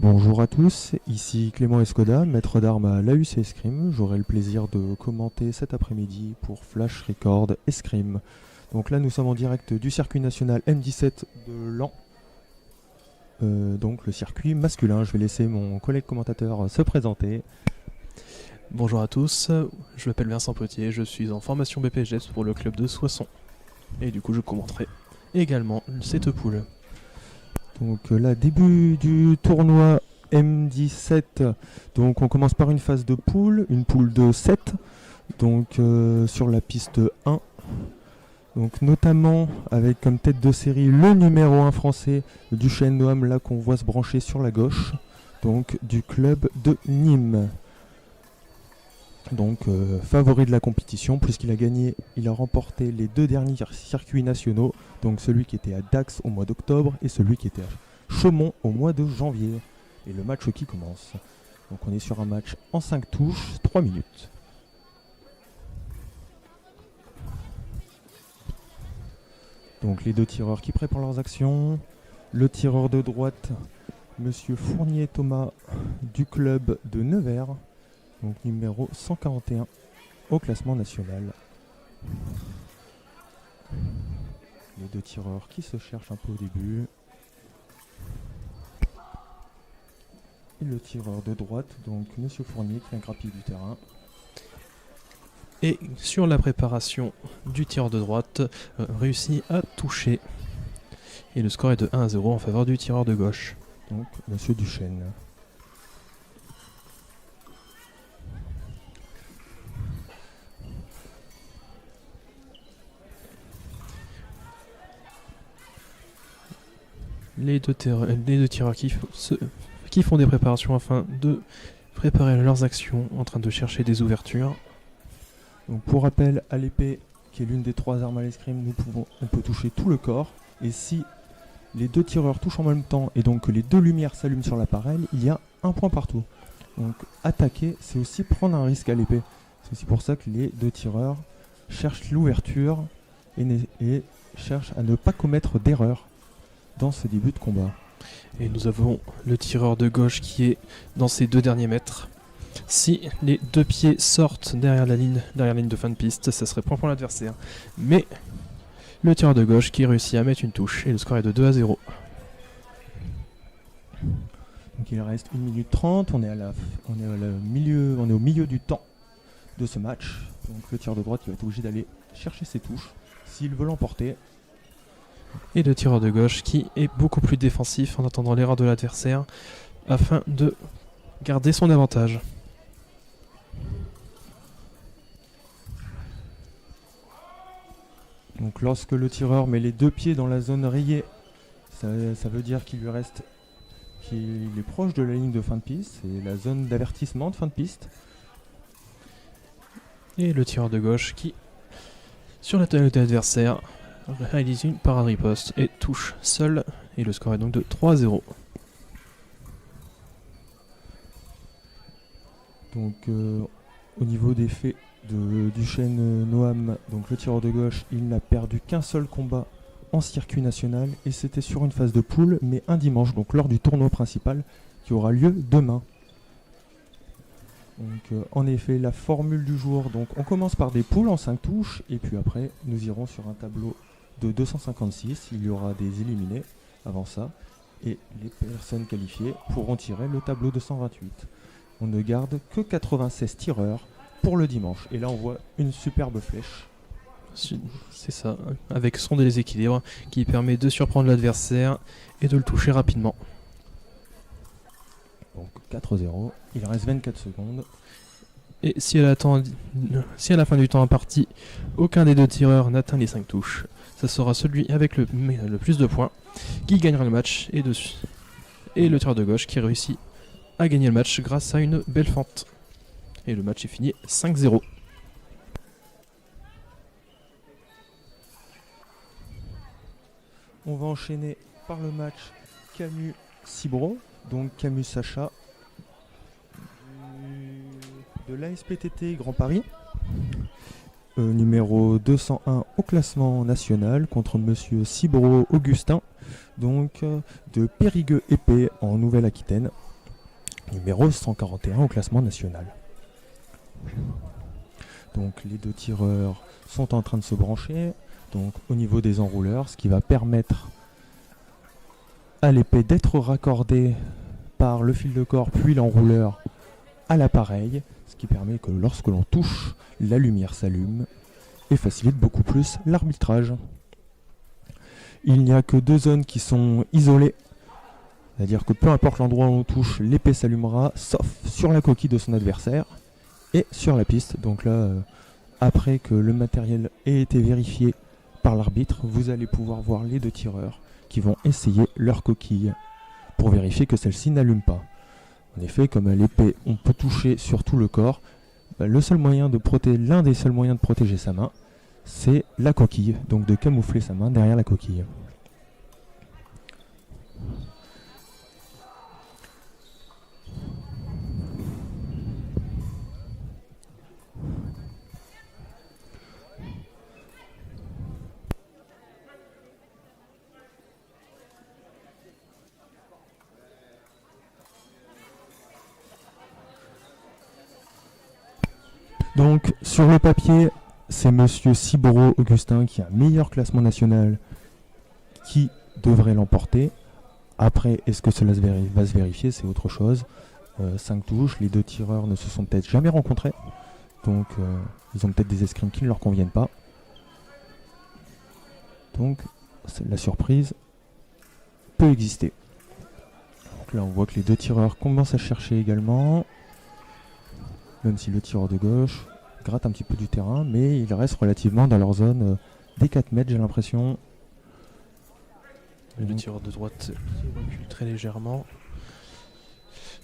Bonjour à tous, ici Clément Escoda, maître d'armes à l'AUC Escrime. J'aurai le plaisir de commenter cet après-midi pour Flash Record Escrime. Donc là nous sommes en direct du circuit national M17 de Laon, donc le circuit masculin. Je vais laisser mon collègue commentateur se présenter. Bonjour à tous, je m'appelle Vincent Potier, je suis en formation BPGS pour le club de Soissons. Et du coup je commenterai également cette poule. Donc là, début du tournoi M17. Donc on commence par une phase de poule, une poule de 7. Donc sur la piste 1. Donc notamment avec comme tête de série le numéro 1 français Duchesne Noam, là qu'on voit se brancher sur la gauche. Donc du club de Nîmes. Donc favori de la compétition puisqu'il a gagné, il a remporté les deux derniers circuits nationaux, donc celui qui était à Dax au mois d'octobre et celui qui était à Chaumont au mois de janvier. Et le match qui commence. Donc on est sur un match en 5 touches, 3 minutes. Donc les deux tireurs qui préparent leurs actions. Le tireur de droite, Monsieur Fournier Thomas du club de Nevers. Donc numéro 141 au classement national. Les deux tireurs qui se cherchent un peu au début. Et le tireur de droite, donc Monsieur Fournier qui vient grappiller du terrain. Et sur la préparation du tireur de droite, réussit à toucher. Et le score est de 1-0 en faveur du tireur de gauche. Donc Monsieur Duchesne. Les deux tireurs qui font des préparations afin de préparer leurs actions en train de chercher des ouvertures. Donc pour rappel, à l'épée, qui est l'une des 3 armes à l'escrime, on peut toucher tout le corps. Et si les deux tireurs touchent en même temps et donc que les deux lumières s'allument sur l'appareil, il y a un point partout. Donc attaquer, c'est aussi prendre un risque à l'épée. C'est aussi pour ça que les deux tireurs cherchent l'ouverture et cherchent à ne pas commettre d'erreur dans ce début de combat. Et nous avons le tireur de gauche qui est dans ses 2 derniers mètres. Si les 2 pieds sortent derrière la ligne de fin de piste, ça serait point pour l'adversaire. Mais le tireur de gauche qui réussit à mettre une touche et le score est de 2-0. Donc il reste 1 minute 30, on est au milieu du temps de ce match. Donc le tireur de droite il va être obligé d'aller chercher ses touches s'il veut l'emporter. Et le tireur de gauche qui est beaucoup plus défensif en attendant l'erreur de l'adversaire afin de garder son avantage. Donc lorsque le tireur met les 2 pieds dans la zone rayée, ça veut dire qu'il est proche de la ligne de fin de piste, c'est la zone d'avertissement de fin de piste. Et le tireur de gauche qui, sur la taille de l'adversaire, réalise une parade riposte et touche seul. Et le score est donc de 3-0. Donc au niveau des faits de Duchesne Noam, donc le tireur de gauche, il n'a perdu qu'un seul combat en circuit national et c'était sur une phase de poule, mais un dimanche, donc lors du tournoi principal qui aura lieu demain. Donc en effet, la formule du jour, donc on commence par des poules en 5 touches et puis après nous irons sur un tableau de 256, il y aura des éliminés avant ça et les personnes qualifiées pourront tirer le tableau 228. On ne garde que 96 tireurs pour le dimanche et là on voit une superbe flèche. C'est ça, avec son déséquilibre qui permet de surprendre l'adversaire et de le toucher rapidement. Donc 4-0, il reste 24 secondes. Et si à la fin du temps imparti, aucun des deux tireurs n'atteint les 5 touches, ça sera celui avec le plus de points qui gagnera le match et le tireur de gauche qui réussit à gagner le match grâce à une belle fente. Et le match est fini 5-0. On va enchaîner par le match Camus-Cibro, donc Camus Sacha de l'ASPTT Grand Paris, numéro 201 au classement national contre Monsieur Cibro Augustin, donc de Périgueux-Épée en Nouvelle-Aquitaine. numéro 141 au classement national. Donc les 2 tireurs sont en train de se brancher donc, au niveau des enrouleurs, ce qui va permettre à l'épée d'être raccordée par le fil de corps puis l'enrouleur à l'appareil, ce qui permet que lorsque l'on touche, la lumière s'allume et facilite beaucoup plus l'arbitrage. Il n'y a que 2 zones qui sont isolées, c'est-à-dire que peu importe l'endroit où on touche, l'épée s'allumera, sauf sur la coquille de son adversaire et sur la piste. Donc là, après que le matériel ait été vérifié par l'arbitre, vous allez pouvoir voir les 2 tireurs qui vont essayer leur coquille pour vérifier que celle-ci n'allume pas. En effet, comme à l'épée, on peut toucher sur tout le corps, l'un des seuls moyens de protéger sa main, c'est la coquille, donc de camoufler sa main derrière la coquille. Donc sur le papier, c'est monsieur Ciboreau Augustin qui a un meilleur classement national qui devrait l'emporter. Après, est-ce que cela va se vérifier, c'est autre chose. 5 touches, les 2 tireurs ne se sont peut-être jamais rencontrés. Donc ils ont peut-être des escrimes qui ne leur conviennent pas. Donc la surprise peut exister. Donc là on voit que les 2 tireurs commencent à chercher également. Même si le tireur de gauche gratte un petit peu du terrain, mais il reste relativement dans leur zone des 4 mètres, j'ai l'impression. Le tireur de droite qui recule très légèrement.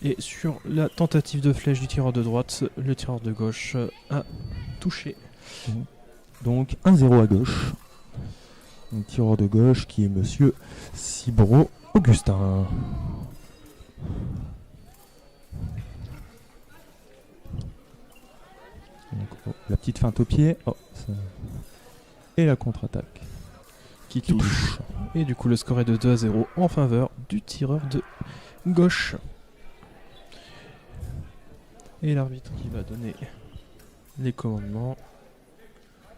Et sur la tentative de flèche du tireur de droite, le tireur de gauche a touché. Donc 1-0 à gauche. Un tireur de gauche qui est monsieur Ciboreau Augustin. Donc, la petite feinte au pied. Et la contre-attaque. Qui touche. Et du coup le score est de 2-0 en faveur du tireur de gauche. Et l'arbitre qui va donner les commandements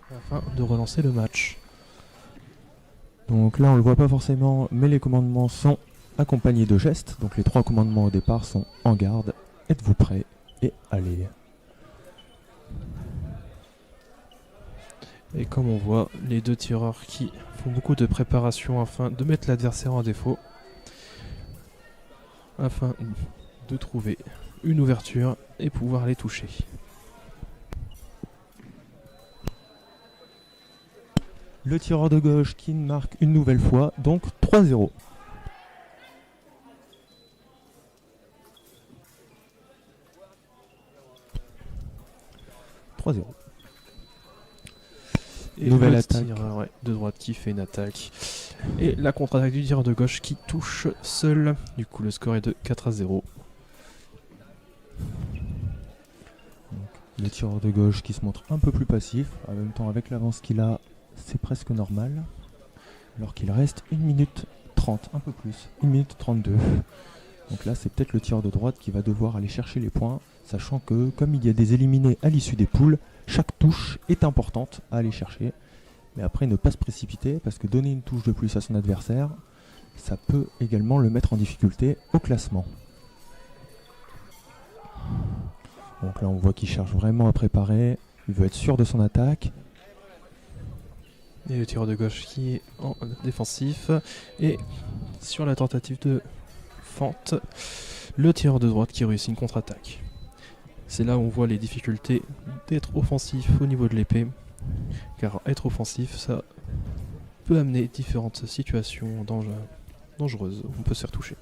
afin de relancer le match. Donc là on le voit pas forcément, mais les commandements sont accompagnés de gestes. Donc les 3 commandements au départ sont en garde, êtes-vous prêts et allez. Et comme on voit, les 2 tireurs qui font beaucoup de préparation afin de mettre l'adversaire en défaut, afin de trouver une ouverture et pouvoir les toucher. Le tireur de gauche qui marque une nouvelle fois, donc 3-0. Et nouvelle attaque. Tireur de droite qui fait une attaque. Et la contre-attaque du tireur de gauche qui touche seul. Du coup, le score est de 4-0. Donc, le tireur de gauche qui se montre un peu plus passif. En même temps, avec l'avance qu'il a, c'est presque normal. Alors qu'il reste 1 minute 30, un peu plus. 1 minute 32. Donc là, c'est peut-être le tireur de droite qui va devoir aller chercher les points. Sachant que, comme il y a des éliminés à l'issue des poules, chaque touche est importante à aller chercher. Mais après, ne pas se précipiter, parce que donner une touche de plus à son adversaire, ça peut également le mettre en difficulté au classement. Donc là, on voit qu'il cherche vraiment à préparer. Il veut être sûr de son attaque. Et le tireur de gauche qui est en défensif. Et sur la tentative de fente, le tireur de droite qui réussit une contre-attaque. C'est là où on voit les difficultés d'être offensif au niveau de l'épée. Car être offensif, ça peut amener différentes situations dangereuses. On peut se faire toucher.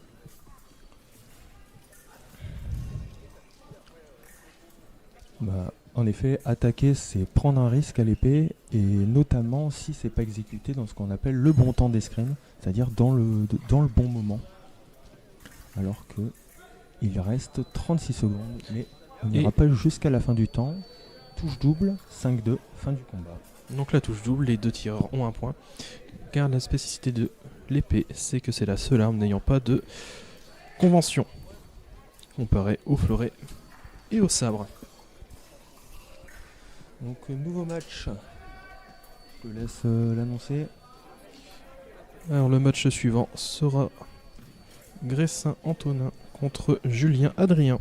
En effet, attaquer, c'est prendre un risque à l'épée, et notamment si c'est pas exécuté dans ce qu'on appelle le bon temps d'escrime, c'est-à-dire dans le bon moment. Alors que il reste 36 secondes, mais on n'ira pas jusqu'à la fin du temps. Touche double, 5-2, fin du combat. Donc la touche double, les 2 tireurs ont un point. Car la spécificité de l'épée, c'est que c'est la seule arme n'ayant pas de convention. comparé au fleuret et au sabre. Donc nouveau match. Je te laisse l'annoncer. Alors le match suivant sera Gressin-Antonin contre Julien-Adrien.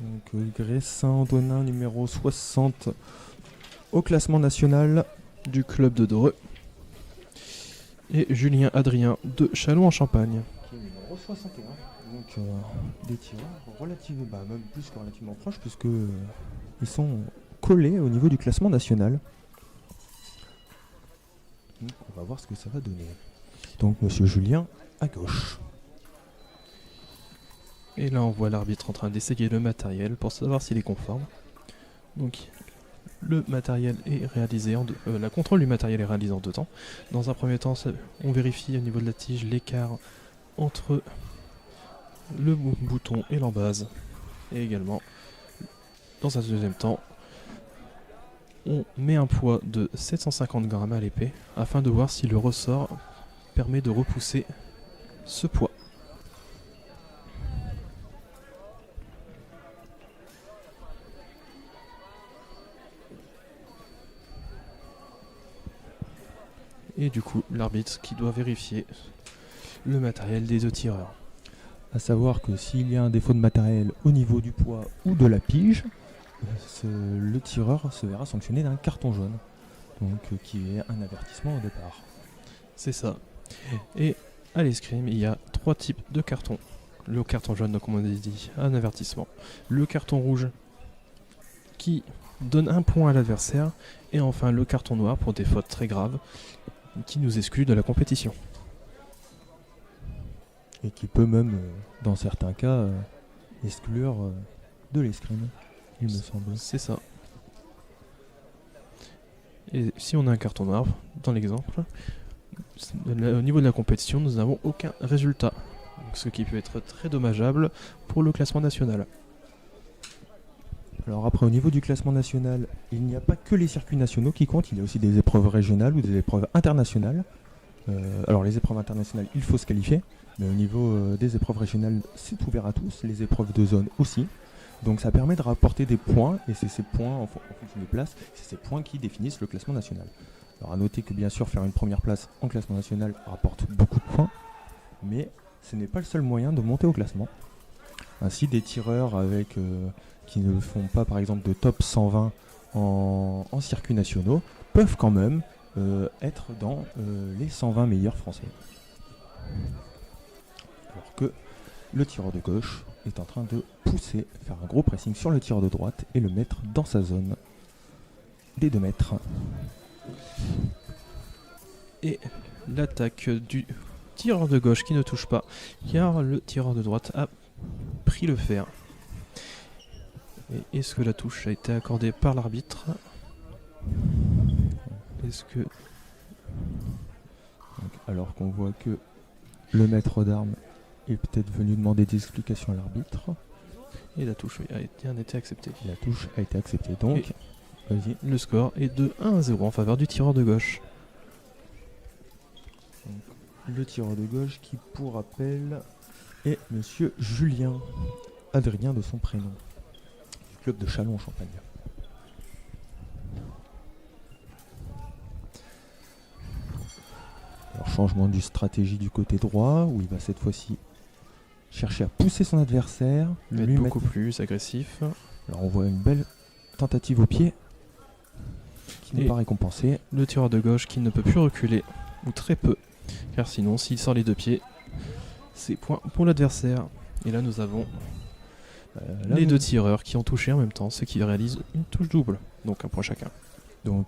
Donc Gressin-Antonin numéro 60 au classement national Du club de Dreux. Et Julien-Adrien de Châlons-en-Champagne. qui est numéro 61. Donc des tireurs relativement, même plus que relativement proches puisque ils sont collés au niveau du classement national. Donc, on va voir ce que ça va donner. Donc Monsieur Julien à gauche. Et là on voit l'arbitre en train d'essayer le matériel pour savoir s'il est conforme. Donc le matériel est réalisé la contrôle du matériel est réalisé en deux temps. Dans un premier temps, on vérifie au niveau de la tige l'écart entre le bouton et l'embase. Et également, dans un deuxième temps, on met un poids de 750 grammes à l'épée afin de voir si le ressort permet de repousser ce poids. Et du coup, l'arbitre qui doit vérifier le matériel des deux tireurs. À savoir que s'il y a un défaut de matériel au niveau du poids ou de la pige, le tireur se verra sanctionné d'un carton jaune, donc qui est un avertissement au départ. C'est ça. Et à l'escrime, il y a trois types de cartons. Le carton jaune, donc, comme on a dit, un avertissement. Le carton rouge qui donne un point à l'adversaire. Et enfin le carton noir pour des fautes très graves qui nous exclut de la compétition. Et qui peut même, dans certains cas, exclure de l'escrime, il me semble. C'est ça. Et si on a un carton noir, dans l'exemple, au niveau de la compétition, nous n'avons aucun résultat. Donc, ce qui peut être très dommageable pour le classement national. Alors après, au niveau du classement national, il n'y a pas que les circuits nationaux qui comptent, il y a aussi des épreuves régionales ou des épreuves internationales. Alors les épreuves internationales, il faut se qualifier, mais au niveau des épreuves régionales, c'est ouvert à tous, les épreuves de zone aussi. Donc ça permet de rapporter des points, et c'est ces points, en fonction des places, c'est ces points qui définissent le classement national. Alors à noter que bien sûr, faire une première place en classement national rapporte beaucoup de points, mais ce n'est pas le seul moyen de monter au classement. Ainsi, des tireurs qui ne font pas par exemple de top 120 en circuits nationaux peuvent quand même être dans les 120 meilleurs français. Alors que le tireur de gauche est en train de pousser, faire un gros pressing sur le tireur de droite et le mettre dans sa zone des 2 mètres. Et l'attaque du tireur de gauche qui ne touche pas, car le tireur de droite a pris le fer. Et est-ce que la touche a été accordée par l'arbitre? Est-ce que... Donc, alors qu'on voit que le maître d'armes est peut-être venu demander des explications à l'arbitre. Et la touche a été acceptée. La touche a été acceptée, donc vas-y. Le score est de 1-0 en faveur du tireur de gauche. Donc, le tireur de gauche qui, pour rappel, est Monsieur Julien Adrien de son prénom, du club de Châlons-en-Champagne. Alors, changement de stratégie du côté droit, où il va cette fois-ci chercher à pousser son adversaire, Être lui beaucoup mettre... plus agressif. Alors on voit une belle tentative au pied qui n'est Et pas récompensée. le tireur de gauche qui ne peut plus reculer, ou très peu, car sinon s'il sort les deux pieds, c'est point pour l'adversaire. Et là nous avons les deux tireurs qui ont touché en même temps, ce qui réalise une touche double, donc un point chacun. Donc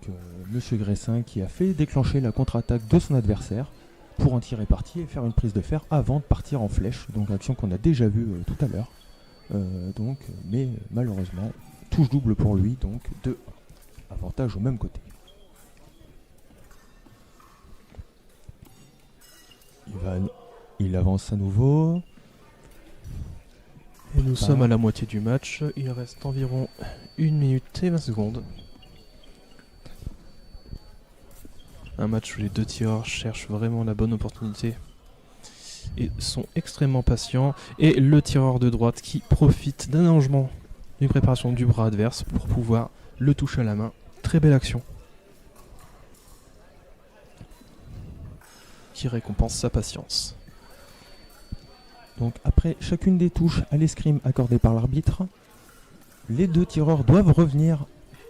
Monsieur Gressin qui a fait déclencher la contre-attaque de son adversaire pour en tirer parti et faire une prise de fer avant de partir en flèche, donc action qu'on a déjà vue tout à l'heure. Mais malheureusement, touche double pour lui, donc 2 avantages au même côté. Il avance à nouveau. Et nous sommes à la moitié du match, il reste environ 1 minute et 20 secondes. Un match où les deux tireurs cherchent vraiment la bonne opportunité et sont extrêmement patients. Et le tireur de droite qui profite d'un allongement d'une préparation du bras adverse pour pouvoir le toucher à la main. Très belle action qui récompense sa patience. Donc après chacune des touches à l'escrime accordées par l'arbitre, les deux tireurs doivent revenir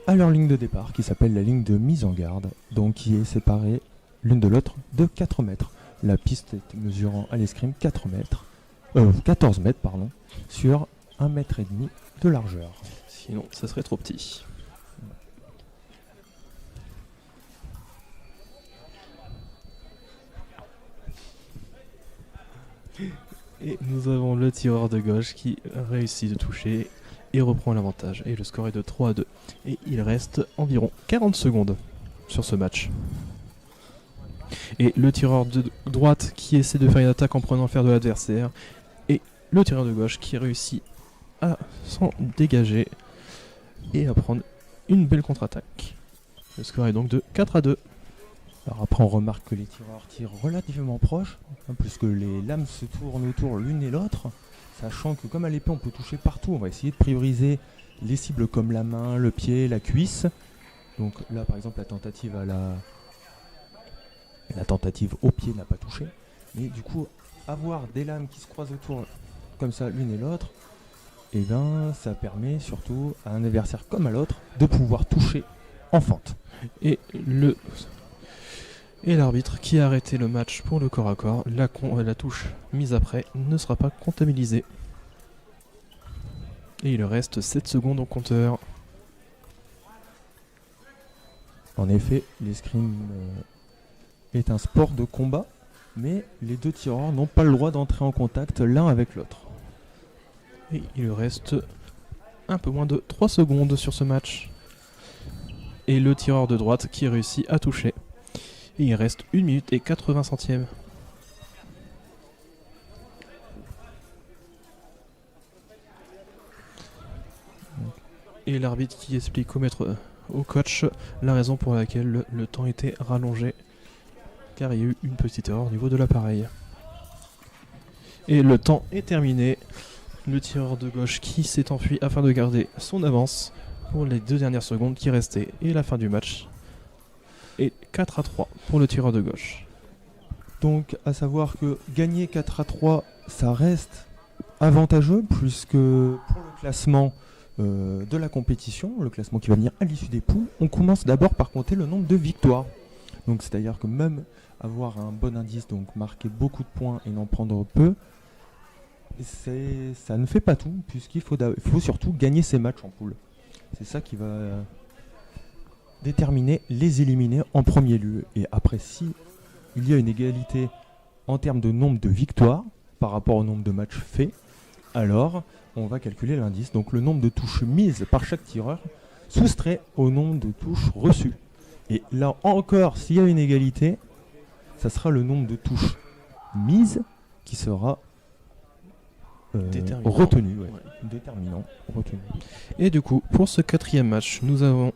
à leur ligne de départ qui s'appelle la ligne de mise en garde, donc qui est séparée l'une de l'autre de 4 mètres. La piste est mesurant à l'escrime 14 mètres sur 1,5 mètre de largeur. Sinon, ça serait trop petit. Et nous avons le tireur de gauche qui réussit de toucher et reprend l'avantage. Et le score est de 3-2. Et il reste environ 40 secondes sur ce match. Et le tireur de droite qui essaie de faire une attaque en prenant le fer de l'adversaire. Et le tireur de gauche qui réussit à s'en dégager et à prendre une belle contre-attaque. Le score est donc de 4-2. Alors après on remarque que les tireurs tirent relativement proches, puisque les lames se tournent autour l'une et l'autre, sachant que comme à l'épée on peut toucher partout, on va essayer de prioriser les cibles comme la main, le pied, la cuisse. Donc là par exemple la tentative au pied n'a pas touché, mais du coup avoir des lames qui se croisent autour comme ça l'une et l'autre, et ben ça permet surtout à un adversaire comme à l'autre de pouvoir toucher en fente. Et l'arbitre qui a arrêté le match pour le corps à corps, la touche mise après ne sera pas comptabilisée. Et il reste 7 secondes au compteur. En effet, l'escrime est un sport de combat, mais les deux tireurs n'ont pas le droit d'entrer en contact l'un avec l'autre. Et il reste un peu moins de 3 secondes sur ce match. Et le tireur de droite qui réussit à toucher. Et il reste 1 minute et 80 centièmes. Et l'arbitre qui explique au coach la raison pour laquelle le temps était rallongé. Car il y a eu une petite erreur au niveau de l'appareil. Et le temps est terminé. Le tireur de gauche qui s'est enfui afin de garder son avance pour les 2 dernières secondes qui restaient. Et la fin du match. Et 4-3 pour le tireur de gauche. Donc à savoir que gagner 4-3 ça reste avantageux, puisque pour le classement de la compétition, le classement qui va venir à l'issue des poules, on commence d'abord par compter le nombre de victoires. Donc c'est à dire que même avoir un bon indice, donc marquer beaucoup de points et n'en prendre peu, ça ne fait pas tout, puisqu'il faut surtout gagner ses matchs en poule. C'est ça qui va déterminer les éliminés en premier lieu. Et après, si il y a une égalité en termes de nombre de victoires par rapport au nombre de matchs faits, alors on va calculer l'indice, donc le nombre de touches mises par chaque tireur soustrait au nombre de touches reçues. Et là encore, s'il y a une égalité, ça sera le nombre de touches mises qui sera retenu. Déterminant, retenu. Et du coup, pour ce 4e match, nous avons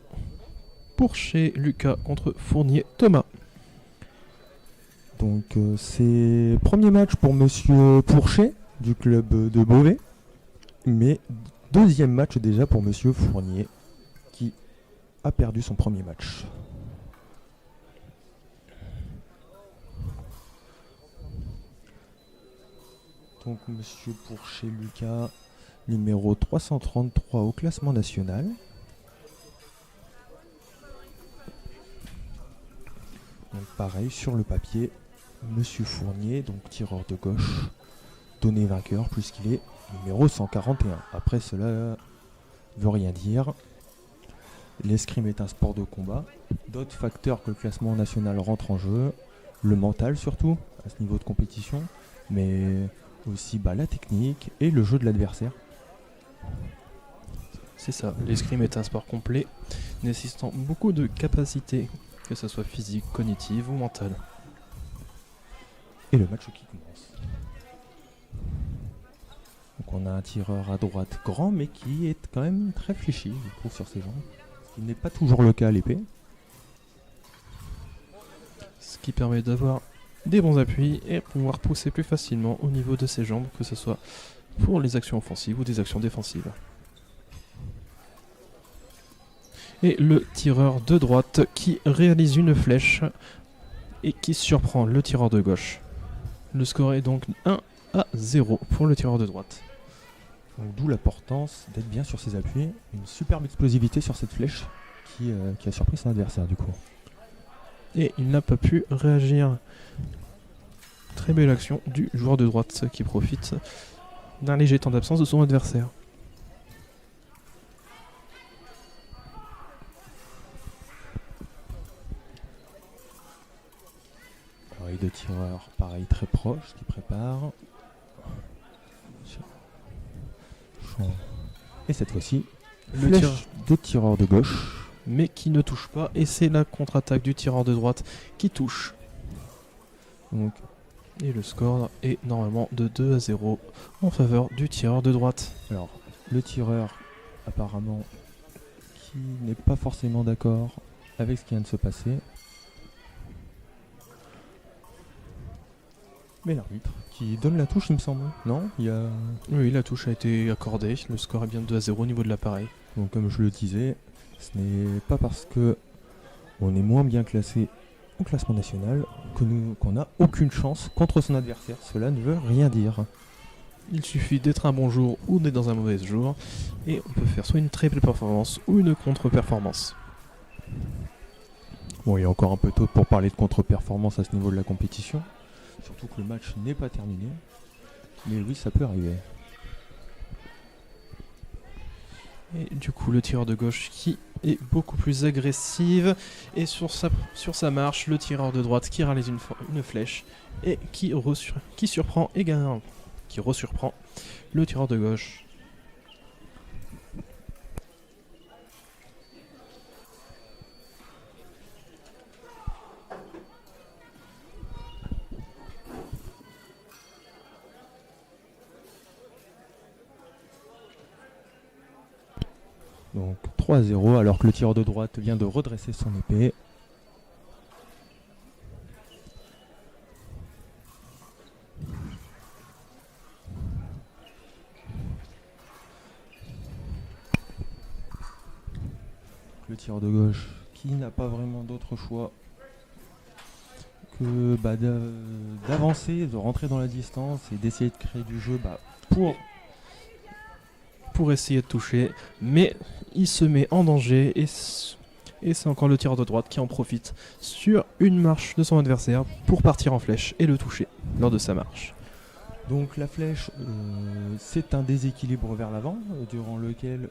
Pourchet Lucas contre Fournier Thomas. Donc c'est premier match pour Monsieur Pourchet du club de Beauvais, mais deuxième match déjà pour Monsieur Fournier qui a perdu son premier match. Donc Monsieur Pourchet Lucas, numéro 333 au classement national. Donc pareil, sur le papier, Monsieur Fournier, donc tireur de gauche, donné vainqueur puisqu'il est numéro 141. Après cela veut rien dire. L'escrime est un sport de combat. D'autres facteurs que le classement national rentrent en jeu. Le mental surtout, à ce niveau de compétition. Mais aussi la technique et le jeu de l'adversaire. C'est ça, l'escrime est un sport complet, nécessitant beaucoup de capacités, que ce soit physique, cognitive ou mentale. Et le match qui commence. Donc on a un tireur à droite grand, mais qui est quand même très fléchi, je trouve, sur ses jambes. Ce qui n'est pas toujours le cas à l'épée. Ce qui permet d'avoir des bons appuis et pouvoir pousser plus facilement au niveau de ses jambes, que ce soit pour les actions offensives ou des actions défensives. Et le tireur de droite qui réalise une flèche et qui surprend le tireur de gauche. Le score est donc 1-0 pour le tireur de droite. Donc, d'où l'importance d'être bien sur ses appuis. Une superbe explosivité sur cette flèche qui a surpris son adversaire du coup. Et il n'a pas pu réagir. Très belle action du joueur de droite qui profite d'un léger temps d'absence de son adversaire. Alors, les deux tireurs, pareil, très proches, qui préparent. Et cette fois-ci, flèche de tireur de gauche. Mais qui ne touche pas, et c'est la contre-attaque du tireur de droite qui touche. Donc, et le score est normalement de 2-0 en faveur du tireur de droite. alors, le tireur, apparemment, qui n'est pas forcément d'accord avec ce qui vient de se passer. Mais l'arbitre, qui donne la touche, il me semble. Non, il y a... Oui, la touche a été accordée, le score est bien de 2-0 au niveau de l'appareil. Donc, comme je le disais, ce n'est pas parce que on est moins bien classé au classement national qu'on n'a aucune chance contre son adversaire. Cela ne veut rien dire. Il suffit d'être un bon jour ou d'être dans un mauvais jour, et on peut faire soit une très belle performance ou une contre-performance. Bon, il est encore un peu tôt pour parler de contre-performance à ce niveau de la compétition. Surtout que le match n'est pas terminé. Mais oui, ça peut arriver. Et du coup, le tireur de gauche qui est beaucoup plus agressive. Et sur sa marche, le tireur de droite qui réalise une flèche et qui surprend également, qui resurprend le tireur de gauche. Donc 3-0 alors que le tireur de droite vient de redresser son épée. Le tireur de gauche qui n'a pas vraiment d'autre choix que d'avancer, de rentrer dans la distance et d'essayer de créer du jeu pour essayer de toucher, mais il se met en danger et c'est encore le tireur de droite qui en profite sur une marche de son adversaire pour partir en flèche et le toucher lors de sa marche. Donc la flèche, c'est un déséquilibre vers l'avant, durant lequel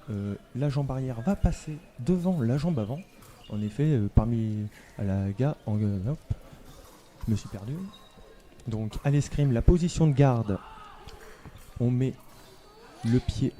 la jambe arrière va passer devant la jambe avant. En effet, parmi à la gars, hop, je me suis perdu. Donc à l'escrime, la position de garde, on met le pied.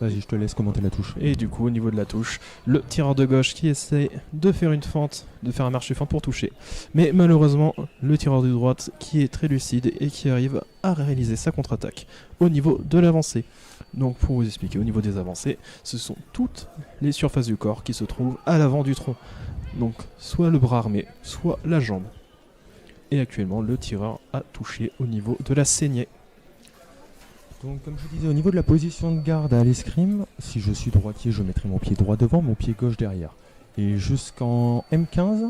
Vas-y, je te laisse commenter la touche. Et du coup, au niveau de la touche, le tireur de gauche qui essaie de faire une fente, de faire un marché fente pour toucher. Mais malheureusement, le tireur de droite qui est très lucide et qui arrive à réaliser sa contre-attaque au niveau de l'avancée. Donc pour vous expliquer, au niveau des avancées, ce sont toutes les surfaces du corps qui se trouvent à l'avant du tronc. Donc soit le bras armé, soit la jambe. Et actuellement, le tireur a touché au niveau de la saignée. Donc comme je disais, au niveau de la position de garde à l'escrime, si je suis droitier, je mettrai mon pied droit devant, mon pied gauche derrière. Et jusqu'en M15,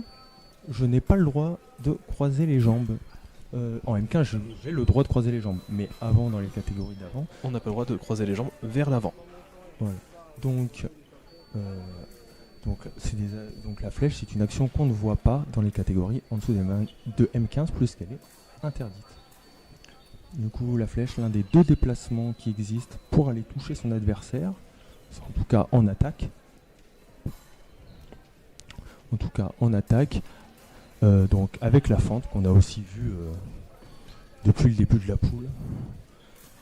je n'ai pas le droit de croiser les jambes. En M15, j'ai le droit de croiser les jambes, mais avant, dans les catégories d'avant... On n'a pas le droit de croiser les jambes vers l'avant. Voilà. Donc la flèche, c'est une action qu'on ne voit pas dans les catégories en dessous de M15, plus qu'elle est interdite. Du coup, la flèche, l'un des deux déplacements qui existent pour aller toucher son adversaire, en tout cas en attaque. Donc avec la fente qu'on a aussi vue depuis le début de la poule.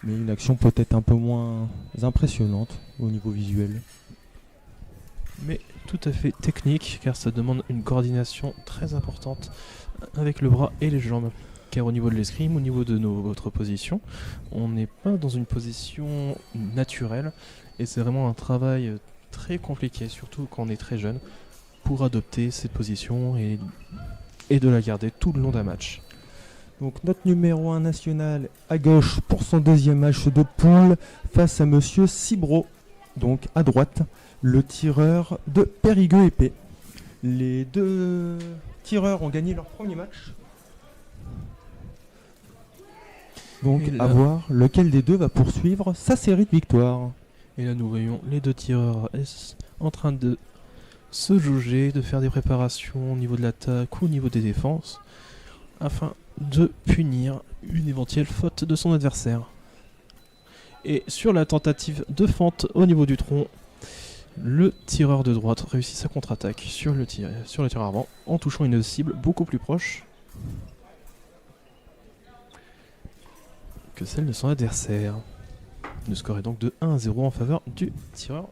Mais une action peut-être un peu moins impressionnante au niveau visuel. Mais tout à fait technique, car ça demande une coordination très importante avec le bras et les jambes. Car au niveau de l'escrime, au niveau de notre position, on n'est pas dans une position naturelle et c'est vraiment un travail très compliqué, surtout quand on est très jeune, pour adopter cette position et de la garder tout le long d'un match. Donc notre numéro 1 national à gauche pour son deuxième match de poule face à Monsieur Cibro, donc à droite, le tireur de Périgueux-Épée. Les deux tireurs ont gagné leur premier match. Donc à voir lequel des deux va poursuivre sa série de victoires. Et là nous voyons les deux tireurs en train de se jauger, de faire des préparations au niveau de l'attaque ou au niveau des défenses, afin de punir une éventuelle faute de son adversaire. Et sur la tentative de fente au niveau du tronc, le tireur de droite réussit sa contre-attaque sur le tir avant en touchant une cible beaucoup plus proche que celle de son adversaire. Le score est donc de 1-0 en faveur du tireur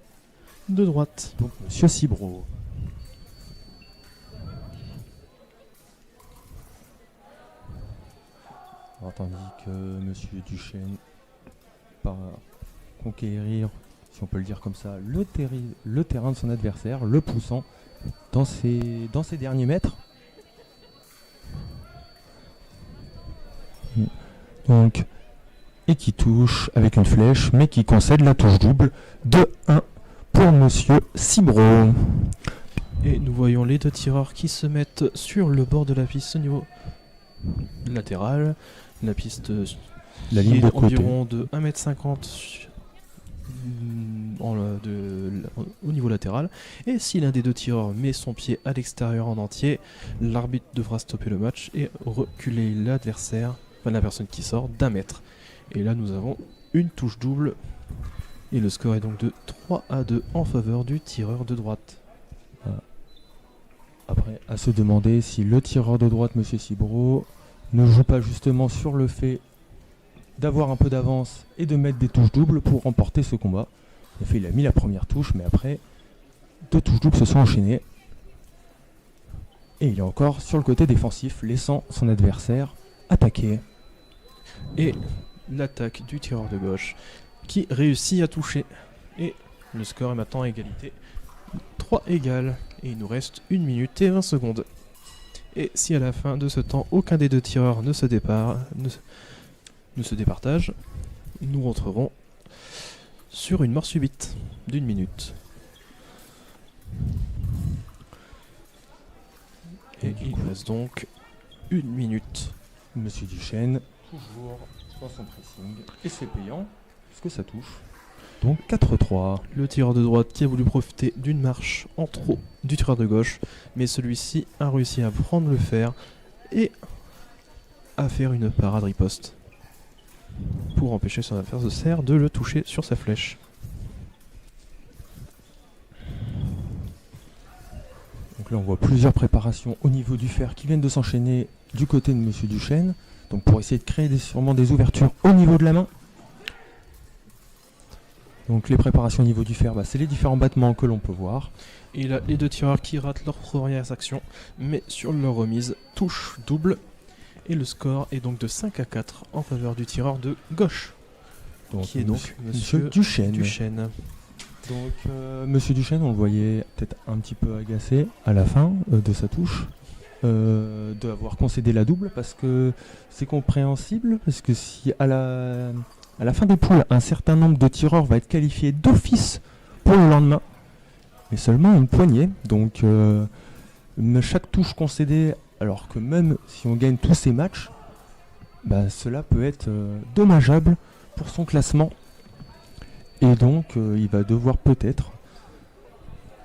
de droite. Donc Monsieur Cibro. Alors, tandis que Monsieur Duchesne part conquérir, si on peut le dire comme ça, le terrain de son adversaire, le poussant dans ses derniers mètres. Donc, et qui touche avec une flèche, mais qui concède la touche double de 1 pour Monsieur Cibro. Et nous voyons les deux tireurs qui se mettent sur le bord de la piste au niveau latéral. La piste La ligne est de côté. environ de 1m50 au niveau latéral. Et si l'un des deux tireurs met son pied à l'extérieur en entier, l'arbitre devra stopper le match et reculer l'adversaire, enfin la personne qui sort, d'1 mètre. Et là nous avons une touche double. Et le score est donc de 3-2 en faveur du tireur de droite. Après, à se demander si le tireur de droite, Monsieur Cibro, ne joue pas justement sur le fait d'avoir un peu d'avance et de mettre des touches doubles pour remporter ce combat. En effet, il a mis la première touche, mais après, 2 touches doubles se sont enchaînées. Et il est encore sur le côté défensif, laissant son adversaire attaquer. Et l'attaque du tireur de gauche qui réussit à toucher. Et le score est maintenant à égalité. 3 égales. Et il nous reste 1 minute et 20 secondes. Et si à la fin de ce temps, aucun des deux tireurs ne se départage, nous rentrerons sur une mort subite d'1 minute. Et il reste donc 1 minute. Monsieur Duchesne, toujours dans son pressing. Et c'est payant, parce que ça touche. Donc 4-3. Le tireur de droite qui a voulu profiter d'une marche en trop du tireur de gauche, mais celui-ci a réussi à prendre le fer et à faire une parade riposte pour empêcher son adversaire de le toucher sur sa flèche. Donc là on voit plusieurs préparations au niveau du fer qui viennent de s'enchaîner du côté de Monsieur Duchesne, donc pour essayer de créer sûrement des ouvertures au niveau de la main. Donc les préparations au niveau du fer, c'est les différents battements que l'on peut voir. Et là, les deux tireurs qui ratent leur première action, mais sur leur remise, touche double. Et le score est donc de 5-4 en faveur du tireur de gauche, Donc, qui est donc Monsieur Duchesne. Donc Monsieur Duchesne, on le voyait peut-être un petit peu agacé à la fin de sa touche, d'avoir concédé la double, parce que c'est compréhensible, parce que si à la fin des poules, un certain nombre de tireurs va être qualifié d'office pour le lendemain, mais seulement une poignée. Donc chaque touche concédée, alors que même si on gagne tous ces matchs, cela peut être dommageable pour son classement. Et donc il va devoir peut-être,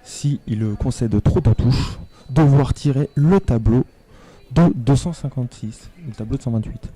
s'il concède trop de touches, devoir tirer le tableau de 256, le tableau de 128.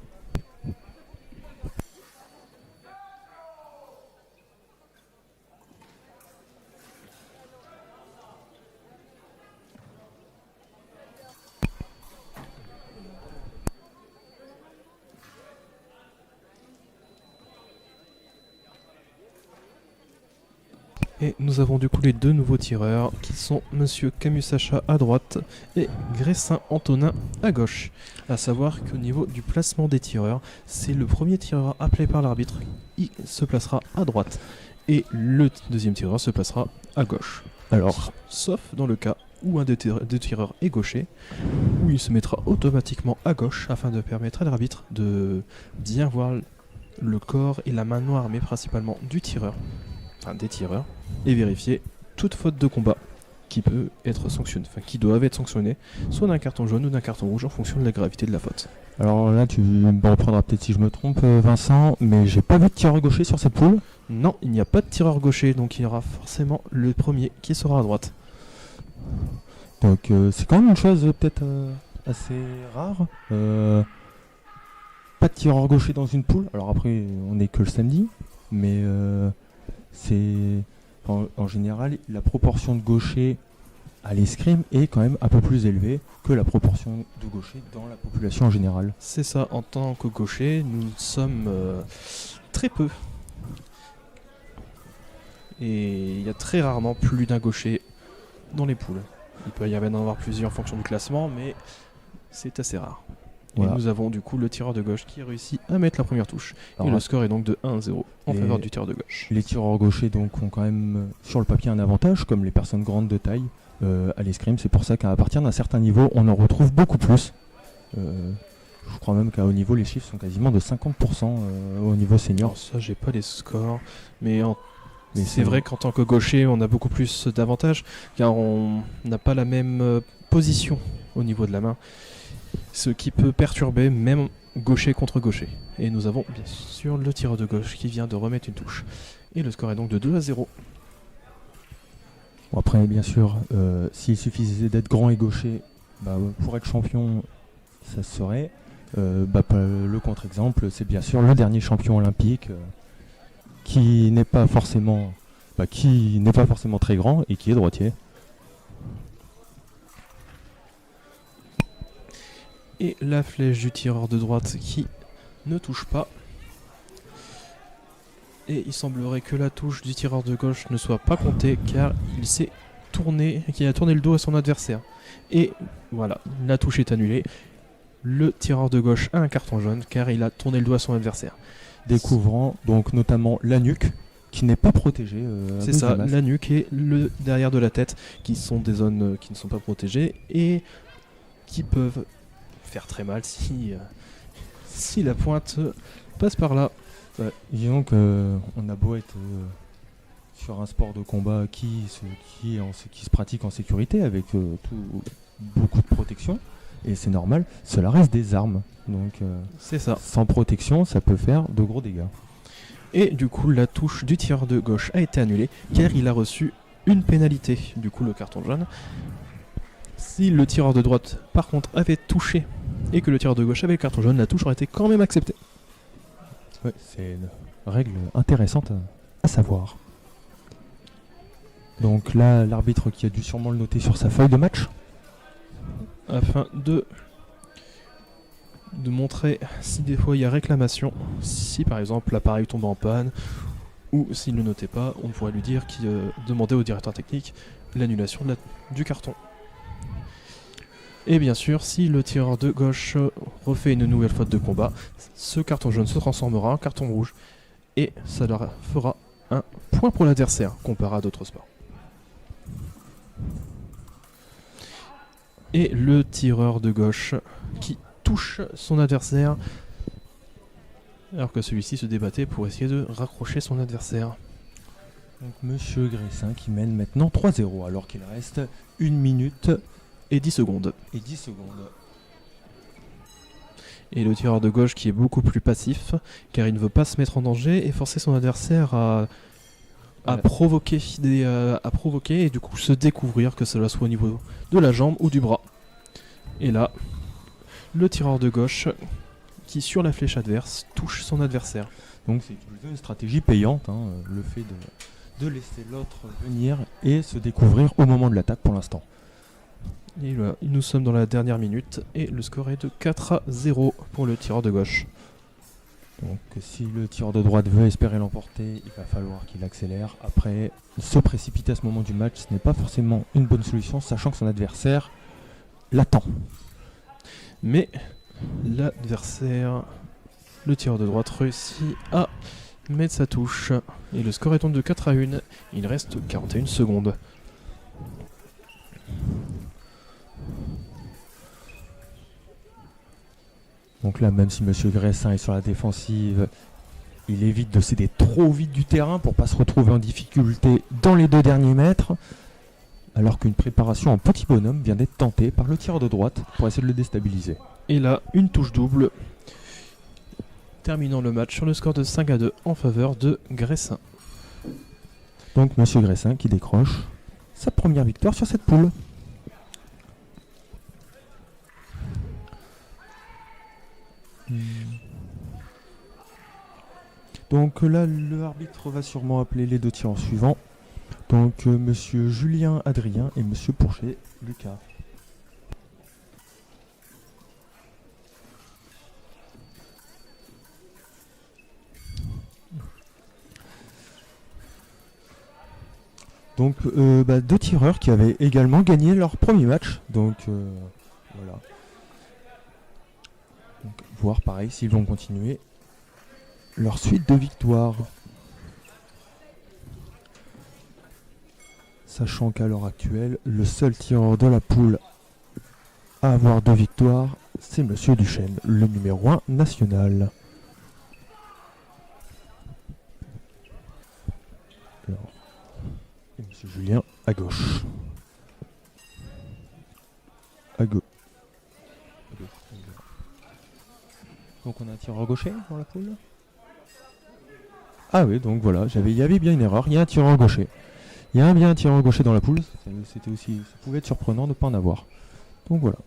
Et nous avons du coup les deux nouveaux tireurs qui sont Monsieur Camus Sacha à droite et Gressin Antonin à gauche. A savoir qu'au niveau du placement des tireurs, c'est le premier tireur appelé par l'arbitre, il se placera à droite et le deuxième tireur se placera à gauche. Alors, Sauf dans le cas où un des tireurs est gaucher, où il se mettra automatiquement à gauche afin de permettre à l'arbitre de bien voir le corps et la main noire, mais principalement du tireur, enfin des tireurs, et vérifier toute faute de combat qui peut être sanctionnée, enfin qui doivent être sanctionnées, soit d'un carton jaune ou d'un carton rouge en fonction de la gravité de la faute. Alors là, tu me reprendras peut-être si je me trompe, Vincent, mais j'ai pas vu de tireur gaucher sur cette poule. Non, il n'y a pas de tireur gaucher, donc il y aura forcément le premier qui sera à droite. Donc c'est quand même une chose peut-être assez rare. Pas de tireur gaucher dans une poule. Alors après, on n'est que le samedi, mais c'est en général la proportion de gauchers à l'escrime est quand même un peu plus élevée que la proportion de gauchers dans la population en général. C'est ça, en tant que gaucher, nous sommes très peu. Et il y a très rarement plus d'un gaucher dans les poules. Il peut y en avoir plusieurs en fonction du classement, mais c'est assez rare. Voilà. Et nous avons du coup le tireur de gauche qui réussit à mettre la première touche. Alors et le score est donc de 1-0 en faveur du tireur de gauche. Les tireurs gauchers donc ont quand même sur le papier un avantage, comme les personnes grandes de taille à l'escrime. C'est pour ça qu'à partir d'un certain niveau, on en retrouve beaucoup plus. Je crois même qu'à haut niveau, les chiffres sont quasiment de 50% au niveau senior. Alors ça, j'ai pas les scores, mais c'est vrai qu'en tant que gaucher, on a beaucoup plus d'avantages, car on n'a pas la même position au niveau de la main, ce qui peut perturber même gaucher contre gaucher. Et nous avons bien sûr le tireur de gauche qui vient de remettre une touche. Et le score est donc de 2-0. Bon, après, bien sûr, s'il suffisait d'être grand et gaucher, pour être champion, ça se serait. Le contre-exemple, c'est bien sûr le dernier champion olympique qui n'est pas forcément très grand et qui est droitier. Et la flèche du tireur de droite qui ne touche pas. Et il semblerait que la touche du tireur de gauche ne soit pas comptée car qu'il a tourné le dos à son adversaire. Et voilà, la touche est annulée. Le tireur de gauche a un carton jaune car il a tourné le dos à son adversaire. Découvrant donc notamment la nuque qui n'est pas protégée. C'est ça, la nuque et le derrière de la tête qui sont des zones qui ne sont pas protégées et qui peuvent faire très mal si la pointe passe par là. Disons qu'on a beau être sur un sport de combat qui se pratique en sécurité avec beaucoup de protection, et c'est normal, cela reste des armes. Donc c'est ça. Sans protection, ça peut faire de gros dégâts. Et du coup, la touche du tireur de gauche a été annulée car il a reçu une pénalité, du coup le carton jaune. Si le tireur de droite, par contre, avait touché et que le tireur de gauche avait le carton jaune, la touche aurait été quand même acceptée. Ouais, c'est une règle intéressante à savoir. Donc là, l'arbitre qui a dû sûrement le noter sur sa feuille de match. Afin de montrer si des fois il y a réclamation, si par exemple l'appareil tombe en panne, ou s'il ne le notait pas, on pourrait lui dire qu'il demandait au directeur technique l'annulation du carton. Et bien sûr, si le tireur de gauche refait une nouvelle faute de combat, ce carton jaune se transformera en carton rouge, et ça leur fera un point pour l'adversaire, comparé à d'autres sports. Et le tireur de gauche qui touche son adversaire alors que celui-ci se débattait pour essayer de raccrocher son adversaire. Donc Monsieur Gressin qui mène maintenant 3-0 alors qu'il reste 1 minute et 10 secondes. Et le tireur de gauche qui est beaucoup plus passif car il ne veut pas se mettre en danger et forcer son adversaire à provoquer et du coup se découvrir, que cela soit au niveau de la jambe ou du bras. Et là, le tireur de gauche qui sur la flèche adverse touche son adversaire. Donc c'est plutôt une stratégie payante, le fait de laisser l'autre venir et se découvrir au moment de l'attaque pour l'instant. Et voilà, nous sommes dans la dernière minute et le score est de 4-0 pour le tireur de gauche. Donc si le tireur de droite veut espérer l'emporter, il va falloir qu'il accélère. Après, se précipiter à ce moment du match, ce n'est pas forcément une bonne solution, sachant que son adversaire l'attend. Mais l'adversaire, le tireur de droite, réussit à mettre sa touche. Et le score est donc de 4-1. Il reste 41 secondes. Donc là, même si Monsieur Gressin est sur la défensive, il évite de céder trop vite du terrain pour pas se retrouver en difficulté dans les 2 derniers mètres. Alors qu'une préparation en petit bonhomme vient d'être tentée par le tireur de droite pour essayer de le déstabiliser. Et là, une touche double, terminant le match sur le score de 5-2 en faveur de Gressin. Donc Monsieur Gressin qui décroche sa première victoire sur cette poule. Donc là, l'arbitre va sûrement appeler les 2 tireurs suivants. Donc Monsieur Julien Adrien et Monsieur Pourchet Lucas. Donc 2 tireurs qui avaient également gagné leur premier match. Donc voilà. Donc, voir pareil s'ils vont continuer leur suite de victoires. Sachant qu'à l'heure actuelle, le seul tireur de la poule à avoir 2 victoires, c'est Monsieur Duchesne, le numéro 1 national. Alors, et Monsieur Julien à gauche. À gauche. Donc on a un tireur gaucher dans la poule. Ah oui, donc voilà, il y avait bien une erreur, il y a un tireur gaucher. Il y a bien un tireur gaucher dans la poule, c'était aussi, ça pouvait être surprenant de ne pas en avoir. Donc voilà.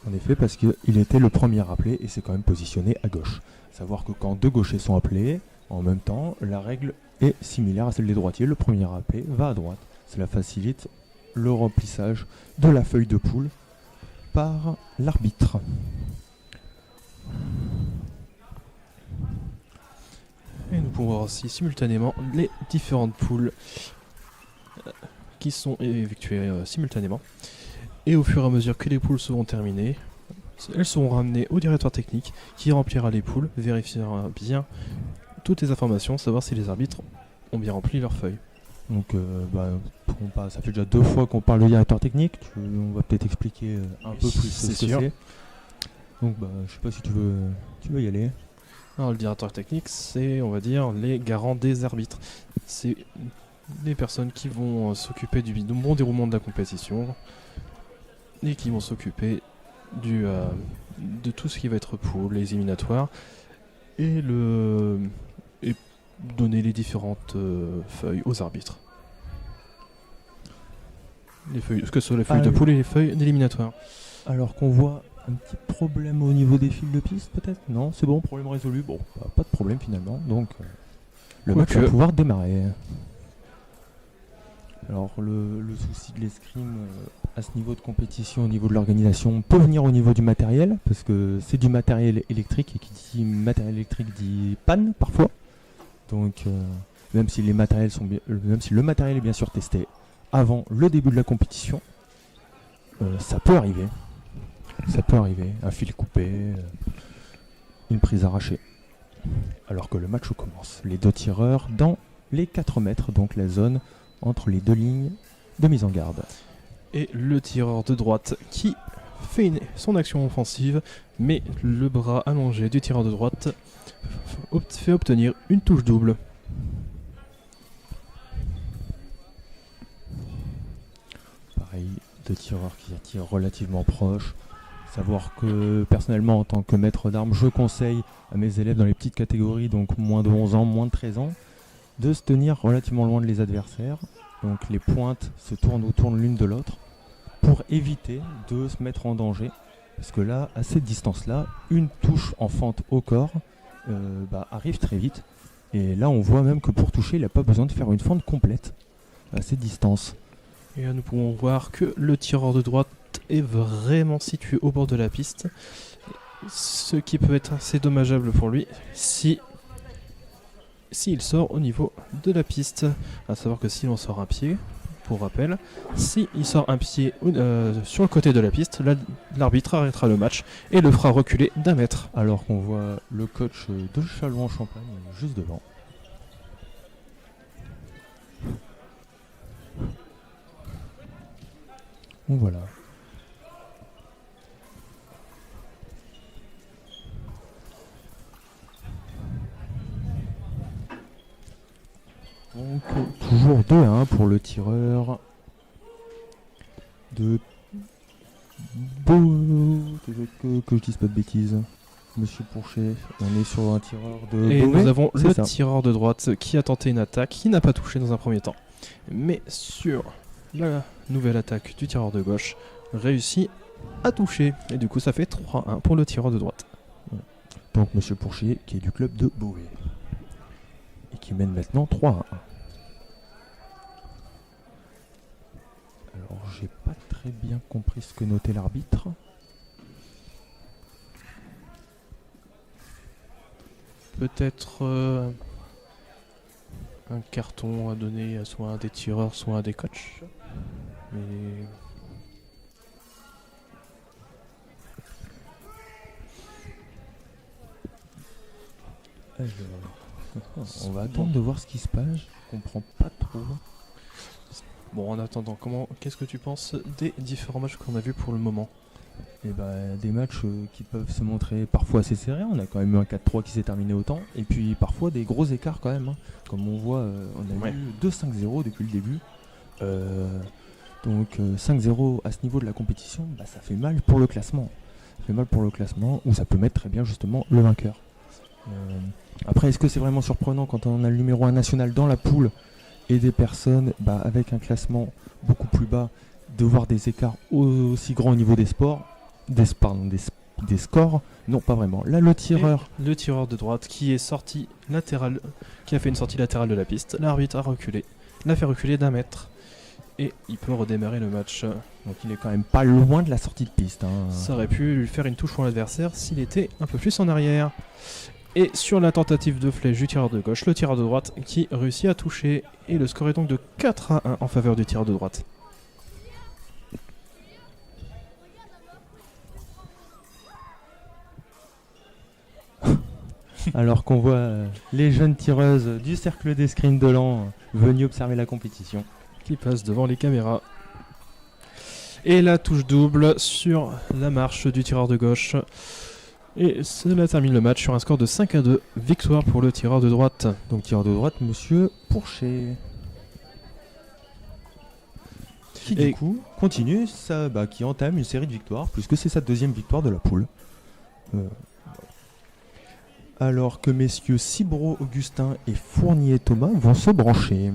En effet, parce qu'il était le premier appelé et c'est quand même positionné à gauche. Savoir que quand 2 gauchers sont appelés, en même temps, la règle est similaire à celle des droitiers. Le premier appelé va à droite. Cela facilite le remplissage de la feuille de poule par l'arbitre. Et nous pouvons voir aussi simultanément les différentes poules qui sont effectuées simultanément. Et au fur et à mesure que les poules seront terminées, elles seront ramenées au directeur technique qui remplira les poules, vérifiera bien toutes les informations, savoir si les arbitres ont bien rempli leurs feuilles. Donc ça fait déjà 2 fois qu'on parle de directeur technique, on va peut-être expliquer un peu plus ce que c'est. Donc je sais pas si tu veux y aller. Alors le directeur technique, c'est, on va dire, les garants des arbitres. C'est les personnes qui vont s'occuper du bon déroulement de la compétition et qui vont s'occuper de tout ce qui va être poule, les éliminatoires et donner les différentes feuilles aux arbitres. Que ce soit les feuilles de poule et les feuilles d'éliminatoire. Alors qu'on voit un petit problème au niveau des fils de piste peut-être. Non, c'est bon, problème résolu. Bon, pas de problème finalement. Donc le match va pouvoir démarrer. Alors le souci de l'escrime à ce niveau de compétition, au niveau de l'organisation, peut venir au niveau du matériel, parce que c'est du matériel électrique, et qui dit matériel électrique dit panne parfois. Donc même si le matériel est bien sûr testé avant le début de la compétition, ça peut arriver. Ça peut arriver, un fil coupé, une prise arrachée. Alors que le match commence. Les 2 tireurs dans les 4 mètres, donc la zone entre les 2 lignes de mise en garde. Et le tireur de droite qui fait son action offensive, mais le bras allongé du tireur de droite fait obtenir une touche double. Pareil, 2 tireurs qui tirent relativement proches. Savoir que personnellement en tant que maître d'armes, je conseille à mes élèves dans les petites catégories, donc moins de 11 ans, moins de 13 ans, de se tenir relativement loin de les adversaires. Donc les pointes se tournent autour de l'une de l'autre pour éviter de se mettre en danger. Parce que là, à cette distance-là, une touche en fente au corps arrive très vite. Et là, on voit même que pour toucher, il n'a pas besoin de faire une fente complète à cette distance. Et là, nous pouvons voir que le tireur de droite est vraiment situé au bord de la piste, ce qui peut être assez dommageable pour lui s'il sort au niveau de la piste. À savoir que si l'on sort un pied, pour rappel, s'il sort un pied sur le côté de la piste, l'arbitre arrêtera le match et le fera reculer d'1 mètre. Alors qu'on voit le coach de Châlons-en-Champagne juste devant. Donc voilà. Donc toujours 2-1 pour le tireur de que je dise pas de bêtises. Monsieur Pourchet, on est sur un tireur de Et Beauvais, nous avons c'est le ça. tireur de droite qui a tenté une attaque, qui n'a pas touché dans un premier temps. Mais sur la nouvelle attaque du tireur de gauche, réussit à toucher. Et du coup, ça fait 3-1 pour le tireur de droite. Donc Monsieur Pourchet qui est du club de Beauvais et qui mène maintenant 3-1. Alors j'ai pas très bien compris ce que notait l'arbitre. Peut-être un carton à donner à soit un des tireurs, soit un des coachs. Mais Alors, on va attendre de voir ce qui se passe. Je comprends pas trop. bon, en attendant, qu'est-ce que tu penses des différents matchs qu'on a vus pour le moment? Et des matchs qui peuvent se montrer parfois assez serrés. On a quand même eu un 4-3 qui s'est terminé autant. Et puis parfois des gros écarts quand même. Comme on voit, on a eu 2-5-0 depuis le début. Donc 5-0 à ce niveau de la compétition, ça fait mal pour le classement. Ça fait mal pour le classement où ça peut mettre très bien justement le vainqueur. Après, est-ce que c'est vraiment surprenant quand on a le numéro 1 national dans la poule et des personnes avec un classement beaucoup plus bas de voir des écarts aussi grands au niveau des scores? Non, pas vraiment. Là, le tireur. Et le tireur de droite qui est sorti latéral, qui a fait une sortie latérale de la piste. L'arbitre a reculé, l'a fait reculer d'1 mètre. Et il peut redémarrer le match. Donc il est quand même pas loin de la sortie de piste. Ça aurait pu lui faire une touche pour l'adversaire s'il était un peu plus en arrière. Et sur la tentative de flèche du tireur de gauche, le tireur de droite qui réussit à toucher. Et le score est donc de 4-1 en faveur du tireur de droite. Alors qu'on voit les jeunes tireuses du cercle d'escrime de Lens venues observer la compétition. Qui passe devant les caméras. Et la touche double sur la marche du tireur de gauche. Et cela termine le match sur un score de 5-2. Victoire pour le tireur de droite. Donc tireur de droite, Monsieur Pourchet. Qui du coup continue, qui entame une série de victoires, puisque c'est sa deuxième victoire de la poule. Alors que messieurs Cibro, Augustin et Fournier Thomas vont se brancher.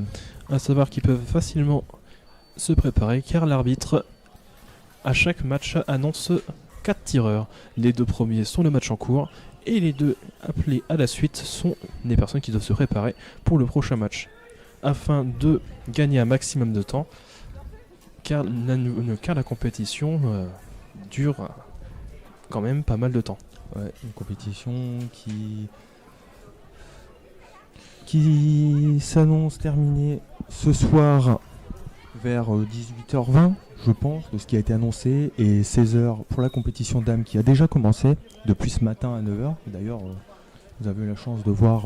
À savoir qu'ils peuvent facilement se préparer car l'arbitre à chaque match annonce 4 tireurs. Les 2 premiers sont le match en cours et les 2 appelés à la suite sont des personnes qui doivent se préparer pour le prochain match afin de gagner un maximum de temps car la compétition dure quand même pas mal de temps. Ouais, une compétition qui s'annonce terminée ce soir vers 18h20, je pense, de ce qui a été annoncé, et 16h pour la compétition dames qui a déjà commencé depuis ce matin à 9h. D'ailleurs, vous avez eu la chance de voir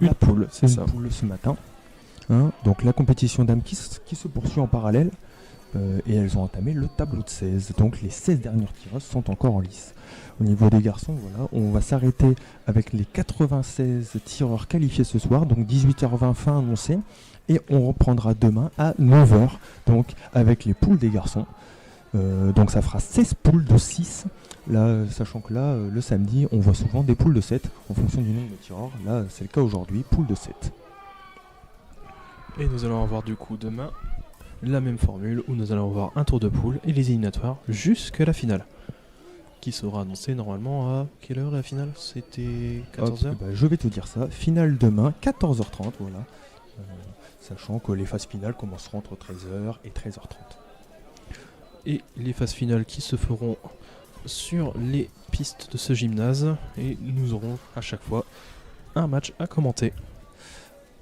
une poule, c'est ça. Poule ce matin. Donc la compétition dames qui se poursuit en parallèle, et elles ont entamé le tableau de 16. Donc les 16 dernières tireuses sont encore en lice. Au niveau des garçons, voilà, on va s'arrêter avec les 96 tireurs qualifiés ce soir, donc 18h20 fin annoncé, et on reprendra demain à 9h, donc avec les poules des garçons. Donc ça fera 16 poules de 6, là, sachant que là, le samedi, on voit souvent des poules de 7, en fonction du nombre de tireurs. Là, c'est le cas aujourd'hui, poules de 7. Et nous allons avoir du coup demain la même formule, où nous allons avoir un tour de poule et les éliminatoires jusqu'à la finale. Qui sera annoncé normalement à quelle heure la finale? C'était 14h. Je vais te dire ça. Finale demain, 14h30, voilà. Sachant que les phases finales commenceront entre 13h et 13h30. Et les phases finales qui se feront sur les pistes de ce gymnase. Et nous aurons à chaque fois un match à commenter.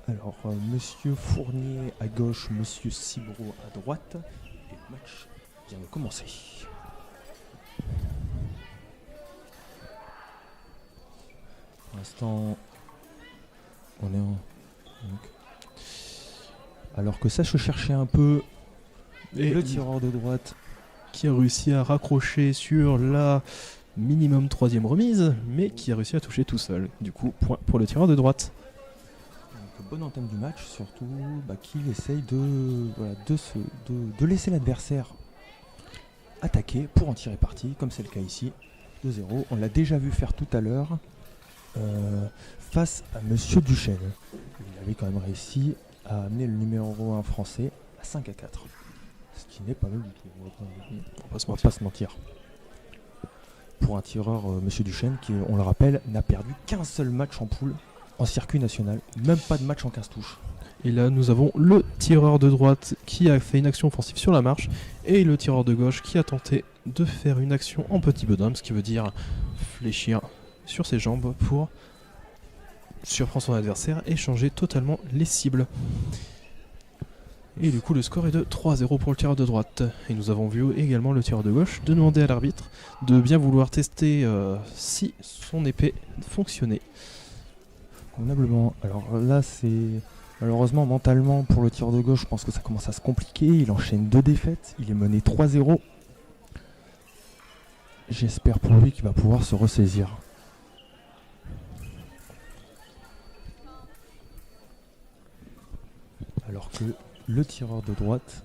Alors, Monsieur Fournier à gauche, Monsieur Cibro à droite. Et le match vient de commencer. Pour l'instant, on est en... Donc. Alors que ça se cherchait un peu, et le tireur de droite qui a réussi à raccrocher sur la minimum 3e remise, mais qui a réussi à toucher tout seul. Du coup, point pour le tireur de droite. Donc, bonne entame du match, surtout qu'il essaye de laisser l'adversaire attaquer pour en tirer parti, comme c'est le cas ici. 2-0. On l'a déjà vu faire tout à l'heure face à Monsieur Duchesne. Il avait quand même réussi à amener le numéro 1 français à 5-4. Ce qui n'est pas mal du tout. On va pas se mentir. Pour un tireur, Monsieur Duchesne, qui, on le rappelle, n'a perdu qu'un seul match en poule en circuit national. Même pas de match en 15 touches. Et là, nous avons le tireur de droite qui a fait une action offensive sur la marche et le tireur de gauche qui a tenté de faire une action en petit bonhomme, ce qui veut dire fléchir sur ses jambes pour surprendre son adversaire et changer totalement les cibles. Et du coup, le score est de 3-0 pour le tireur de droite. Et nous avons vu également le tireur de gauche de demander à l'arbitre de bien vouloir tester si son épée fonctionnait. Convenablement. Alors là, c'est... Malheureusement, mentalement, pour le tireur de gauche, je pense que ça commence à se compliquer. Il enchaîne 2 défaites. Il est mené 3-0. J'espère pour lui qu'il va pouvoir se ressaisir. Alors que le tireur de droite,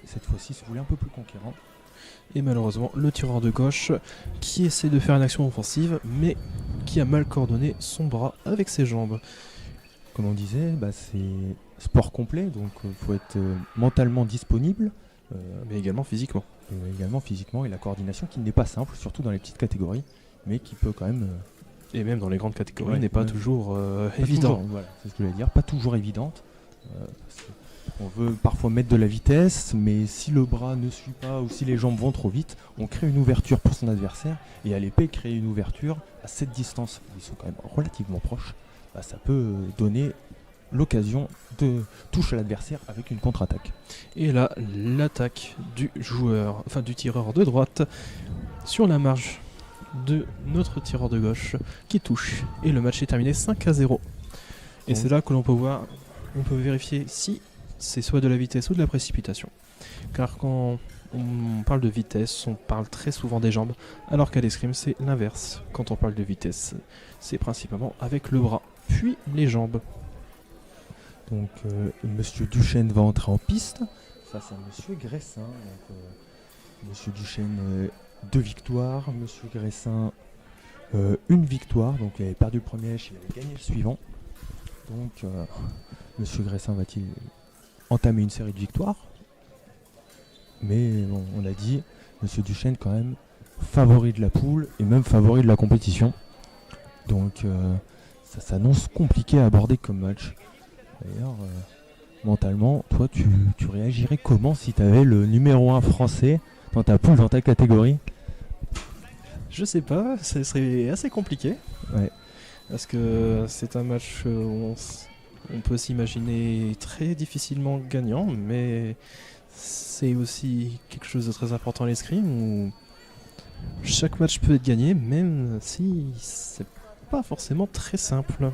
cette fois-ci, se voulait un peu plus conquérant. Et malheureusement, le tireur de gauche qui essaie de faire une action offensive, mais qui a mal coordonné son bras avec ses jambes. Comme on disait, c'est sport complet, donc il faut être mentalement disponible. Mais également physiquement. Et la coordination qui n'est pas simple, surtout dans les petites catégories, mais qui peut quand même... et même dans les grandes catégories, n'est pas toujours évident. Voilà, c'est ce que je voulais dire, pas toujours évidente. On veut parfois mettre de la vitesse, mais si le bras ne suit pas ou si les jambes vont trop vite, on crée une ouverture pour son adversaire. Et à l'épée, créer une ouverture à cette distance, où ils sont quand même relativement proches, ça peut donner l'occasion de toucher l'adversaire avec une contre-attaque. Et là, l'attaque du tireur de droite sur la marge de notre tireur de gauche qui touche. Et le match est terminé 5-0. Et c'est là que l'on peut voir, on peut vérifier si c'est soit de la vitesse ou de la précipitation. Car quand on parle de vitesse, on parle très souvent des jambes, alors qu'à l'escrime c'est l'inverse. Quand on parle de vitesse, c'est principalement avec le bras, puis les jambes. Donc Monsieur Duchesne va entrer en piste face à Monsieur Gressin. Monsieur Duchesne 2 victoires, Monsieur Gressin 1 victoire. Donc il avait perdu le premier match, il avait gagné le suivant. Donc Monsieur Gressin va-t-il entamer une série de victoires? Mais bon, on l'a dit, Monsieur Duchesne quand même favori de la poule et même favori de la compétition. Donc ça s'annonce compliqué à aborder comme match. D'ailleurs, mentalement, toi tu réagirais comment si tu avais le numéro 1 français dans ta poule, dans ta catégorie? Je sais pas, ça serait assez compliqué. Ouais. Parce que c'est un match où on peut s'imaginer très difficilement gagnant, mais c'est aussi quelque chose de très important à l'escrime où chaque match peut être gagné, même si c'est pas forcément très simple.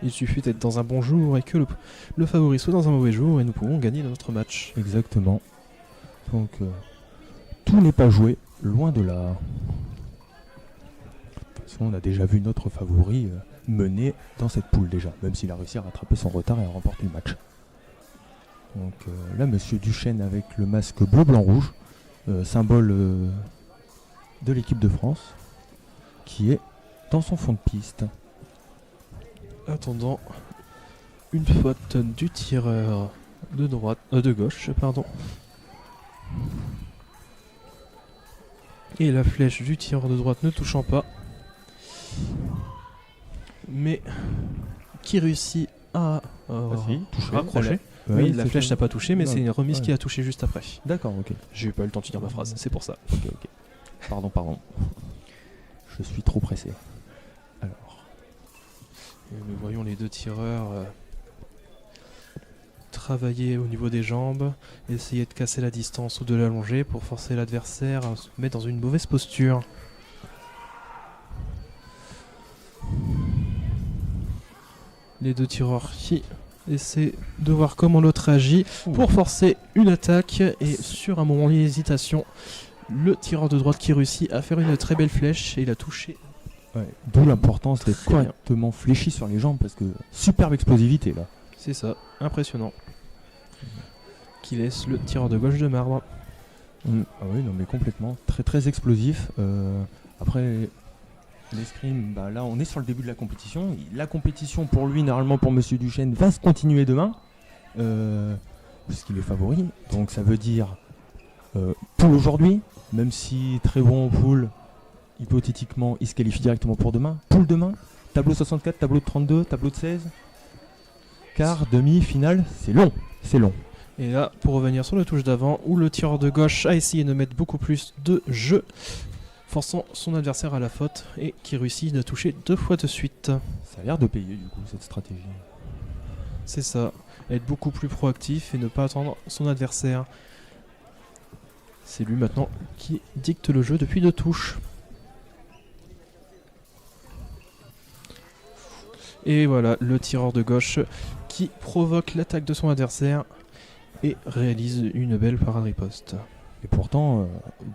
Il suffit d'être dans un bon jour et que le favori soit dans un mauvais jour et nous pouvons gagner notre match. Exactement. Donc tout n'est pas joué, loin de là. On a déjà vu notre favori mener dans cette poule déjà, même s'il a réussi à rattraper son retard et à remporter le match. Donc là, Monsieur Duchesne avec le masque bleu-blanc-rouge, symbole de l'équipe de France, qui est dans son fond de piste. Attendant une faute du tireur de gauche, pardon. Et la flèche du tireur de droite ne touchant pas, mais qui réussit à raccrocher. Oui, la flèche n'a pas touché, mais c'est une remise qui a touché juste après. D'accord, ok. J'ai eu pas eu le temps de finir ma phrase, c'est pour ça. Ok. Pardon. Je suis trop pressé. Alors. Et nous voyons les deux tireurs travailler au niveau des jambes, essayer de casser la distance ou de l'allonger pour forcer l'adversaire à se mettre dans une mauvaise posture. Les deux tireurs qui essaient de voir comment l'autre agit pour forcer une attaque, et sur un moment d'hésitation, le tireur de droite qui réussit à faire une très belle flèche et il a touché Ouais, d'où l'importance d'être Très bien. correctement fléchi sur les jambes parce que superbe explosivité là. C'est ça, impressionnant. Qui laisse le tireur de gauche de marbre. Ah oui, non mais complètement. Très très explosif. Après, l'escrime, bah là on est sur le début de la compétition. La compétition pour lui, normalement pour Monsieur Duchesne, va se continuer demain. Puisqu'il est favori. Donc ça veut dire poule aujourd'hui, même si très bon en poule, hypothétiquement il se qualifie directement pour demain. Poule demain, tableau 64, tableau de 32, tableau de 16. Quart, demi, finale, c'est long. C'est long. Et là, pour revenir sur le touche d'avant, où le tireur de gauche a essayé de mettre beaucoup plus de jeu, forçant son adversaire à la faute, et qui réussit de toucher 2 fois de suite. Ça a l'air de payer du coup cette stratégie. C'est ça, être beaucoup plus proactif et ne pas attendre son adversaire. C'est lui maintenant qui dicte le jeu depuis 2 touches. Et voilà, le tireur de gauche qui provoque l'attaque de son adversaire et réalise une belle parade riposte. Et pourtant,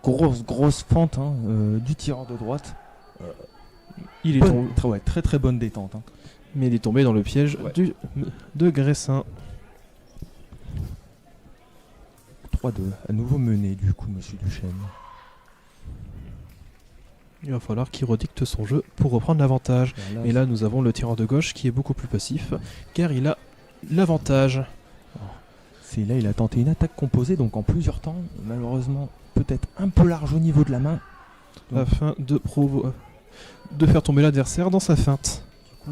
grosse fente du tireur de droite. Il est tombé, très bonne détente. mais il est tombé dans le piège de Gressin. 3-2, à nouveau mené du coup Monsieur Duchesne. Il va falloir qu'il redicte son jeu pour reprendre l'avantage. Et là, nous avons le tireur de gauche qui est beaucoup plus passif, car il a l'avantage. C'est là, il a tenté une attaque composée, donc en plusieurs temps, malheureusement peut-être un peu large au niveau de la main. Donc, afin de faire tomber l'adversaire dans sa feinte. du coup,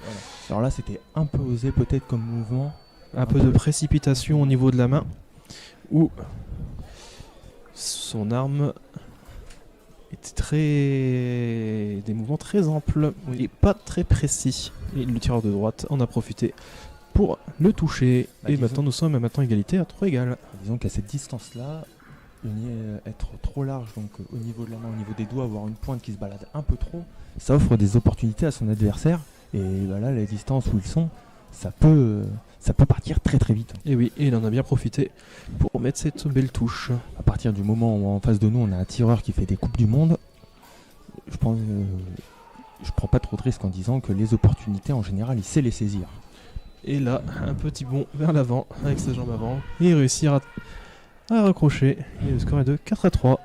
voilà. Alors là, c'était un peu osé peut-être comme mouvement. Un peu de précipitation au niveau de la main, où son arme était des mouvements très amples et pas très précis. Et le tireur de droite en a profité pour le toucher. Et maintenant, nous sommes à égalité à 3 égales. Disons qu'à cette distance-là, être trop large, donc au niveau de la main, au niveau des doigts, avoir une pointe qui se balade un peu trop, ça offre des opportunités à son adversaire. Et voilà, la distance où ils sont, ça peut partir très très vite. Et oui, et il en a bien profité pour mettre cette belle touche. À partir du moment où en face de nous, on a un tireur qui fait des coupes du monde, je prends pas trop de risques en disant que les opportunités, en général, il sait les saisir. Et là, un petit bond vers l'avant avec sa jambe avant et réussir à raccrocher. Et le score est de 4-3.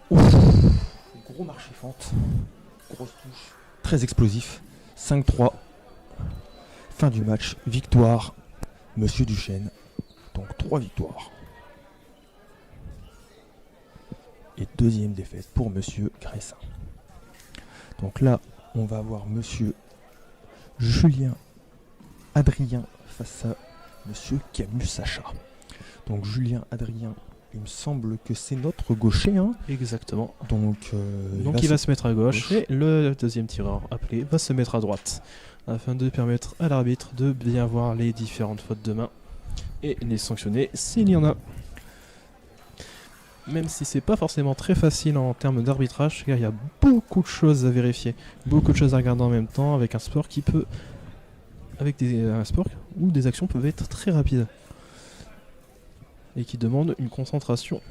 Gros marché fente, grosse touche, très explosif. 5-3. Fin du match, victoire, Monsieur Duchesne. Donc 3 victoires. Et deuxième défaite pour Monsieur Gressin. Donc là, on va avoir Monsieur Julien Adrien face à Monsieur Camus Sacha. Donc Julien Adrien, il me semble que c'est notre gaucher. Exactement. Donc il va se mettre à gauche et le deuxième tireur appelé va se mettre à droite afin de permettre à l'arbitre de bien voir les différentes fautes de main et les sanctionner s'il y en a. Même si c'est pas forcément très facile en termes d'arbitrage, car il y a beaucoup de choses à vérifier, beaucoup de choses à regarder en même temps avec un sport qui peut, un sport où des actions peuvent être très rapides et qui demande une concentration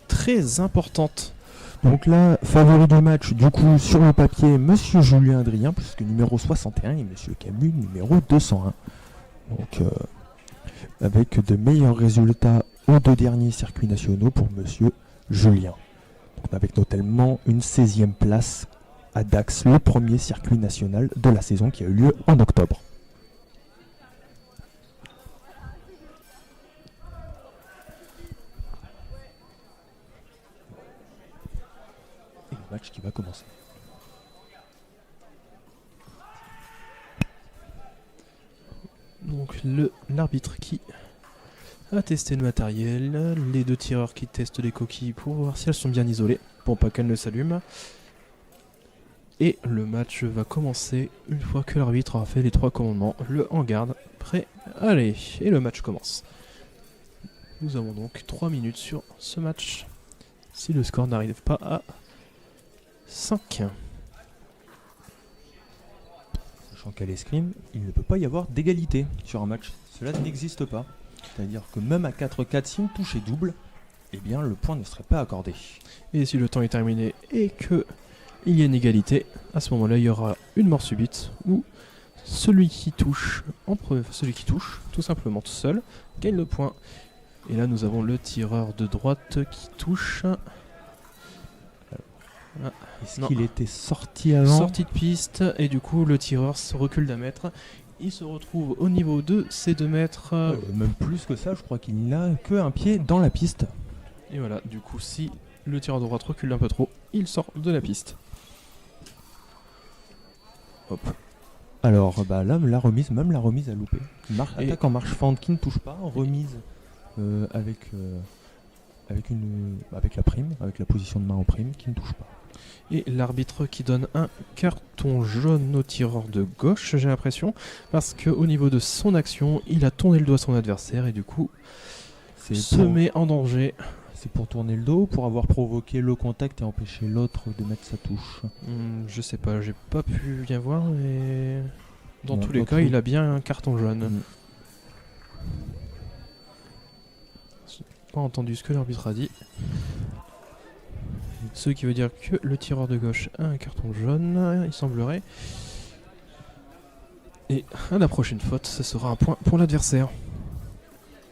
très importante. Donc là, favori du match, du coup, sur le papier, Monsieur Julien Adrien, puisque numéro 61, et Monsieur Camus, numéro 201. Donc, avec de meilleurs résultats aux 2 derniers circuits nationaux pour Monsieur Julien. Donc, avec notamment une 16e place à Dax, le premier circuit national de la saison qui a eu lieu en octobre. Et le match qui va commencer. Donc l'arbitre qui a testé le matériel, les 2 tireurs qui testent les coquilles pour voir si elles sont bien isolées, pour pas qu'elles ne s'allument. Et le match va commencer une fois que l'arbitre aura fait les 3 commandements, le en garde, prêt, allez, et le match commence. Nous avons donc 3 minutes sur ce match, si le score n'arrive pas à 5. Sachant qu'à l'escrime, il ne peut pas y avoir d'égalité sur un match. Cela n'existe pas. C'est-à-dire que même à 4-4, si une touche est double, eh bien le point ne serait pas accordé. Et si le temps est terminé et que il y a une égalité, à ce moment-là, il y aura une mort subite où celui qui touche, tout simplement tout seul, gagne le point. Et là, nous avons le tireur de droite qui touche. Est-ce Non. qu'il était sorti avant? Sortie de piste, et du coup, le tireur se recule d'un mètre. Il se retrouve au niveau de ces 2 mètres. Même plus que ça, je crois qu'il n'a qu'un pied dans la piste. Et voilà, du coup, si le tireur de droite recule un peu trop, il sort de la piste. Hop. Alors là, la remise a loupé. Et- Attaque en marche fente qui ne touche pas, remise avec la prime, avec la position de main en prime qui ne touche pas. Et l'arbitre qui donne un carton jaune au tireur de gauche, j'ai l'impression, parce qu'au niveau de son action, il a tourné le dos à son adversaire et du coup se met en danger. C'est pour tourner le dos, pour avoir provoqué le contact et empêcher l'autre de mettre sa touche. Je sais pas, j'ai pas pu bien voir, mais dans Non, tous les cas, il a bien un carton jaune. J'ai pas entendu ce que l'arbitre a dit. Ce qui veut dire que le tireur de gauche a un carton jaune, il semblerait. Et à la prochaine faute, ce sera un point pour l'adversaire.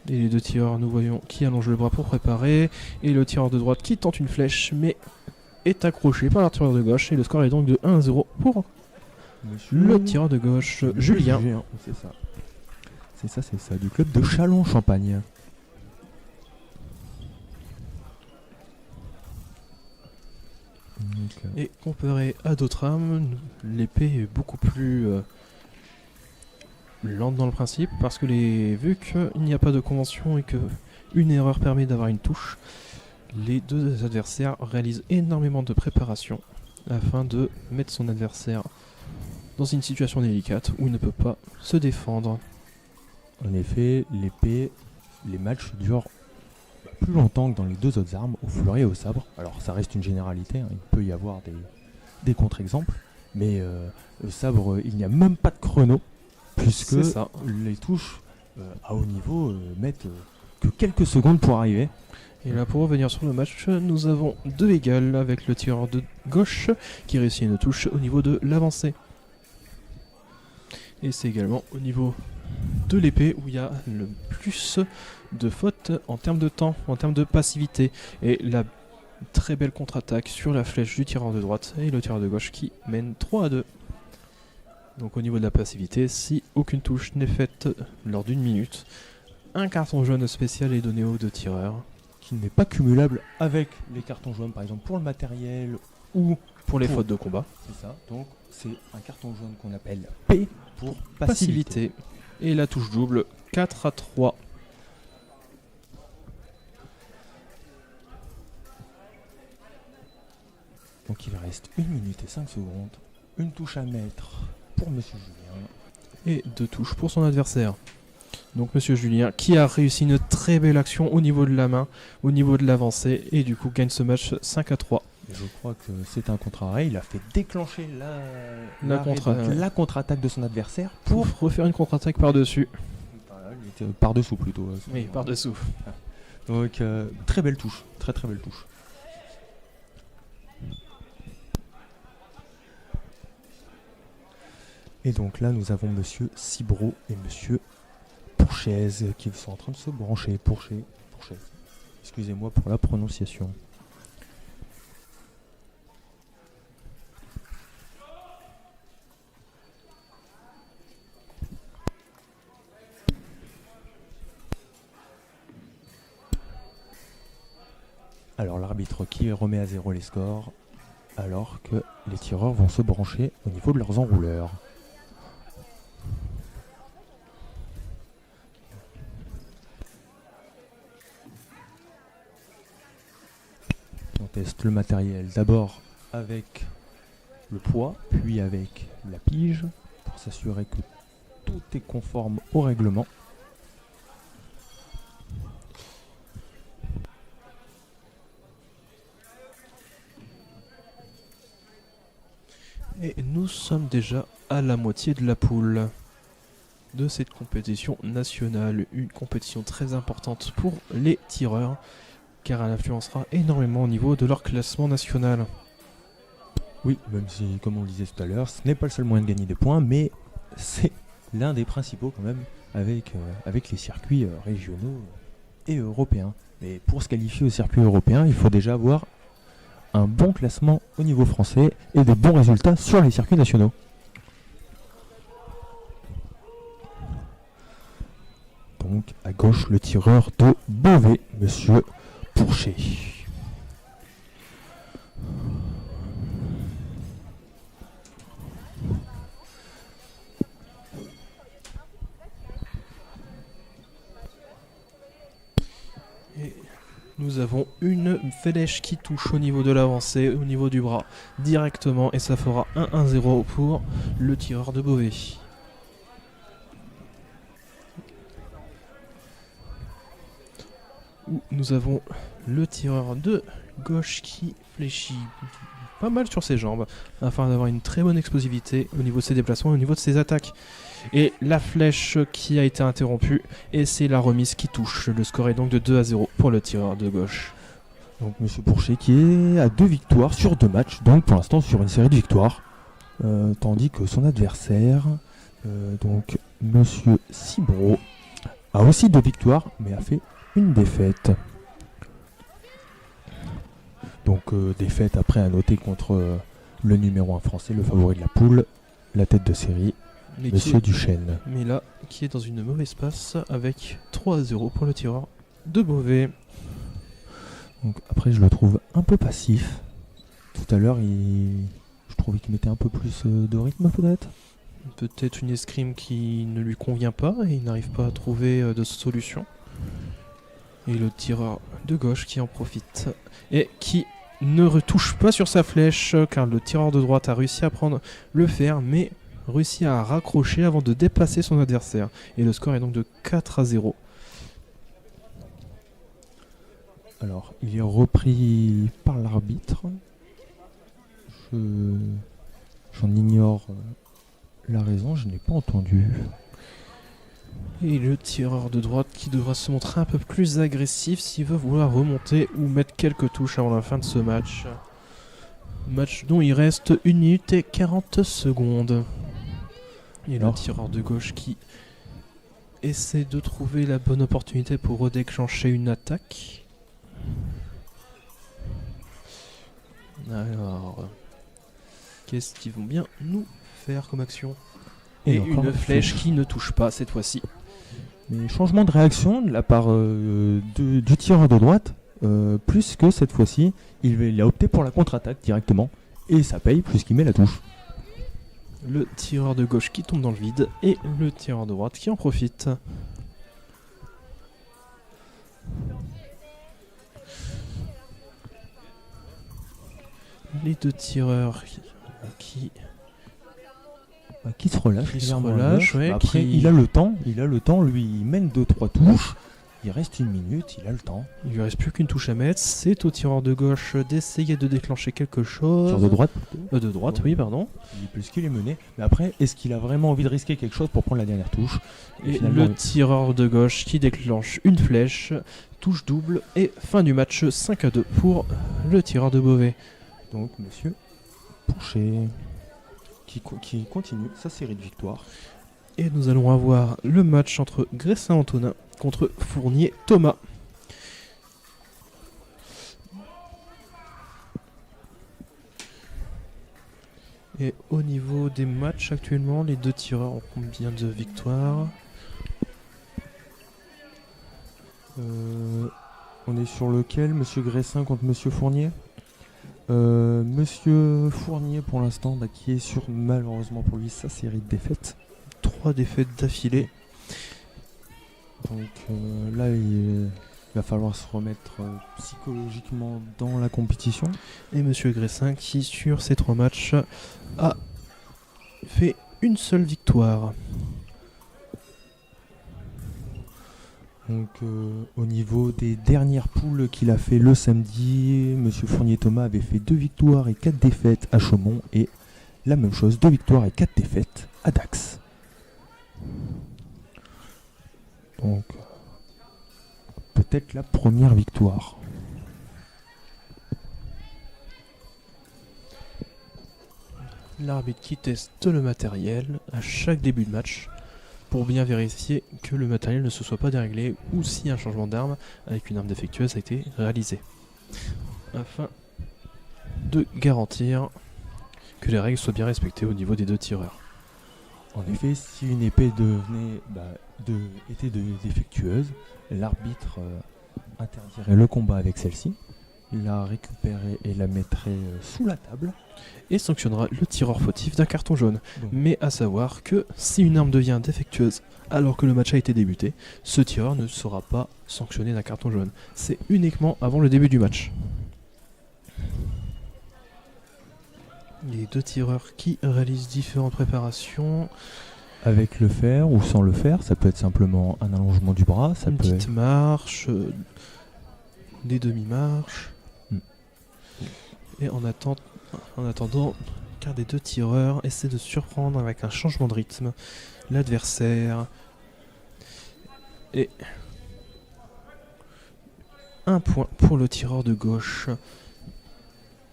Et les 2 tireurs, nous voyons qui allonge le bras pour préparer. Et le tireur de droite qui tente une flèche, mais est accroché par le tireur de gauche. Et le score est donc de 1-0 pour le tireur de gauche, Julien. C'est ça. C'est ça, du club de Châlons-Champagne. Et comparé à d'autres armes, l'épée est beaucoup plus lente dans le principe, parce que vu qu'il n'y a pas de convention et que une erreur permet d'avoir une touche, les 2 adversaires réalisent énormément de préparation afin de mettre son adversaire dans une situation délicate où il ne peut pas se défendre. En effet, l'épée, les matchs durent plus longtemps que dans les 2 autres armes, au fleuret et au sabre. Alors ça reste une généralité, hein, il peut y avoir des contre-exemples, mais le sabre, il n'y a même pas de chrono, puisque C'est ça. les touches à haut niveau mettent que quelques secondes pour arriver. Et là, pour revenir sur le match, nous avons 2 égales avec le tireur de gauche qui réussit une touche au niveau de l'avancée. Et c'est également au niveau de l'épée où il y a le plus de fautes en termes de temps, en termes de passivité. Et la très belle contre-attaque sur la flèche du tireur de droite et le tireur de gauche qui mène 3-2. Donc au niveau de la passivité, si aucune touche n'est faite lors d'1 minute, un carton jaune spécial est donné aux 2 tireurs. Qui n'est pas cumulable avec les cartons jaunes, par exemple pour le matériel ou Pour les fautes de combat. c'est ça. Donc c'est un carton jaune qu'on appelle P pour passivité. Et la touche double, 4-3. Donc il reste 1 minute et 5 secondes. Une touche à mettre pour Monsieur Julien. Et 2 touches pour son adversaire. Donc Monsieur Julien qui a réussi une très belle action au niveau de la main, au niveau de l'avancée, et du coup gagne ce match 5-3. Et je crois que c'est un contre-arrêt. Il a fait déclencher la contre-attaque de son adversaire Pour refaire une contre-attaque par-dessus. Voilà, il était par-dessous plutôt. Oui, par-dessous. Donc très belle touche. Très très belle touche. Et donc là, nous avons Monsieur Cibro et Monsieur Pourchaise qui sont en train de se brancher. Pourchaise. Excusez-moi pour la prononciation. Alors l'arbitre qui remet à 0 les scores, alors que les tireurs vont se brancher au niveau de leurs enrouleurs. On teste le matériel d'abord avec le poids, puis avec la pige, pour s'assurer que tout est conforme au règlement. Et nous sommes déjà à la moitié de la poule de cette compétition nationale. Une compétition très importante pour les tireurs, car elle influencera énormément au niveau de leur classement national. Oui, même si, comme on le disait tout à l'heure, ce n'est pas le seul moyen de gagner des points, mais c'est l'un des principaux quand même avec les circuits régionaux et européens. Mais pour se qualifier au circuit européen, il faut déjà avoir un bon classement au niveau français et des bons résultats sur les circuits nationaux. Donc à gauche, le tireur de Beauvais, Monsieur Pourchet. Et nous avons une flèche qui touche au niveau de l'avancée, au niveau du bras, directement, et ça fera 1-1-0 pour le tireur de Beauvais. Où nous avons le tireur de gauche qui fléchit pas mal sur ses jambes afin d'avoir une très bonne explosivité au niveau de ses déplacements et au niveau de ses attaques. Et la flèche qui a été interrompue, et c'est la remise qui touche. Le score est donc de 2-0 pour le tireur de gauche. Donc Monsieur Pourchet qui est à 2 victoires sur 2 matchs, donc pour l'instant sur une série de victoires. Tandis que son adversaire, donc Monsieur Cibro, a aussi 2 victoires, mais a fait une défaite. Donc défaite après à noter contre le numéro 1 français, le favori de la poule, la tête de série, Monsieur Duchesne. Mais là, qui est dans une mauvaise passe avec 3-0 pour le tireur de Beauvais. Donc après je le trouve un peu passif. Tout à l'heure je trouvais qu'il mettait un peu plus de rythme peut-être. Peut-être une escrime qui ne lui convient pas et il n'arrive pas à trouver de solution. Et le tireur de gauche qui en profite et qui ne retouche pas sur sa flèche car le tireur de droite a réussi à prendre le fer mais réussit à raccrocher avant de dépasser son adversaire. Et le score est donc de 4-0. Alors, il est repris par l'arbitre. J'en ignore la raison, je n'ai pas entendu. Et le tireur de droite qui devra se montrer un peu plus agressif s'il veut vouloir remonter ou mettre quelques touches avant la fin de ce match. Match dont il reste 1 minute et 40 secondes. Et le tireur de gauche qui essaie de trouver la bonne opportunité pour redéclencher une attaque. Alors, qu'est-ce qu'ils vont bien nous faire comme action? Et une flèche qui ne touche pas cette fois-ci. Mais changement de réaction de la part du tireur de droite, plus que cette fois-ci, il a opté pour la contre-attaque directement. Et ça paye puisqu'il met la touche. Le tireur de gauche qui tombe dans le vide et le tireur de droite qui en profite. Les deux tireurs qui se relâche. Ouais, après, il a le temps, lui, il mène 2-3 touches. Il reste 1 minute, il a le temps. Il lui reste plus qu'une touche à mettre. C'est au tireur de gauche d'essayer de déclencher quelque chose. Tireur de droite de droite, oui, pardon. Puisqu'il est mené. Mais après, est-ce qu'il a vraiment envie de risquer quelque chose pour prendre la dernière touche? Et le tireur de gauche qui déclenche une flèche, touche double et fin du match 5-2 pour le tireur de Beauvais. Donc, Monsieur Pourchet qui continue sa série de victoires. Et nous allons avoir le match entre Gressin-Antonin contre Fournier-Thomas. Et au niveau des matchs actuellement, les deux tireurs ont combien de victoires? On est sur lequel? Monsieur Gressin contre Monsieur Fournier? Monsieur Fournier pour l'instant qui est sur malheureusement pour lui sa série de défaites. 3 défaites d'affilée. Donc là il va falloir se remettre psychologiquement dans la compétition. Et Monsieur Gressin qui sur ces 3 matchs a fait une seule victoire. Donc au niveau des dernières poules qu'il a fait le samedi, Monsieur Fournier-Thomas avait fait 2 victoires et 4 défaites à Chaumont et la même chose, 2 victoires et 4 défaites à Dax. Donc peut-être la première victoire. l'arbitre qui teste le matériel à chaque début de match pour bien vérifier que le matériel ne se soit pas déréglé ou si un changement d'arme avec une arme défectueuse a été réalisé, afin de garantir que les règles soient bien respectées au niveau des deux tireurs. En effet, si une épée était défectueuse, l'arbitre interdirait le combat avec celle-ci, la récupérerait et la mettrait sous la table. Et sanctionnera le tireur fautif d'un carton jaune. Donc, Mais à savoir que si une arme devient défectueuse alors que le match a été débuté, ce tireur ne sera pas sanctionné d'un carton jaune. C'est uniquement avant le début du match. Les deux tireurs qui réalisent différentes préparations. avec le fer ou sans le fer, ça peut être simplement un allongement du bras, ça Une peut petite marche, des demi-marches. Et en attendant qu'un des deux tireurs essaie de surprendre avec un changement de rythme l'adversaire. Et un point pour le tireur de gauche.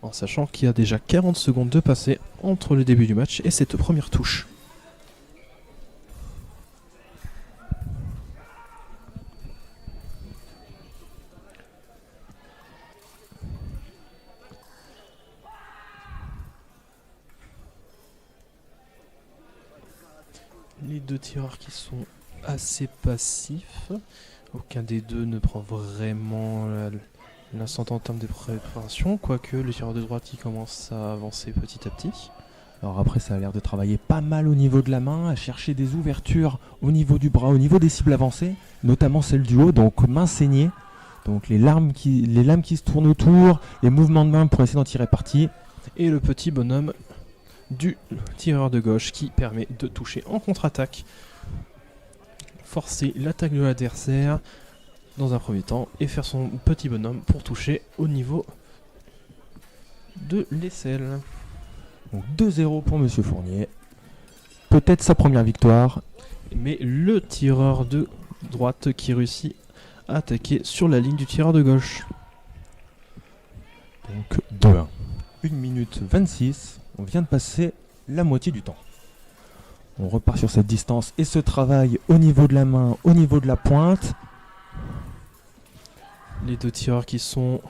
En sachant qu'il y a déjà 40 secondes de passé entre le début du match et cette première touche. Les deux tireurs qui sont assez passifs. Aucun des deux ne prend vraiment l'instant en termes de préparation, quoique le tireur de droite qui commence à avancer petit à petit. Alors après, ça a l'air de travailler pas mal au niveau de la main, à chercher des ouvertures au niveau du bras, au niveau des cibles avancées, notamment celle du haut, donc main saignée. Donc les lames qui se tournent autour, les mouvements de main pour essayer d'en tirer parti. Et le petit bonhomme du tireur de gauche qui permet de toucher en contre-attaque, forcer l'attaque de l'adversaire dans un premier temps et faire son petit bonhomme pour toucher au niveau de l'aisselle. Donc 2-0 pour Monsieur Fournier. Peut-être sa première victoire. Mais le tireur de droite qui réussit à attaquer sur la ligne du tireur de gauche. Donc 2-1. 1 minute 26. On vient de passer la moitié du temps. On repart sur cette distance et ce travail au niveau de la main, au niveau de la pointe. Les deux tireurs qui sont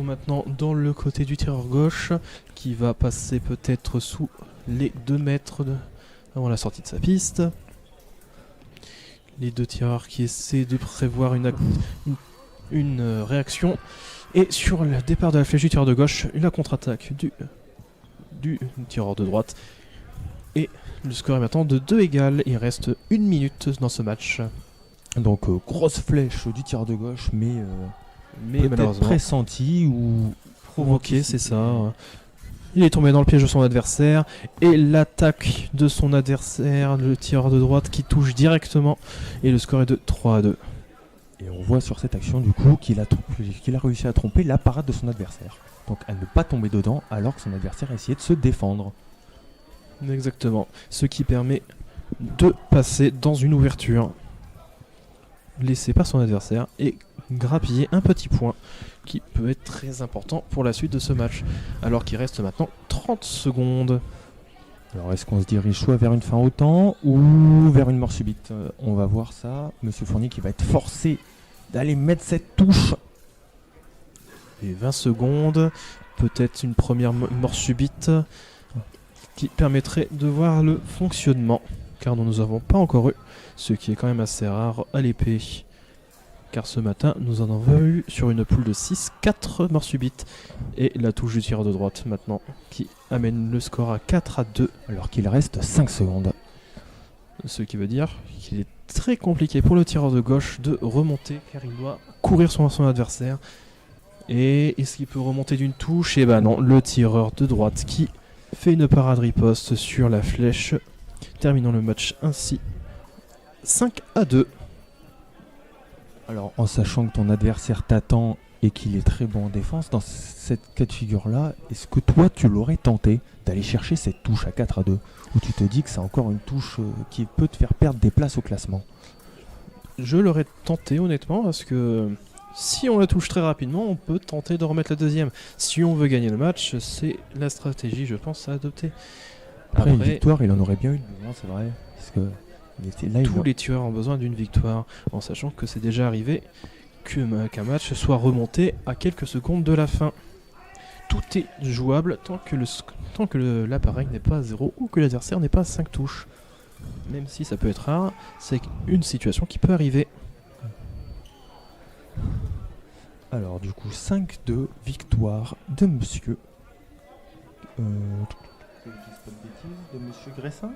maintenant dans le côté du tireur gauche, qui va passer peut-être sous les 2 mètres avant la sortie de sa piste. Les deux tireurs qui essaient de prévoir une réaction. Et sur le départ de la flèche du tireur de gauche, la contre-attaque du tireur de droite. Et le score est maintenant de 2 égales. Il reste 1 minute dans ce match. Donc grosse flèche du tireur de gauche, mais peut-être malheureusement pressenti ou provoqué, c'est ça. Il est tombé dans le piège de son adversaire. Et l'attaque de son adversaire, le tireur de droite, qui touche directement. Et le score est de 3-2. Et on voit sur cette action du coup qu'il a réussi à tromper la parade de son adversaire. Donc à ne pas tomber dedans alors que son adversaire a essayé de se défendre. Exactement. Ce qui permet de passer dans une ouverture laissée par son adversaire et grappiller un petit point qui peut être très important pour la suite de ce match. Alors qu'il reste maintenant 30 secondes. Alors est-ce qu'on se dirige soit vers une fin au temps ou vers une mort subite? On va voir ça. Monsieur Fournier qui va être forcé d'aller mettre cette touche. Et 20 secondes, peut-être une première mort subite qui permettrait de voir le fonctionnement, car nous n'avons pas encore eu, ce qui est quand même assez rare à l'épée. Car ce matin, nous en avons eu sur une poule de 6, 4 morts subites. Et la touche du tireur de droite maintenant, qui amène le score à 4-2. Alors qu'il reste 5 secondes. Ce qui veut dire qu'il est très compliqué pour le tireur de gauche de remonter, car il doit courir sur son adversaire. Et est-ce qu'il peut remonter d'une touche? Eh ben non, le tireur de droite qui fait une parade riposte sur la flèche, terminant le match ainsi 5-2. Alors en sachant que ton adversaire t'attend et qu'il est très bon en défense, dans cette cas de figure-là, est-ce que toi tu l'aurais tenté d'aller chercher cette touche à 4-2 ou tu te dis que c'est encore une touche qui peut te faire perdre des places au classement? Je l'aurais tenté honnêtement parce que Si on la touche très rapidement, on peut tenter de remettre la deuxième. Si on veut gagner le match, c'est la stratégie, je pense, à adopter. Après, une victoire, il en aurait bien eu besoin, c'est vrai. Parce que tous les tueurs ont besoin d'une victoire, en sachant que c'est déjà arrivé qu'un match soit remonté à quelques secondes de la fin. Tout est jouable tant que l'appareil n'est pas à 0 ou que l'adversaire n'est pas à 5 touches. Même si ça peut être rare, c'est une situation qui peut arriver. Alors du coup 5-2, victoire de monsieur de monsieur Gressin.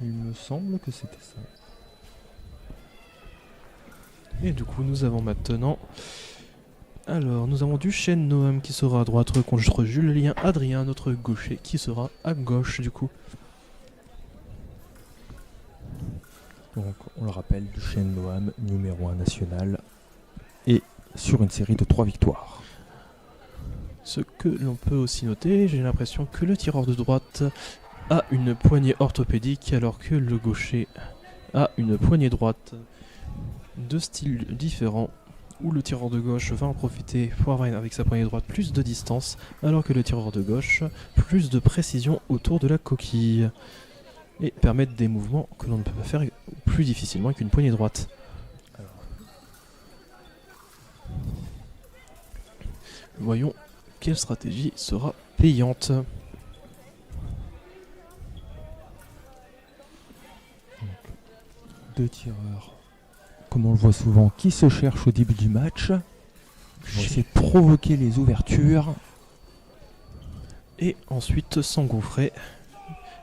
Il me semble que c'était ça. Et du coup nous avons maintenant... Alors nous avons Duchesne Noam qui sera à droite contre Julien Adrien, notre gaucher, qui sera à gauche du coup. Donc on le rappelle, Duchesne Noam, numéro 1 national, et sur une série de 3 victoires. Ce que l'on peut aussi noter, j'ai l'impression que le tireur de droite a une poignée orthopédique alors que le gaucher a une poignée droite de style différent, où le tireur de gauche va en profiter pour avoir avec sa poignée droite plus de distance, alors que le tireur de gauche plus de précision autour de la coquille, et permettre des mouvements que l'on ne peut pas faire plus difficilement qu'une poignée droite. Voyons quelle stratégie sera payante. Deux tireurs, comme on le voit souvent, qui se cherchent au début du match. Ils vont essayer de provoquer les ouvertures. Et ensuite s'engouffrer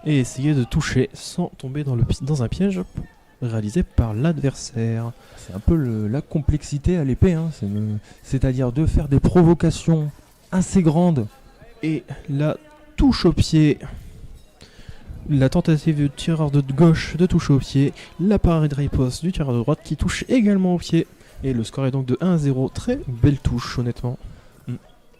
et essayer de toucher sans tomber dans un piège réalisé par l'adversaire. C'est un peu la complexité à l'épée, hein. C'est-à-dire de faire des provocations assez grandes. Et la touche au pied, la tentative du tireur de gauche de toucher au pied, l'appareil de riposte du tireur de droite qui touche également au pied. Et le score est donc de 1-0, très belle touche honnêtement.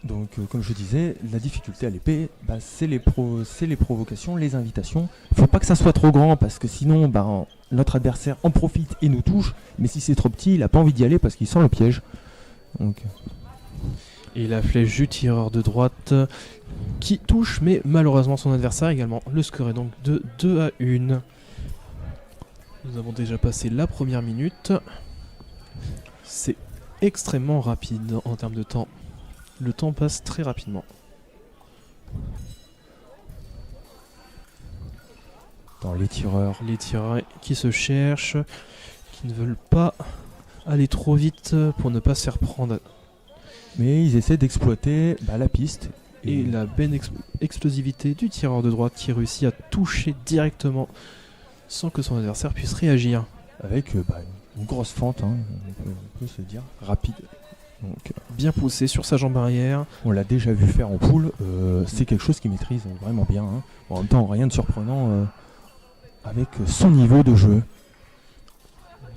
Donc comme je disais, la difficulté à l'épée, c'est les provocations, les invitations. Faut pas que ça soit trop grand parce que sinon notre adversaire en profite et nous touche. Mais si c'est trop petit, il a pas envie d'y aller parce qu'il sent le piège. Donc... Et la flèche du tireur de droite qui touche mais malheureusement son adversaire également. Le score est donc de 2-1. Nous avons déjà passé la première minute. C'est extrêmement rapide en termes de temps. Le temps passe très rapidement. Dans les tireurs qui se cherchent, qui ne veulent pas aller trop vite pour ne pas se faire prendre. Mais ils essaient d'exploiter la piste. Et la belle explosivité du tireur de droite qui réussit à toucher directement sans que son adversaire puisse réagir. Avec une grosse fente, hein, on peut se dire, rapide. Donc, bien poussé sur sa jambe arrière. On l'a déjà vu faire en poule, c'est quelque chose qu'il maîtrise vraiment bien. Hein. En même temps, rien de surprenant avec son niveau de jeu.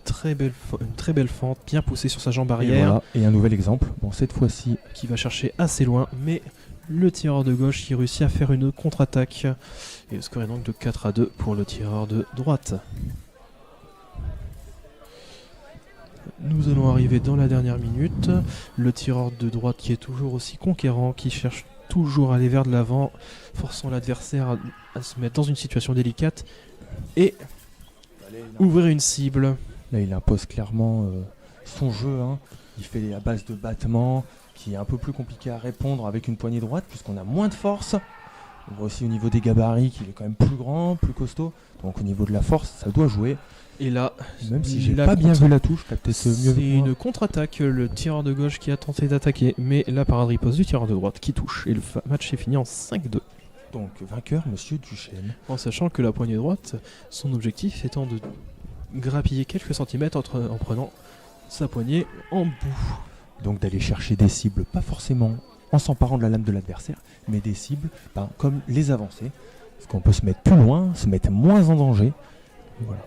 Une très belle fente, bien poussée sur sa jambe arrière. Et un nouvel exemple, cette fois-ci. Qui va chercher assez loin, mais le tireur de gauche qui réussit à faire une contre-attaque. Et le score est donc de 4-2 pour le tireur de droite. Nous allons arriver dans la dernière minute. Le tireur de droite qui est toujours aussi conquérant, qui cherche toujours à aller vers de l'avant, forçant l'adversaire à se mettre dans une situation délicate et ouvrir une cible. Là, il impose clairement son jeu. Hein. Il fait à base de battements, qui est un peu plus compliqué à répondre avec une poignée droite, puisqu'on a moins de force. On voit aussi au niveau des gabarits qu'il est quand même plus grand, plus costaud. Donc au niveau de la force, ça doit jouer. Et là, même si j'ai pas bien vu la touche, t'as peut-être mieux vu. C'est une contre-attaque, le tireur de gauche qui a tenté d'attaquer, mais la parade riposte du tireur de droite qui touche. Et le match est fini en 5-2. Donc vainqueur, monsieur Duchesne. En sachant que la poignée droite, son objectif étant de grappiller quelques centimètres en prenant sa poignée en bout. Donc d'aller chercher des cibles, pas forcément en s'emparant de la lame de l'adversaire, mais des cibles comme les avancées. Parce qu'on peut se mettre plus loin, se mettre moins en danger. Voilà.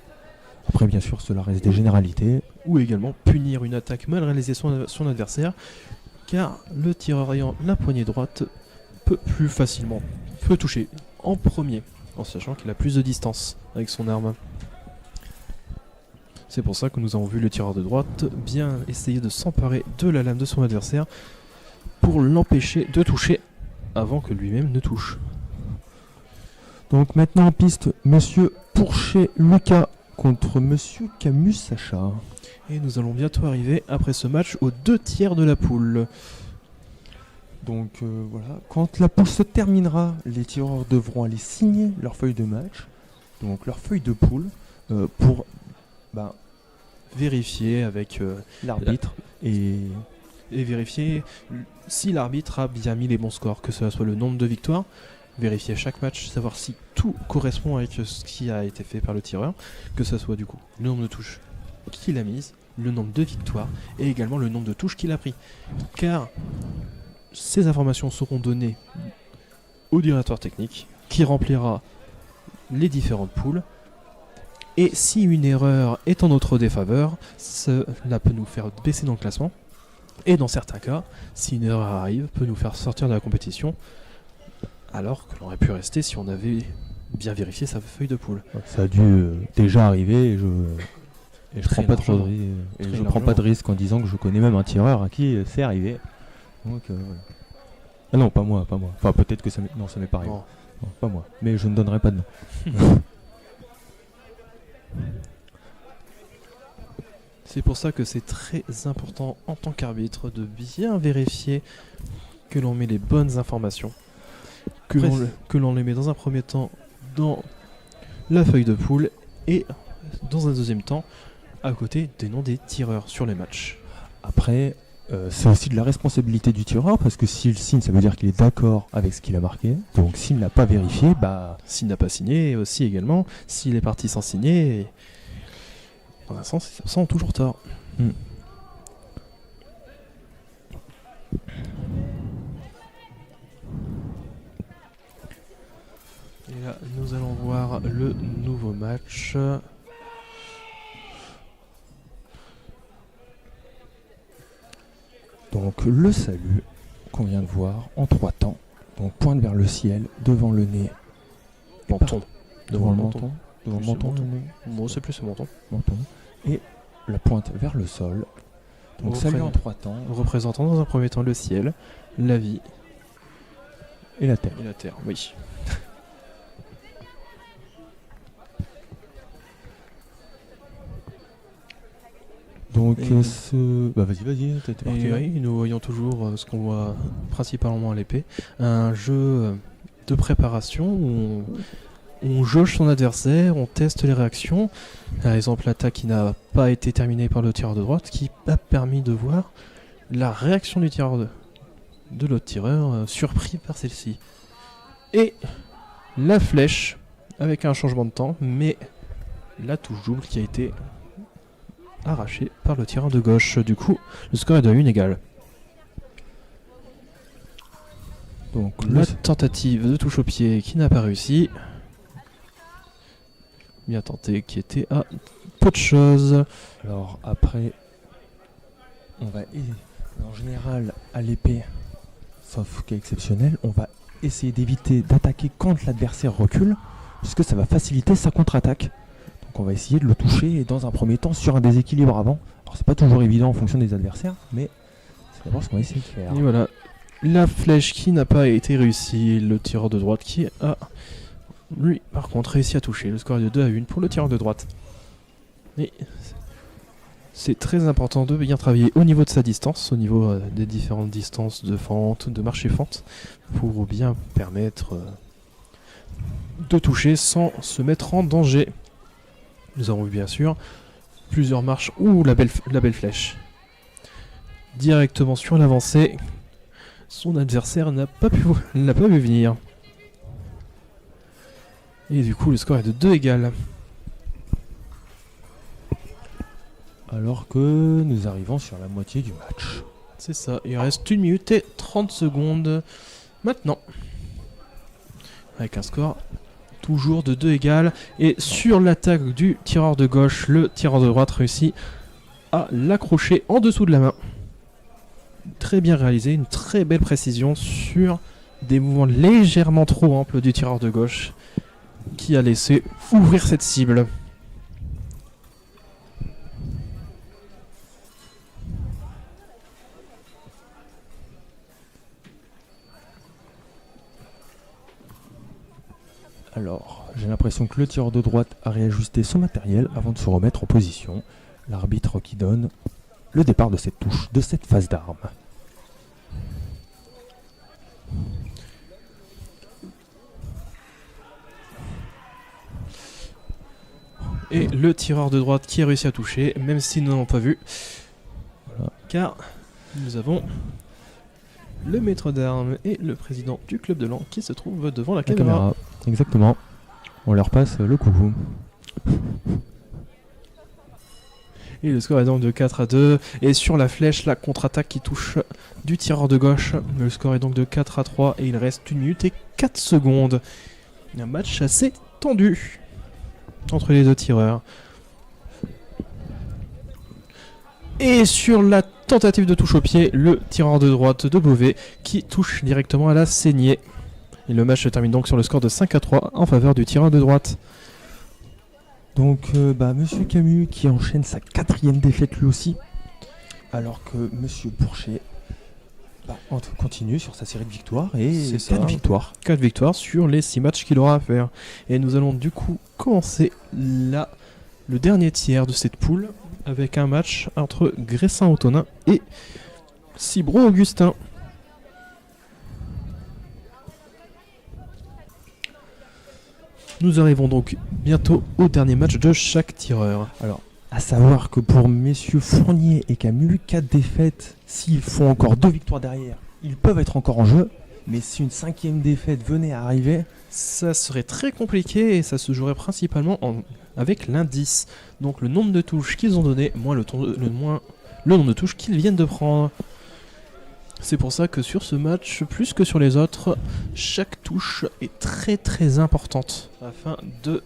Après, bien sûr, cela reste des généralités. Ou également punir une attaque mal réalisée son adversaire, car le tireur ayant la poignée droite peut plus facilement toucher en premier, en sachant qu'il a plus de distance avec son arme. C'est pour ça que nous avons vu le tireur de droite bien essayer de s'emparer de la lame de son adversaire pour l'empêcher de toucher avant que lui-même ne touche. Donc maintenant en piste, Monsieur Pourchet Lucas contre Monsieur Camus Sacha. Et nous allons bientôt arriver après ce match aux 2 tiers de la poule. Donc voilà, quand la poule se terminera, les tireurs devront aller signer leur feuille de match, donc leur feuille de poule, pour Vérifier avec l'arbitre et vérifier si l'arbitre a bien mis les bons scores, que ce soit le nombre de victoires, vérifier chaque match, savoir si tout correspond avec ce qui a été fait par le tireur, que ce soit du coup le nombre de touches qu'il a mises, le nombre de victoires et également le nombre de touches qu'il a pris. Car ces informations seront données au directeur technique qui remplira les différentes poules. Et si une erreur est en notre défaveur, cela peut nous faire baisser dans le classement. Et dans certains cas, si une erreur arrive, peut nous faire sortir de la compétition, alors que l'on aurait pu rester si on avait bien vérifié sa feuille de poule. Ça a dû déjà arriver et je Très prends pas largement. prends pas de risque en disant que je connais même un tireur à qui c'est arrivé. Donc voilà. Ah non, pas moi. Enfin peut-être que ça m'est pas arrivé. Bon. Non, pas moi. Mais je ne donnerai pas de nom. C'est pour ça que c'est très important en tant qu'arbitre de bien vérifier que l'on met les bonnes informations, que l'on les met dans un premier temps dans la feuille de poule et dans un deuxième temps à côté des noms des tireurs sur les matchs. Après, c'est aussi de la responsabilité du tireur parce que s'il signe, ça veut dire qu'il est d'accord avec ce qu'il a marqué. Donc s'il n'a pas vérifié, S'il n'a pas signé aussi également, s'il est parti sans signer, dans un sens, ils sont toujours tort. Et là, nous allons voir le nouveau match. Donc le salut qu'on vient de voir en 3 temps. Donc pointe vers le ciel, devant le nez, Menton. devant le menton, devant le Plus menton, le menton. le nez, Non, c'est plus le menton. menton, et la pointe vers le sol. Donc salut en 3 temps Représentant dans un premier temps le ciel, la vie et la terre. et la terre. Oui. Donc Et- vas-y, t'es parti. Et là. oui, nous voyons toujours ce qu'on voit principalement à l'épée, un jeu de préparation où on jauge son adversaire, on teste les réactions. Par exemple, l'attaque qui n'a pas été terminée par le tireur de droite, qui a permis de voir la réaction du tireur de l'autre tireur, surpris par celle-ci. Et la flèche, avec un changement de temps, mais la touche double qui a été arrachée par le tireur de gauche. Du coup, le score est de 1 égale. Donc La tentative de touche au pied qui n'a pas réussi. Bien tenté, qui était à peu de choses. alors après, on va en général à l'épée, sauf cas exceptionnel, on va essayer d'éviter d'attaquer quand l'adversaire recule, puisque ça va faciliter sa contre-attaque. Donc on va essayer de le toucher dans un premier temps sur un déséquilibre avant. Alors c'est pas toujours évident en fonction des adversaires, mais c'est d'abord ce qu'on va essayer de faire. Et voilà, la flèche qui n'a pas été réussie, le tireur de droite qui a, lui, par contre, réussi à toucher. Le score est de 2-1 pour le tireur de droite. Et c'est très important de bien travailler au niveau de sa distance, au niveau des différentes distances de fente, de marché-fente, pour bien permettre de toucher sans se mettre en danger. Nous avons vu bien sûr plusieurs marches ou la belle flèche. Directement sur l'avancée, son adversaire n'a pas vu venir. Et du coup, le score est de 2 égales. Alors que nous arrivons sur la moitié du match. C'est ça, il reste 1 minute et 30 secondes maintenant. Avec un score toujours de 2 égales. Et sur l'attaque du tireur de gauche, le tireur de droite réussit à l'accrocher en dessous de la main. Très bien réalisé, une très belle précision sur des mouvements légèrement trop amples du tireur de gauche qui a laissé ouvrir cette cible. Alors, j'ai l'impression que le tireur de droite a réajusté son matériel avant de se remettre en position. L'arbitre qui donne le départ de cette touche, de cette phase d'arme. Et le tireur de droite qui a réussi à toucher, même si nous n'avons pas vu. Voilà. Car nous avons le maître d'armes et le président du club de l'an qui se trouve devant la caméra. Exactement. On leur passe le coucou. Et le score est donc de 4-2. Et sur la flèche, la contre-attaque qui touche du tireur de gauche. Le score est donc de 4-3 et il reste 1 minute et 4 secondes. Un match assez tendu entre les deux tireurs. Et sur la tentative de touche au pied, le tireur de droite de Beauvais qui touche directement à la saignée. Et le match se termine donc sur le score de 5-3 en faveur du tireur de droite. Donc Monsieur Camus qui enchaîne sa 4e défaite lui aussi. Alors que Monsieur Pourchet continue sur sa série de victoires et 4 victoires. 4 victoires sur les 6 matchs qu'il aura à faire. Et nous allons du coup commencer le dernier tiers de cette poule avec un match entre Gressin-Autonin et Cibro-Augustin. Nous arrivons donc bientôt au dernier match de chaque tireur. Alors, à savoir que pour messieurs Fournier et Camus, 4 défaites, s'ils font encore 2 victoires derrière, ils peuvent être encore en jeu. Mais si une 5e défaite venait à arriver, ça serait très compliqué et ça se jouerait principalement avec l'indice. Donc le nombre de touches qu'ils ont donné, moins le nombre de touches qu'ils viennent de prendre. C'est pour ça que sur ce match, plus que sur les autres, chaque touche est très très importante afin de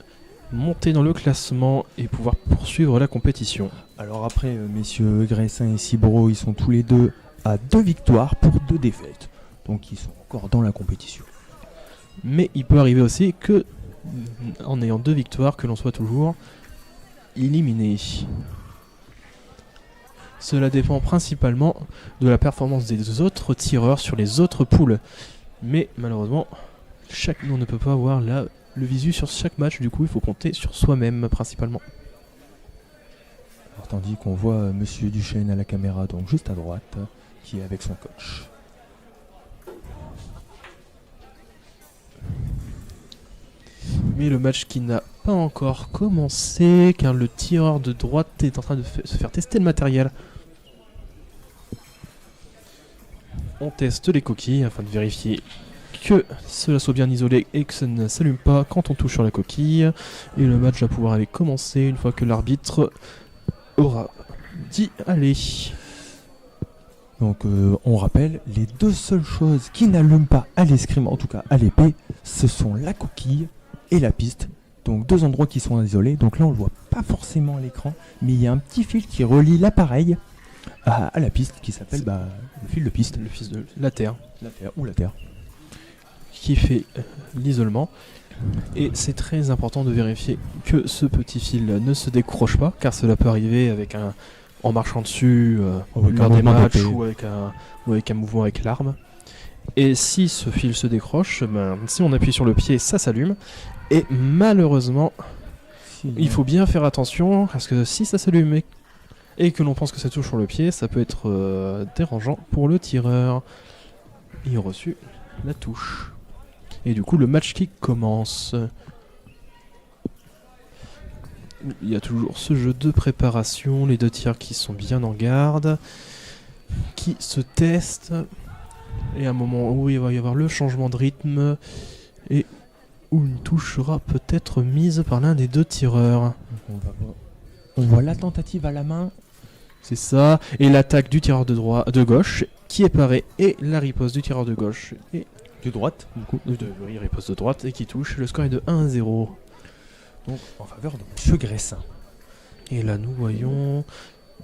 monter dans le classement et pouvoir poursuivre la compétition. Alors après, messieurs Gressin et Cibro, ils sont tous les deux à 2 victoires pour 2 défaites. Donc ils sont encore dans la compétition. Mais il peut arriver aussi que, en ayant 2 victoires, que l'on soit toujours éliminé. Cela dépend principalement de la performance des autres tireurs sur les autres poules. Mais malheureusement, on ne peut pas avoir le visu sur chaque match, du coup il faut compter sur soi-même principalement. Alors, tandis qu'on voit Monsieur Duchesne à la caméra, donc juste à droite, qui est avec son coach. Mais le match qui n'a pas encore commencé, car le tireur de droite est en train de se faire tester le matériel. On teste les coquilles afin de vérifier que cela soit bien isolé et que ça ne s'allume pas quand on touche sur la coquille. Et le match va pouvoir aller commencer une fois que l'arbitre aura dit allez. Donc on rappelle, les 2 seules choses qui n'allument pas à l'escrime, en tout cas à l'épée, ce sont la coquille et la piste. Donc 2 endroits qui sont isolés. Donc là on le voit pas forcément à l'écran, mais il y a un petit fil qui relie l'appareil à la piste qui s'appelle le fil de piste. Le fil de la terre. La terre. Qui fait l'isolement. Et c'est très important de vérifier que ce petit fil ne se décroche pas, car cela peut arriver en marchant dessus lors des matchs ou avec un mouvement avec l'arme. Et si ce fil se décroche, si on appuie sur le pied, ça s'allume. Et malheureusement, il faut bien faire attention, parce que si ça s'allume et que l'on pense que ça touche sur le pied, ça peut être dérangeant pour le tireur. Il a reçu la touche. Et du coup, le match qui commence. Il y a toujours ce jeu de préparation, les 2 tireurs qui sont bien en garde, qui se testent. Et à un moment où il va y avoir le changement de rythme et où une touche sera peut-être mise par l'un des 2 tireurs. On voit la tentative à la main. C'est ça. Et l'attaque du tireur de gauche qui est paré et la riposte du tireur de gauche. Et de droite, du coup. Oui, riposte de droite et qui touche. Le score est de 1-0. Donc en faveur de Monsieur Gressin. Et là nous voyons,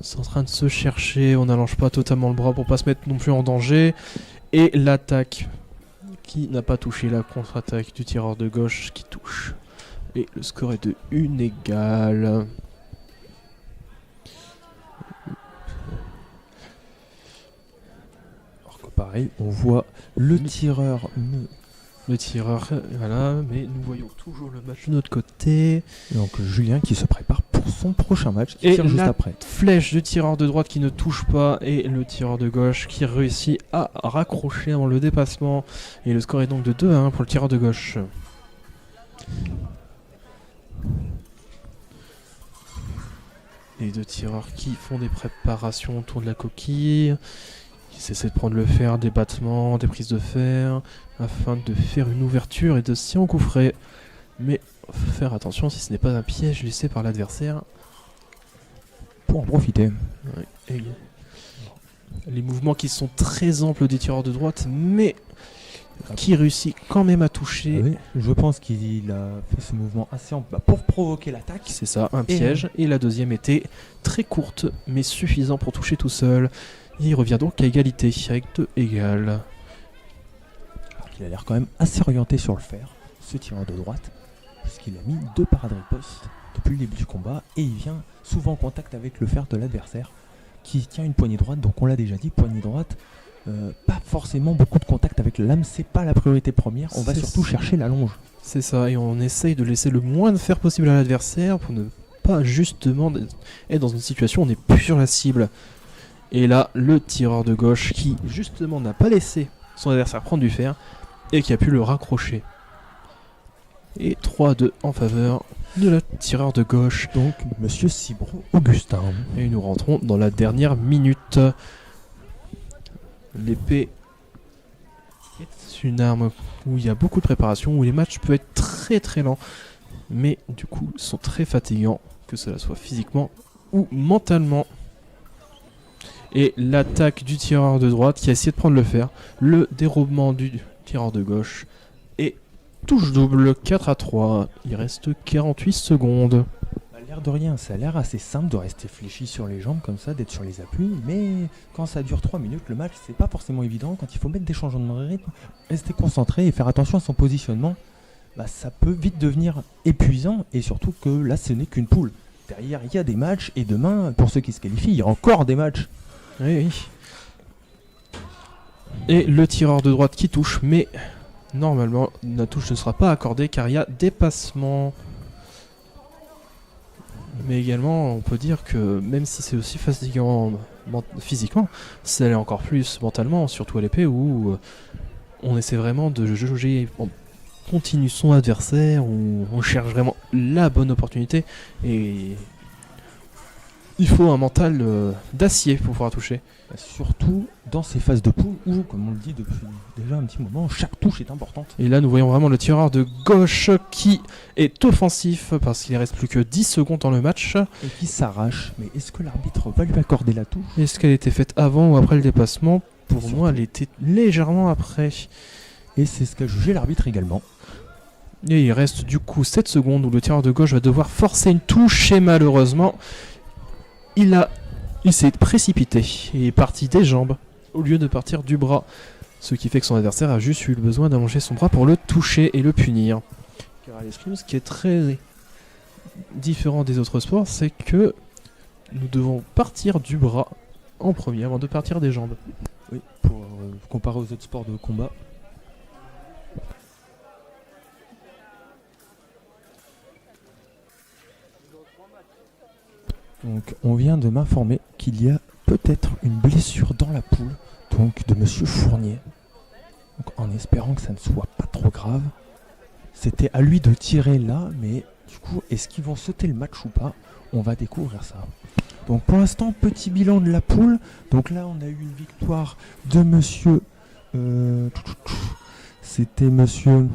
c'est en train de se chercher, on n'allonge pas totalement le bras pour pas se mettre non plus en danger. Et l'attaque qui n'a pas touché, la contre-attaque du tireur de gauche qui touche. Et le score est de 1 égale. Alors que pareil, on voit le tireur Le tireur, voilà, mais nous voyons toujours le match de notre côté. Donc Julien qui se prépare pour son prochain match, qui Et tire juste la après. flèche du tireur de droite qui ne touche pas et le tireur de gauche qui réussit à raccrocher avant le dépassement. Et le score est donc de 2-1 pour le tireur de gauche. Les deux tireurs qui font des préparations autour de la coquille, qui essaient de prendre le fer, des battements, des prises de fer, afin de faire une ouverture et de s'y engouffrer. Mais faut faire attention si ce n'est pas un piège laissé par l'adversaire. Pour en profiter. Ouais, et les mouvements qui sont très amples des tireurs de droite, mais qui réussit quand même à toucher. Oui, je pense qu'il a fait ce mouvement assez ample pour provoquer l'attaque. C'est ça, un piège. Et la deuxième était très courte, mais suffisant pour toucher tout seul. Il revient donc à égalité, avec 2 égales. Il a l'air quand même assez orienté sur le fer, ce tireur de droite, puisqu'il a mis 2 parades riposte depuis le début du combat, et il vient souvent en contact avec le fer de l'adversaire, qui tient une poignée droite. Donc on l'a déjà dit, poignée droite, pas forcément beaucoup de contact avec la lame, c'est pas la priorité première, on va surtout chercher la longe. C'est ça, et on essaye de laisser le moins de fer possible à l'adversaire pour ne pas justement être dans une situation où on n'est plus sur la cible. Et là, le tireur de gauche qui justement n'a pas laissé son adversaire prendre du fer et qui a pu le raccrocher. Et 3-2 en faveur de le tireur de gauche. Donc Monsieur Cibro Augustin. Et nous rentrons dans la dernière minute. L'épée est une arme où il y a beaucoup de préparation, où les matchs peuvent être très très lents, mais du coup sont très fatigants, que cela soit physiquement ou mentalement. Et l'attaque du tireur de droite qui a essayé de prendre le fer, le dérobement du tireur de gauche, et touche double 4-3, il reste 48 secondes. A l'air de rien, ça a l'air assez simple de rester fléchi sur les jambes comme ça, d'être sur les appuis, mais quand ça dure 3 minutes, le match c'est pas forcément évident. Quand il faut mettre des changements de rythme, rester concentré et faire attention à son positionnement, ça peut vite devenir épuisant, et surtout que là ce n'est qu'une poule. Derrière il y a des matchs, et demain, pour ceux qui se qualifient, il y a encore des matchs. Oui. Et le tireur de droite qui touche, mais normalement la touche ne sera pas accordée car il y a dépassement. Mais également, on peut dire que même si c'est aussi fatigant physiquement, ça l'est encore plus mentalement, surtout à l'épée où on essaie vraiment de jauger en continu son adversaire, où on cherche vraiment la bonne opportunité et il faut un mental d'acier pour pouvoir toucher. Surtout dans ces phases de poule où, comme on le dit depuis déjà un petit moment, chaque touche est importante. Et là, nous voyons vraiment le tireur de gauche qui est offensif parce qu'il ne reste plus que 10 secondes dans le match. Et qui s'arrache. Mais est-ce que l'arbitre va lui accorder la touche ? Est-ce qu'elle était faite avant ou après le dépassement ? Pour moi, elle était légèrement après. Et c'est ce qu'a jugé l'arbitre également. Et il reste du coup 7 secondes où le tireur de gauche va devoir forcer une touche et malheureusement, il s'est précipité et est parti des jambes au lieu de partir du bras. Ce qui fait que son adversaire a juste eu le besoin d'allonger son bras pour le toucher et le punir. Car à l'escrime, ce qui est très différent des autres sports, c'est que nous devons partir du bras en premier avant de partir des jambes. Oui, pour comparer aux autres sports de combat. Donc on vient de m'informer qu'il y a peut-être une blessure dans la poule, donc de Monsieur Fournier. Donc, en espérant que ça ne soit pas trop grave. C'était à lui de tirer là, mais du coup, est-ce qu'ils vont sauter le match ou pas ? On va découvrir ça. Donc pour l'instant, petit bilan de la poule. Donc là, on a eu une victoire de Monsieur... C'était Monsieur...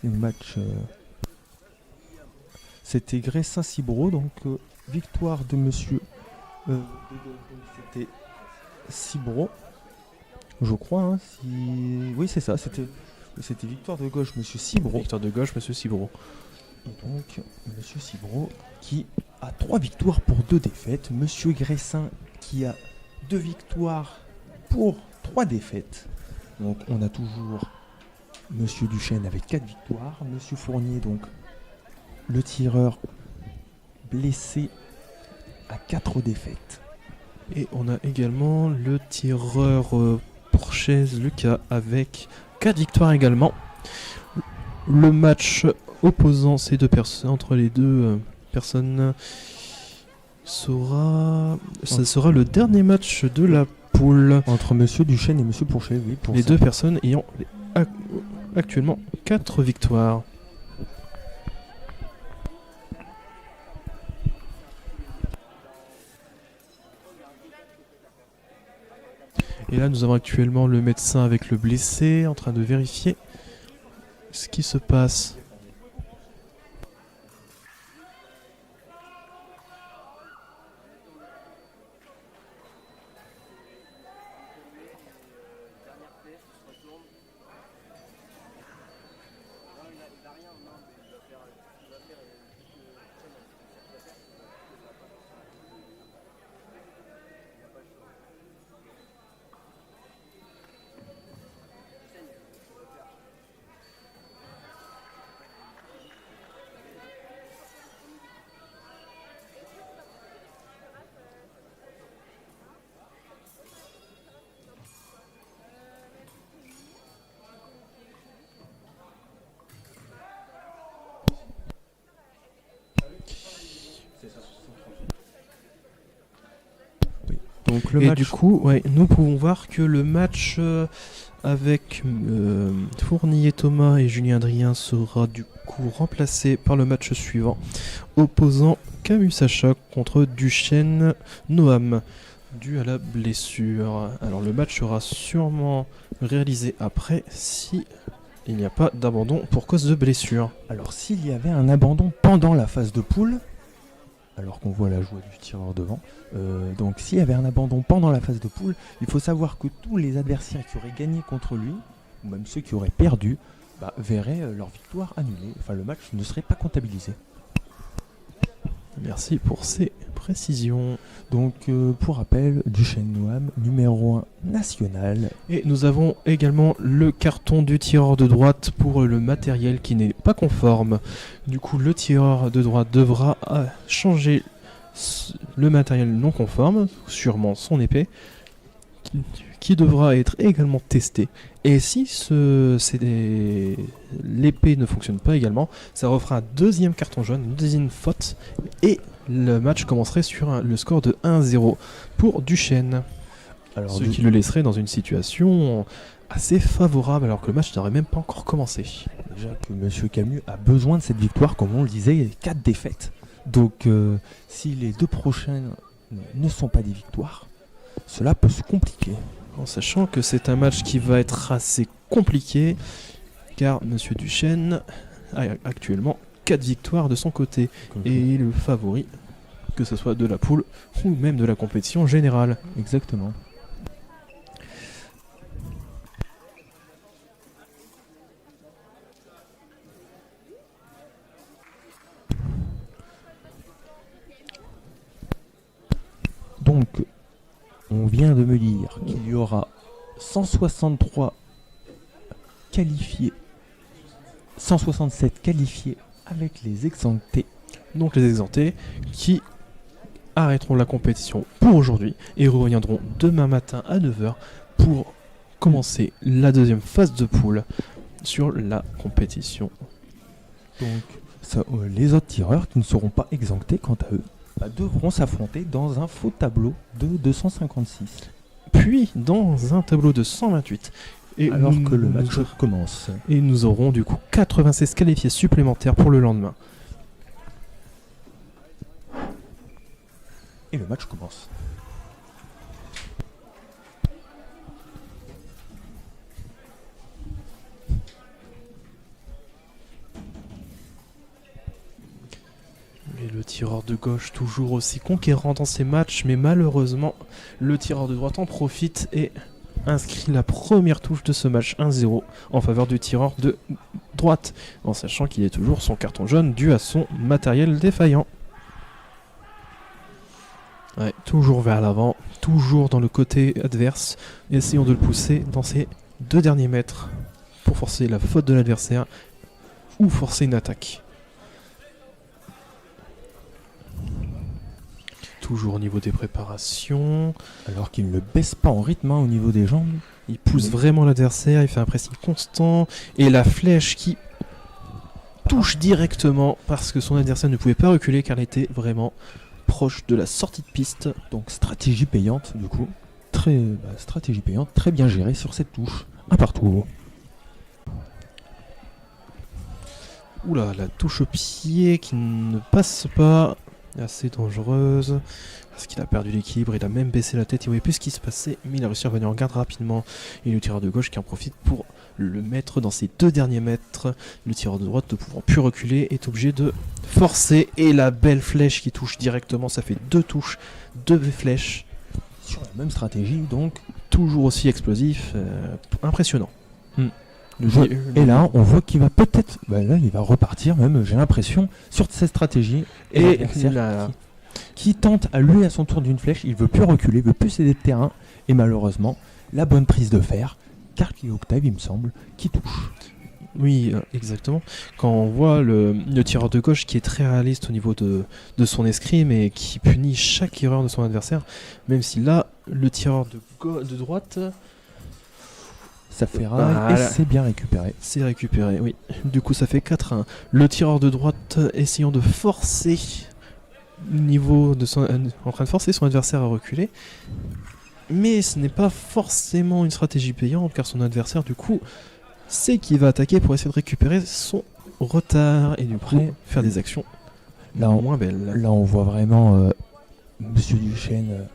C'est le match... C'était Gressin-Cibro, donc victoire de Monsieur... c'était Cibro, je crois. Hein, oui, c'est ça, c'était victoire de gauche, Monsieur Cibro. Victoire de gauche, Monsieur Cibro. Et donc, Monsieur Cibro qui a 3 victoires pour 2 défaites. Monsieur Gressin qui a 2 victoires pour 3 défaites. Donc, on a toujours Monsieur Duchesne avec 4 victoires. Monsieur Fournier, donc, le tireur blessé à 4 défaites. Et on a également le tireur Porchaise Lucas avec 4 victoires également. Le match opposant ces deux personnes, entre les deux personnes, ça sera le dernier match de la poule. Entre Monsieur Duchesne et Monsieur Pourchet, oui. Pour Les ça. deux personnes ayant actuellement 4 victoires. Et là, nous avons actuellement le médecin avec le blessé en train de vérifier ce qui se passe. Donc le Et match, du coup, ouais, nous pouvons voir que le match avec Fournier Thomas et Julien Adrien sera du coup remplacé par le match suivant, opposant Camus Sacha contre Duchesne Noam, dû à la blessure. Alors le match sera sûrement réalisé après si il n'y a pas d'abandon pour cause de blessure. alors s'il y avait un abandon pendant la phase de poule, alors qu'on voit la joie du tireur devant, donc s'il y avait un abandon pendant la phase de poule, il faut savoir que tous les adversaires qui auraient gagné contre lui, ou même ceux qui auraient perdu, verraient leur victoire annulée. Enfin, le match ne serait pas comptabilisé. Merci pour ces précisions. Donc, pour rappel, Duchesne Noam, numéro 1 national. Et nous avons également le carton du tireur de droite pour le matériel qui n'est pas conforme. Du coup, le tireur de droite devra changer le matériel non conforme, sûrement son épée, qui devra être également testé. Et si l'épée ne fonctionne pas également, ça refera un deuxième carton jaune, une deuxième faute, et le match commencerait sur le score de 1-0 pour Duchesne. Alors, Ce qui le laisserait dans une situation assez favorable alors que le match n'aurait même pas encore commencé. déjà que Monsieur Camus a besoin de cette victoire, comme on le disait, il y a 4 défaites. Donc, si les 2 prochaines ne sont pas des victoires, cela peut se compliquer. En sachant que c'est un match qui va être assez compliqué car Monsieur Duchesne a actuellement 4 victoires de son côté et est le favori, que ce soit de la poule ou même de la compétition générale. Exactement. Donc, on vient de me dire qu'il y aura 163 qualifiés, 167 qualifiés avec les exemptés. Donc les exemptés qui arrêteront la compétition pour aujourd'hui et reviendront demain matin à 9h pour commencer la deuxième phase de poule sur la compétition. Donc, les autres tireurs qui ne seront pas exemptés, quant à eux, devront s'affronter dans un faux tableau de 256. Puis dans un tableau de 128. Et Alors que le match commence. Et nous aurons du coup 96 qualifiés supplémentaires pour le lendemain. Et le match commence. Et le tireur de gauche toujours aussi conquérant dans ces matchs, mais malheureusement le tireur de droite en profite et inscrit la première touche de ce match 1-0 en faveur du tireur de droite, en sachant qu'il est toujours son carton jaune dû à son matériel défaillant. Ouais, toujours vers l'avant, toujours dans le côté adverse, essayons de le pousser dans ces 2 derniers mètres pour forcer la faute de l'adversaire ou forcer une attaque. Toujours au niveau des préparations. Alors qu'il ne baisse pas en rythme au niveau des jambes. Il pousse vraiment l'adversaire, il fait un pressing constant, et la flèche qui touche directement parce que son adversaire ne pouvait pas reculer car il était vraiment proche de la sortie de piste. Donc stratégie payante du coup. Stratégie payante, très bien gérée sur cette touche. Un partout. Oula, la touche au pied qui ne passe pas, assez dangereuse, parce qu'il a perdu l'équilibre, il a même baissé la tête, il ne voyait plus ce qui se passait, mais il a réussi à revenir en garde rapidement. Et le tireur de gauche qui en profite pour le mettre dans ses 2 derniers mètres. Le tireur de droite, ne pouvant plus reculer, est obligé de forcer, et la belle flèche qui touche directement, ça fait 2 touches, 2 flèches. Sur la même stratégie donc. Toujours aussi explosif, impressionnant. Et là, on voit qu'il va peut-être... là, il va repartir même, j'ai l'impression, sur cette stratégie. Et qui tente à lui à son tour d'une flèche, il veut plus reculer, il veut plus céder de terrain. Et malheureusement, la bonne prise de fer, Carly Octave, il me semble, qui touche. Oui, exactement. Quand on voit le tireur de gauche qui est très réaliste au niveau de son escrime et qui punit chaque erreur de son adversaire, même si là, le tireur de droite... Ça fait rail et c'est bien récupéré. C'est récupéré, oui. Du coup, ça fait 4-1. Le tireur de droite essayant de forcer en train de forcer son adversaire à reculer. Mais ce n'est pas forcément une stratégie payante, car son adversaire, du coup, sait qu'il va attaquer pour essayer de récupérer son retard et du coup faire des actions moins belles. Là, on voit vraiment Monsieur Duchesne...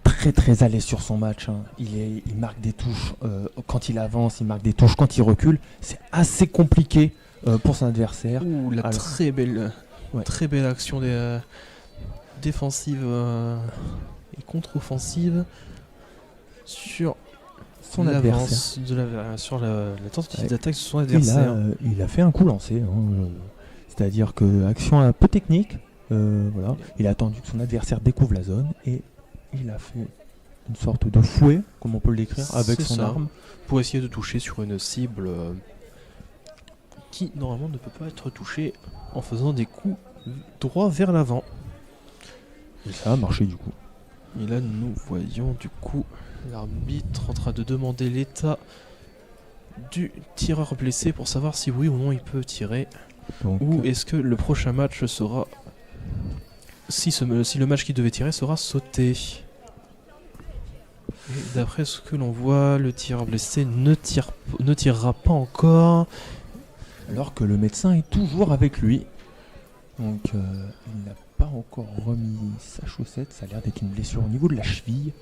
très très à l'aise sur son match. Il marque des touches quand il avance, il marque des touches quand il recule. C'est assez compliqué pour son adversaire. Très belle action défensive et contre-offensive sur son adversaire. Sur la tentative d'attaque de son adversaire. Il a fait un coup lancé. C'est-à-dire que action un peu technique. Voilà. Il a attendu que son adversaire découvre la zone et il a fait une sorte de fouet, comme on peut le décrire, avec son arme. Pour essayer de toucher sur une cible qui, normalement, ne peut pas être touchée en faisant des coups droits vers l'avant. Et ça a marché, du coup. Et là, nous voyons, du coup, l'arbitre en train de demander l'état du tireur blessé pour savoir si oui ou non il peut tirer. Ou est-ce que le prochain match sera... Si le match qu'il devait tirer sera sauté. Et d'après ce que l'on voit, le tireur blessé ne tirera pas encore. Alors que le médecin est toujours avec lui. Donc il n'a pas encore remis sa chaussette. Ça a l'air d'être une blessure au niveau de la cheville.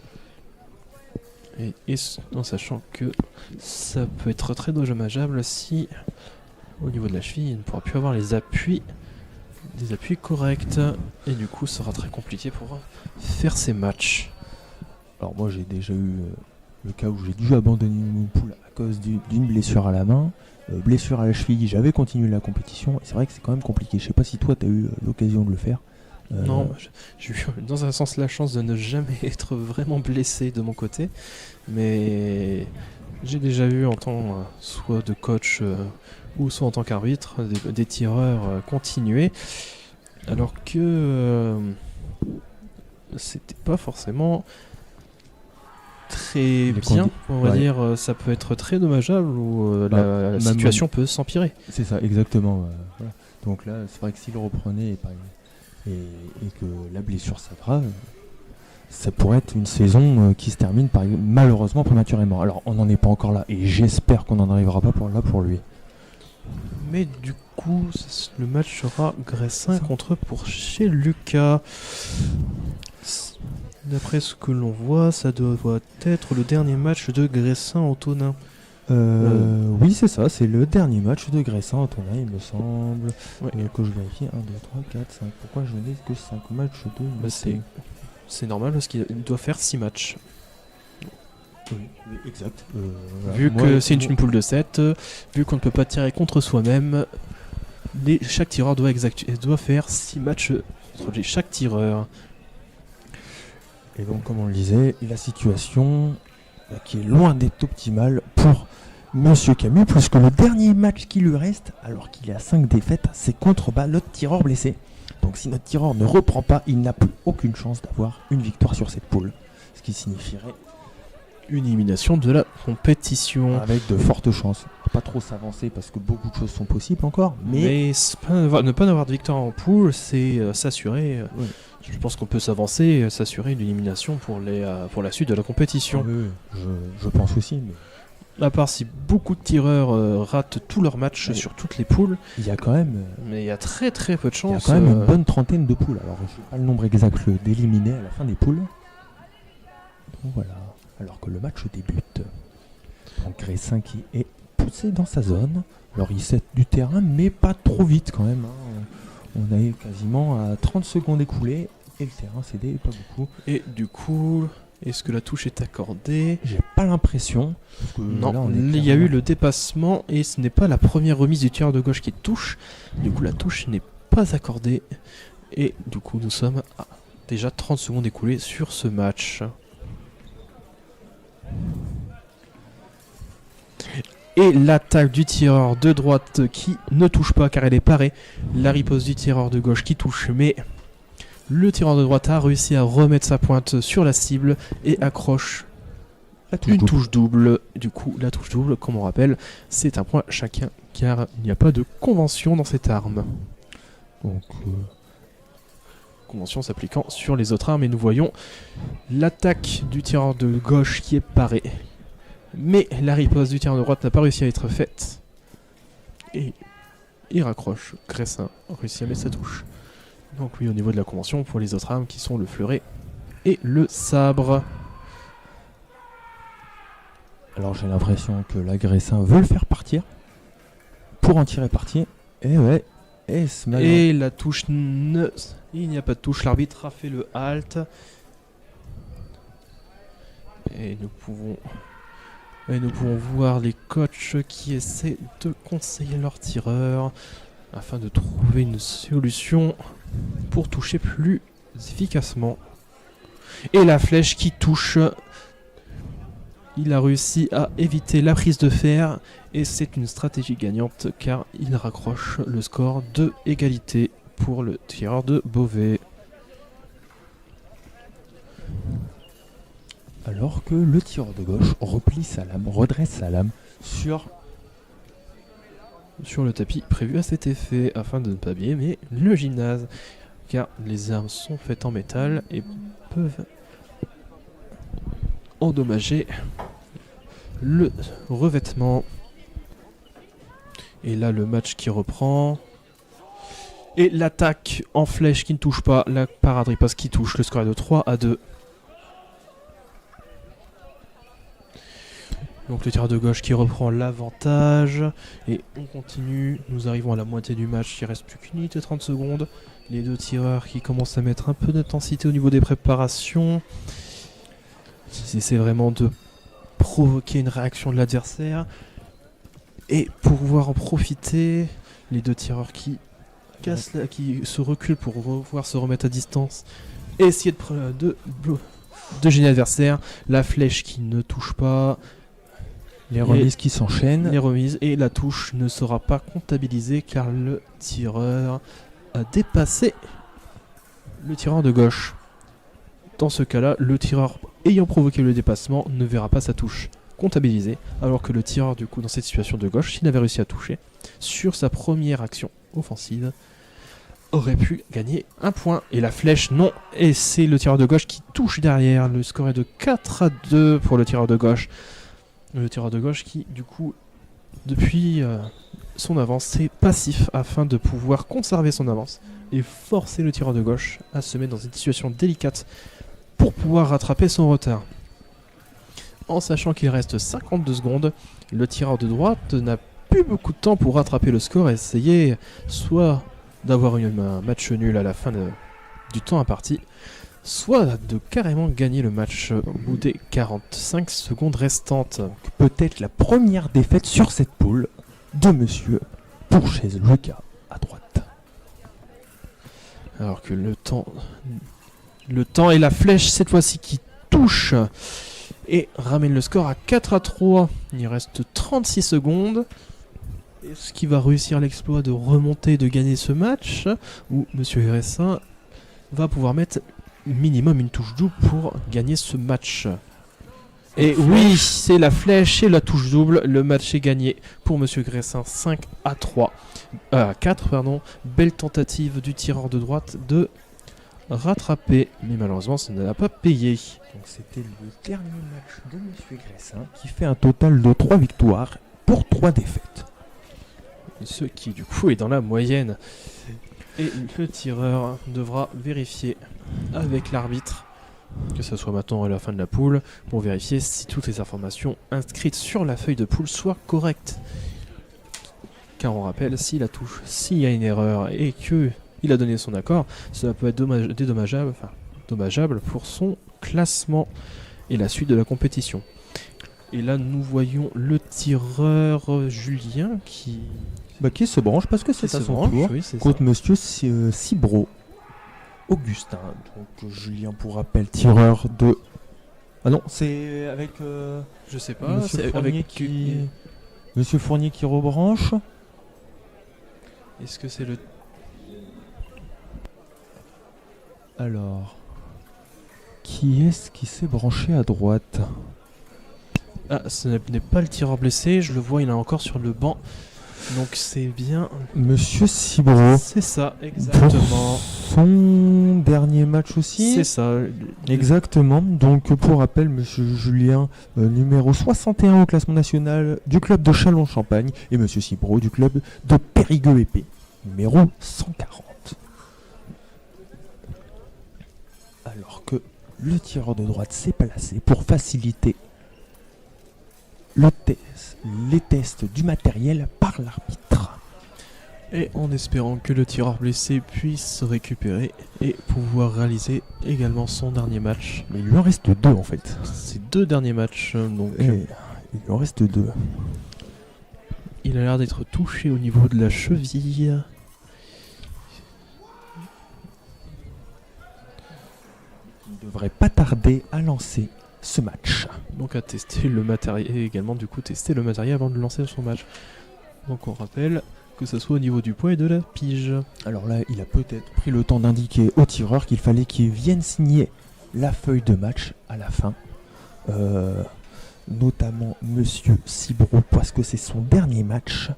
Et en sachant que ça peut être très dommageable si au niveau de la cheville il ne pourra plus avoir des appuis corrects, et du coup ça sera très compliqué pour faire ces matchs. Alors moi j'ai déjà eu le cas où j'ai dû abandonner mon pool à cause d'une blessure à la main, blessure à la cheville, j'avais continué la compétition, et c'est vrai que c'est quand même compliqué. Je sais pas si toi tu as eu l'occasion de le faire. Non, j'ai eu dans un sens la chance de ne jamais être vraiment blessé de mon côté, mais j'ai déjà eu en tant soit de coach ou soit en tant qu'arbitre des tireurs continuer, alors que c'était pas forcément très bien, on va dire. Ça peut être très dommageable ou la situation peut s'empirer. C'est ça, exactement. Voilà. Donc là, c'est vrai que s'il reprenait et que la blessure s'aggrave, ça pourrait être une saison qui se termine malheureusement prématurément. Alors on n'en est pas encore là et j'espère qu'on n'en arrivera pas pour lui. Mais du coup, le match sera Gressin contre chez Lucas. D'après ce que l'on voit, ça doit être le dernier match de Gressin-Antonin. Oui, c'est ça, c'est le dernier match de Gressin-Antonin, il me semble. Ouais. Que je vérifie, 1, 2, 3, 4, 5. Pourquoi je n'ai que 5 matchs de... C'est normal parce qu'il doit faire 6 matchs. Oui, exact. Vu que c'est une poule de 7, vu qu'on ne peut pas tirer contre soi-même, chaque tireur doit faire 6 matchs entre chaque tireur. Et donc, comme on le disait, la situation qui est loin d'être optimale pour Monsieur Camus, puisque le dernier match qui lui reste, alors qu'il est à 5 défaites, c'est contre notre tireur blessé. Donc si notre tireur ne reprend pas, il n'a plus aucune chance d'avoir une victoire sur cette poule. Ce qui signifierait une élimination de la compétition. Avec de fortes chances. Pas trop s'avancer parce que beaucoup de choses sont possibles encore. Mais ne pas avoir de victoire en poule, c'est s'assurer. Ouais. Je pense qu'on peut s'avancer, s'assurer une élimination pour la suite de la compétition. Oui, je pense aussi. Mais... À part si beaucoup de tireurs ratent tous leurs matchs sur toutes les poules. Il y a quand même... Mais il y a très très peu de Il y a chances. quand même une bonne trentaine de poules. Alors, je sais pas le nombre exact d'éliminés à la fin des poules. Donc voilà. Alors que le match débute. Donc Gressin qui est poussé dans sa zone. Alors il cède du terrain, mais pas trop vite quand même. On est quasiment à 30 secondes écoulées. Et le terrain cédé, pas beaucoup. Et du coup, est-ce que la touche est accordée? J'ai pas l'impression. Non, là, il y a eu le dépassement et ce n'est pas la première remise du tireur de gauche qui touche. Du coup, la touche n'est pas accordée. Et du coup, nous sommes à déjà 30 secondes écoulées sur ce match. Et l'attaque du tireur de droite qui ne touche pas car elle est parée. La riposte du tireur de gauche qui touche, mais le tireur de droite a réussi à remettre sa pointe sur la cible et accroche une touche double. Du coup, la touche double, comme on rappelle, c'est un point chacun car il n'y a pas de convention dans cette arme. Donc, convention s'appliquant sur les autres armes et nous voyons l'attaque du tireur de gauche qui est parée. Mais la riposte du tireur de droite n'a pas réussi à être faite. Et il raccroche. Gressin réussit à mettre sa touche. Donc oui, au niveau de la convention, pour les autres armes qui sont le fleuret et le sabre. alors j'ai l'impression que l'agressin veut le faire partir. Pour en tirer parti. Et ouais. Et la touche il n'y a pas de touche. L'arbitre a fait le halt. Et nous pouvons voir les coachs qui essaient de conseiller leurs tireurs afin de trouver une solution pour toucher plus efficacement. Et la flèche qui touche, il a réussi à éviter la prise de fer et c'est une stratégie gagnante car il raccroche le score de égalité pour le tireur de Beauvais. Alors que le tireur de gauche replie sa lame, redresse sa lame sur le tapis prévu à cet effet afin de ne pas abîmer le gymnase car les armes sont faites en métal et peuvent endommager le revêtement. Et là le match qui reprend et l'attaque en flèche qui ne touche pas, la parade riposte qui touche, le score est de 3-2. Donc le tireur de gauche qui reprend l'avantage. Et on continue. Nous arrivons à la moitié du match. Il reste plus qu'une minute et 30 secondes. Les deux tireurs qui commencent à mettre un peu d'intensité au niveau des préparations. Ils essaient vraiment de provoquer une réaction de l'adversaire. Et pour pouvoir en profiter, les deux tireurs qui se reculent pour pouvoir se remettre à distance. Et essayer de gêner l'adversaire. La flèche qui ne touche pas. les remises qui s'enchaînent. Les remises et la touche ne sera pas comptabilisée car le tireur a dépassé le tireur de gauche. Dans ce cas-là, le tireur ayant provoqué le dépassement ne verra pas sa touche comptabilisée, alors que le tireur du coup dans cette situation de gauche, s'il avait réussi à toucher sur sa première action offensive, aurait pu gagner un point. Et la flèche, non. Et c'est le tireur de gauche qui touche derrière. Le score est de 4-2 pour le tireur de gauche. Le tireur de gauche qui, du coup, depuis son avance, est passif afin de pouvoir conserver son avance et forcer le tireur de gauche à se mettre dans une situation délicate pour pouvoir rattraper son retard. En sachant qu'il reste 52 secondes, le tireur de droite n'a plus beaucoup de temps pour rattraper le score et essayer soit d'avoir un match nul à la fin du temps imparti, soit de carrément gagner le match au bout des 45 secondes restantes. Peut-être la première défaite sur cette poule de monsieur Pourchaise Lucas à droite. Alors que le temps et la flèche cette fois-ci qui touche et ramène le score à 4-3. Il reste 36 secondes. Est-ce qu'il va réussir l'exploit de remonter, de gagner ce match, ou monsieur Gressin va pouvoir mettre minimum une touche double pour gagner ce match? Et oui, c'est la flèche et la touche double. Le match est gagné pour Monsieur Gressin 5-3. 4, pardon. Belle tentative du tireur de droite de rattraper. Mais malheureusement, ça ne l'a pas payé. Donc c'était le dernier match de Monsieur Gressin qui fait un total de 3 victoires pour 3 défaites. Ce qui du coup est dans la moyenne. Et le tireur devra vérifier avec l'arbitre, que ce soit maintenant à la fin de la poule, pour vérifier si toutes les informations inscrites sur la feuille de poule soient correctes. Car on rappelle, s'il y a une erreur et qu'il a donné son accord, cela peut être dommageable pour son classement et la suite de la compétition. Et là, nous voyons le tireur Julien qui se branche parce que c'est à son tour oui, contre Monsieur Cibro Augustin. Donc Julien, pour rappel, tireur de... Ah non, c'est avec... je sais pas, Monsieur c'est Fournier avec Monsieur Fournier qui rebranche. Est-ce que c'est le... Alors... Qui est-ce qui s'est branché à droite? Ah, ce n'est pas le tireur blessé, je le vois, il est encore sur le banc. Donc c'est bien... Monsieur Cibro. C'est ça, exactement. Son dernier match aussi. C'est ça. Exactement. Donc pour rappel, Monsieur Julien, numéro 61 au classement national du club de Châlons-Champagne, et Monsieur Cibro du club de Périgueux-Épée, numéro 140. Alors que le tireur de droite s'est placé pour faciliter les tests du matériel par l'arbitre. Et en espérant que le tireur blessé puisse se récupérer et pouvoir réaliser également son dernier match. Mais il lui en reste 2 en fait. Ces 2 derniers matchs, donc... il lui en reste 2. Il a l'air d'être touché au niveau de la cheville. Il ne devrait pas tarder à lancer ce match. Donc à tester le matériel et également du coup tester le matériel avant de lancer son match. Donc on rappelle que ce soit au niveau du poids et de la pige. Alors là, il a peut-être pris le temps d'indiquer au tireur qu'il fallait qu'il vienne signer la feuille de match à la fin. Notamment Monsieur Cibro parce que c'est son dernier match.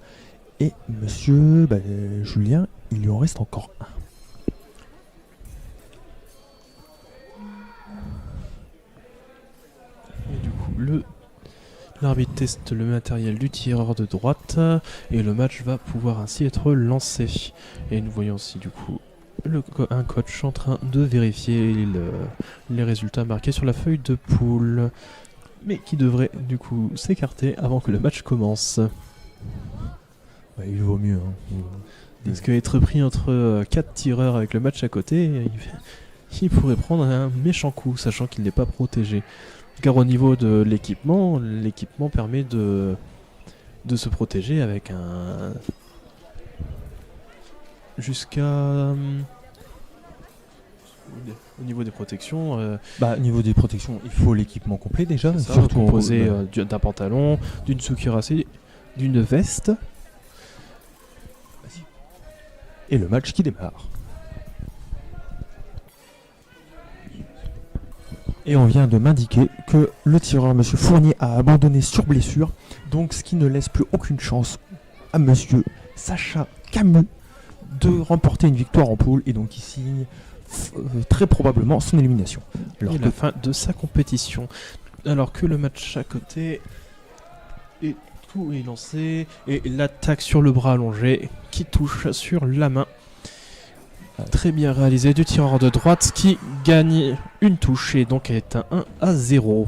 Et Monsieur Julien, il lui en reste encore un. Et du coup, l'arbitre teste le matériel du tireur de droite et le match va pouvoir ainsi être lancé. Et nous voyons aussi du coup un coach en train de vérifier les résultats marqués sur la feuille de poule, mais qui devrait du coup s'écarter avant que le match commence. Il vaut mieux. Parce qu'être pris entre 4 tireurs avec le match à côté, il pourrait prendre un méchant coup, sachant qu'il n'est pas protégé. Car au niveau de l'équipement permet de se protéger avec un... jusqu'à... Au niveau des protections... au niveau des protections, il faut l'équipement complet déjà. Ça, surtout composé d'un pantalon, d'une cuirassée, d'une veste. Et le match qui démarre. Et on vient de m'indiquer que le tireur Monsieur Fournier a abandonné sur blessure, donc ce qui ne laisse plus aucune chance à Monsieur Sacha Camus de remporter une victoire en poule et donc il signe très probablement son élimination. Alors la fin de sa compétition. Alors que le match à côté et tout est lancé et l'attaque sur le bras allongé qui touche sur la main. Très bien réalisé du tireur de droite qui gagne une touche et donc est un 1-0.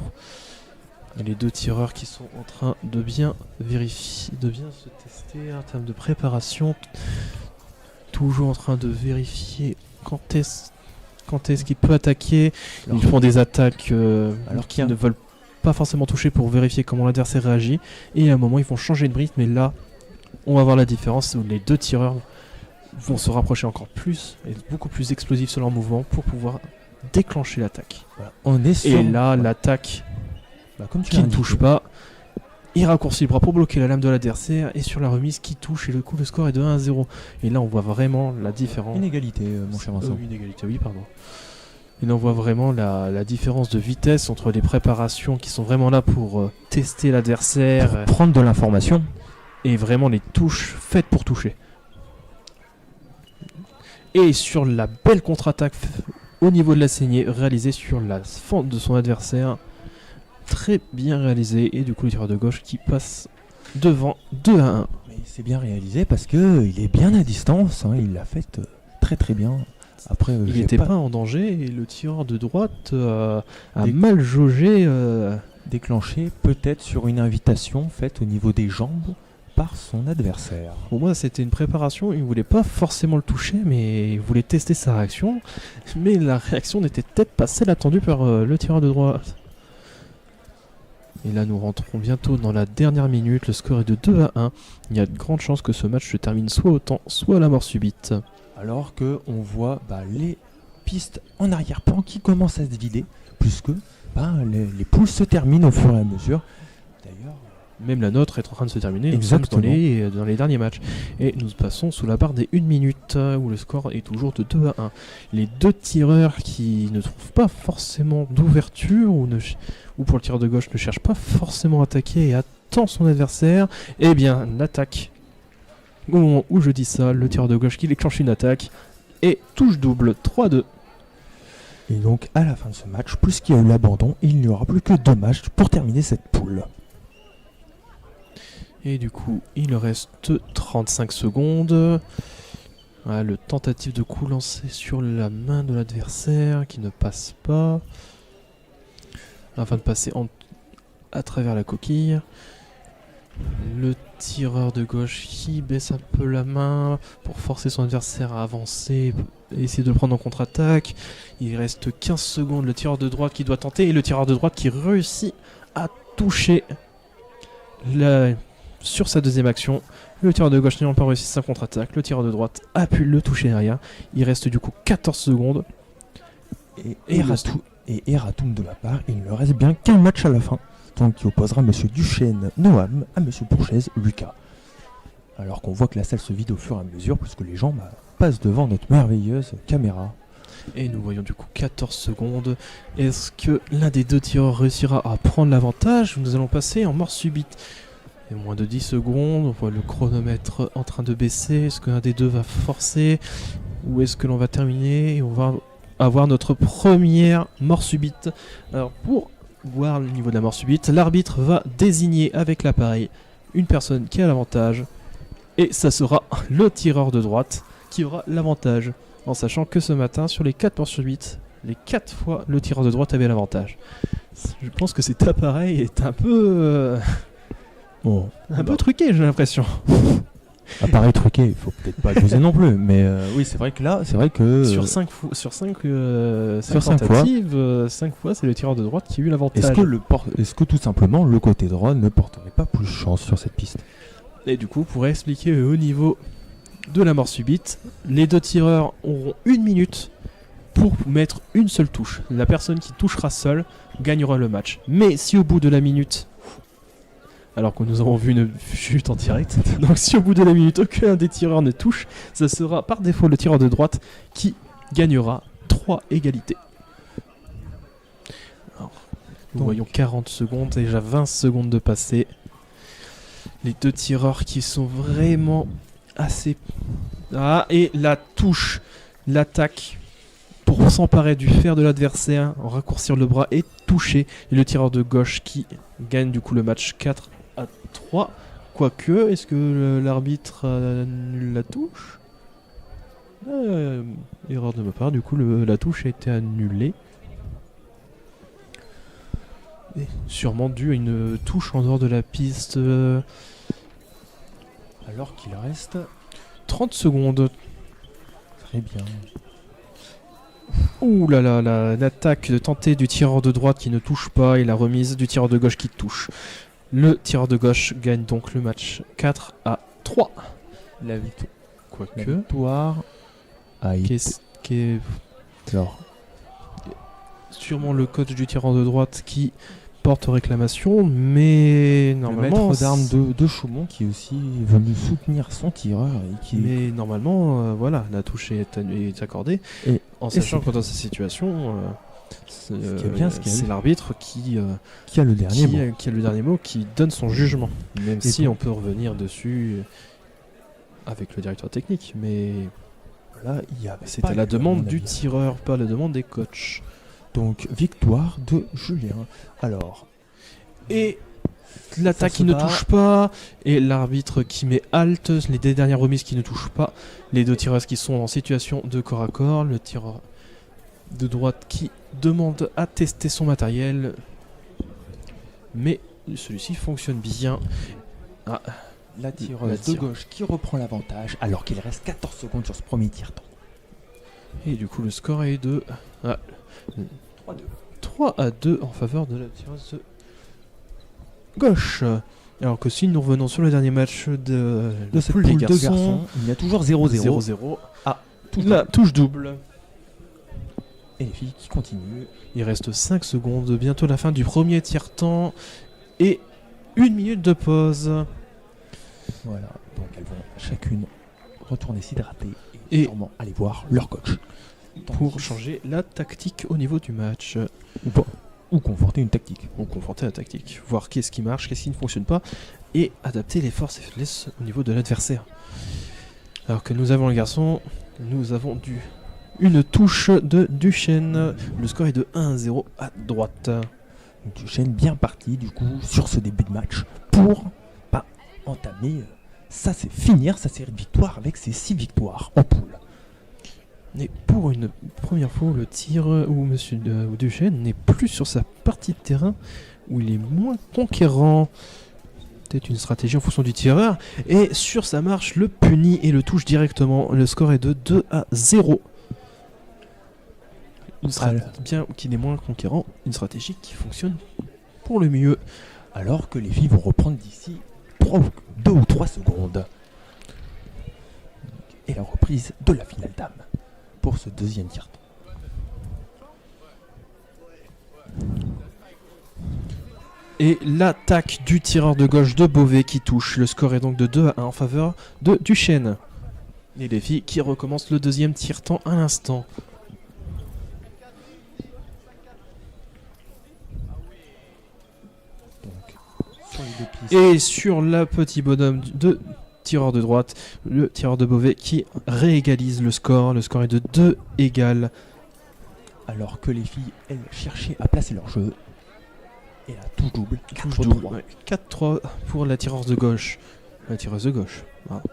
Et les 2 tireurs qui sont en train de bien vérifier, de bien se tester en termes de préparation. Toujours en train de vérifier quand est-ce qu'il peut attaquer. Ils font des attaques qui ne veulent pas forcément toucher pour vérifier comment l'adversaire réagit. Et à un moment ils vont changer de rythme et là on va voir la différence où les 2 tireurs vont se rapprocher encore plus et être beaucoup plus explosifs sur leur mouvement pour pouvoir déclencher l'attaque. Voilà. Et là, l'attaque qui ne touche pas, il raccourcit le bras pour bloquer la lame de l'adversaire et sur la remise qui touche et le coup le score est de 1-0. Et là, on voit vraiment la différence. Une égalité, mon cher Vincent. Une égalité, oui, pardon. Et on voit vraiment la différence de vitesse entre les préparations qui sont vraiment là pour tester l'adversaire. Prendre de l'information. Et vraiment les touches faites pour toucher. Et sur la belle contre-attaque au niveau de la saignée, réalisée sur la fente de son adversaire. Très bien réalisé. Et du coup le tireur de gauche qui passe devant 2-1. Mais c'est bien réalisé parce qu'il est bien à distance. Il l'a fait très très bien. Après, il n'était pas en danger et le tireur de droite a mal jaugé. Déclenché peut-être sur une invitation faite au niveau des jambes par son adversaire. Pour moi, c'était une préparation. Il ne voulait pas forcément le toucher, mais il voulait tester sa réaction. Mais la réaction n'était peut-être pas celle attendue par le tireur de droite. Et là, nous rentrons bientôt dans la dernière minute. Le score est de 2-1. Il y a de grandes chances que ce match se termine soit au temps, soit à la mort subite. Alors qu'on voit les pistes en arrière-plan qui commencent à se vider, puisque les poules se terminent au fur et à mesure. D'ailleurs, même la nôtre est en train de se terminer. Exactement. Nous sommes dans les derniers matchs. Et nous passons sous la barre des 1 minute, où le score est toujours de 2-1. Les deux tireurs qui ne trouvent pas forcément d'ouverture, ou pour le tireur de gauche ne cherche pas forcément à attaquer et attend son adversaire, eh bien l'attaque. Au moment où je dis ça, le tireur de gauche qui déclenche une attaque et touche double 3-2. Et donc à la fin de ce match, puisqu'il y a eu l'abandon, il n'y aura plus que 2 matchs pour terminer cette poule. Et du coup, il reste 35 secondes. Voilà, le tentative de coup lancé sur la main de l'adversaire qui ne passe pas. Afin de passer à travers la coquille. Le tireur de gauche qui baisse un peu la main pour forcer son adversaire à avancer et essayer de le prendre en contre-attaque. Il reste 15 secondes, le tireur de droite qui doit tenter et le tireur de droite qui réussit à toucher sur sa deuxième action. Le tireur de gauche n'ayant pas réussi sa contre-attaque, le tireur de droite a pu le toucher derrière. Il reste du coup 14 secondes. Et erratum de ma part, il ne reste bien qu'un match à la fin. Donc qui opposera M. Duchesne Noam à M. Bourchaise Lucas. Alors qu'on voit que la salle se vide au fur et à mesure puisque les gens passent devant notre merveilleuse caméra. Et nous voyons du coup 14 secondes. Est-ce que l'un des deux tireurs réussira à prendre l'avantage? Nous allons passer en mort subite. Et moins de 10 secondes, on voit le chronomètre en train de baisser. Est-ce que l'un des deux va forcer? Ou est-ce que l'on va terminer et on va avoir notre première mort subite? Alors pour voir le niveau de la mort subite, l'arbitre va désigner avec l'appareil une personne qui a l'avantage et ça sera le tireur de droite qui aura l'avantage, en sachant que ce matin sur les 4 morts subites, les 4 fois le tireur de droite avait l'avantage. Je pense que cet appareil est un peu un peu truqué, j'ai l'impression. Appareil truqué, il faut peut-être pas abuser non plus, mais oui, c'est vrai que là, c'est vrai que sur 5 tentatives, 5 fois c'est le tireur de droite qui a eu l'avantage. Est-ce que tout simplement le côté droit ne porterait pas plus chance sur cette piste? Et du coup, pour expliquer au niveau de la mort subite, les deux tireurs auront 1 minute pour mettre une seule touche. La personne qui touchera seule gagnera le match. Mais si au bout de la minute, alors que nous avons vu une chute en direct, donc si au bout de la minute aucun des tireurs ne touche, ça sera par défaut le tireur de droite qui gagnera 3 égalités. Alors, nous voyons 40 secondes, déjà 20 secondes de passé. Les deux tireurs qui sont vraiment assez... Ah, et la touche, l'attaque pour s'emparer du fer de l'adversaire, raccourcir le bras et toucher. Et le tireur de gauche qui gagne du coup le match 4-3. Quoique, est-ce que l'arbitre annule la touche? Erreur de ma part, du coup la touche a été annulée. Et sûrement dû à une touche en dehors de la piste. Alors qu'il reste 30 secondes. Très bien. Ouh là là, l'attaque tentée du tireur de droite qui ne touche pas et la remise du tireur de gauche qui touche. Le tireur de gauche gagne donc le match 4-3. La victoire. Quoique. La victoire a été... Alors, sûrement le coach du tireur de droite qui porte réclamation, mais Le normalement... maître d'armes de Chaumont qui est aussi venu soutenir son tireur. Et qui... Mais normalement, voilà, la touche est accordée. Et- en et sachant c'est- que dans cette situation, qui est bien, ce qui est c'est bien. l'arbitre qui a le dernier mot. qui a le dernier mot, qui donne son jugement. Même Et si pour- on peut revenir dessus avec le directeur technique, mais Là, il y avait c'est pas à la eu, demande mon du avis. tireur, pas à la demande des coachs. Donc, victoire de Julien. Alors, Et l'attaque Ça se qui ne bat. touche pas, et l'arbitre qui met halte, les deux dernières remises qui ne touchent pas, les deux tireurs qui sont en situation de corps à corps, le tireur de droite qui demande à tester son matériel, mais celui-ci fonctionne bien. Ah, la tireuse La de tire- gauche qui reprend l'avantage alors qu'il reste 14 secondes sur ce premier tir-temps. et du coup le score est de 3-2. 3-2 en faveur de la tireuse de gauche. Alors que si nous revenons sur le dernier match de De cette poule poule des de garçons, il y a toujours 0-0. 0-0. Tout La touche double. Et les filles qui continuent. Il reste 5 secondes, bientôt la fin du premier tiers-temps et 1 minute de pause. Voilà. Donc elles vont chacune retourner s'hydrater Et- et sûrement aller voir leur coach. Pour changer la tactique au niveau du match. Ou conforter une tactique. Ou confronter la tactique. Voir qu'est-ce qui marche, qu'est-ce qui ne fonctionne pas. Et adapter les forces et faiblesses au niveau de l'adversaire. Alors que nous avons le garçon, nous avons une touche de Duchesne. Le score est de 1-0 à droite. Donc Duchesne bien parti du coup sur ce début de match pour entamer sa série de victoires avec ses 6 victoires en poule. Et pour une première fois, le tir où Monsieur Duchesne n'est plus sur sa partie de terrain, où il est moins conquérant. Peut-être une stratégie en fonction du tireur. Et sur sa marche, le punit et le touche directement. Le score est de 2-0. Une stratégie bien qu'il est moins conquérant, une stratégie qui fonctionne pour le mieux. Alors que les filles vont reprendre d'ici 2 ou 3 secondes. Et la reprise de la finale dame pour ce deuxième tiers-temps. Et l'attaque du tireur de gauche de Beauvais qui touche. Le score est donc de 2-1 en faveur de Duchesne. Et les filles qui recommencent le deuxième tiers-temps à l'instant. Donc, sur les deux pistes. Et sur la petit bonhomme de tireur de droite, le tireur de Beauvais qui réégalise le score. Le score est de 2 égal. Alors que les filles, elles, cherchaient à placer leur jeu. Et la touche double. Touche 4-3. double. Ouais, 4-3 pour la tireuse de gauche. La tireuse de gauche. Voilà.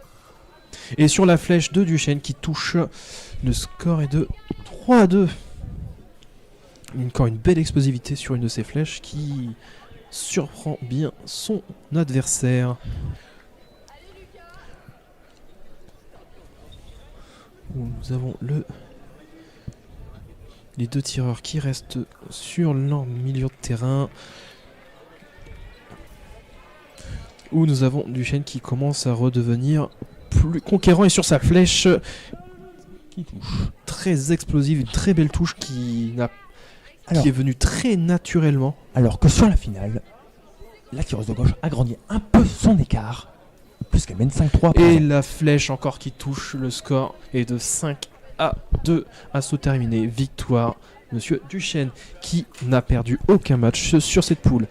Et sur la flèche de Duchesne qui touche, le score est de 3-2. Encore une belle explosivité sur une de ces flèches qui surprend bien son adversaire. Nous avons les deux tireurs qui restent sur leur milieu de terrain. Où nous avons Duchesne qui commence à redevenir plus conquérant et sur sa flèche Qui touche. très explosive, une très belle touche qui Alors, est venue très naturellement. alors que sur la finale, la tireuse de gauche agrandit un peu son écart. Puisqu'elle mène 5-3. Et la flèche encore qui touche, le score est de 5-2 à se terminer. Victoire, Monsieur Duchesne, qui n'a perdu aucun match sur cette poule.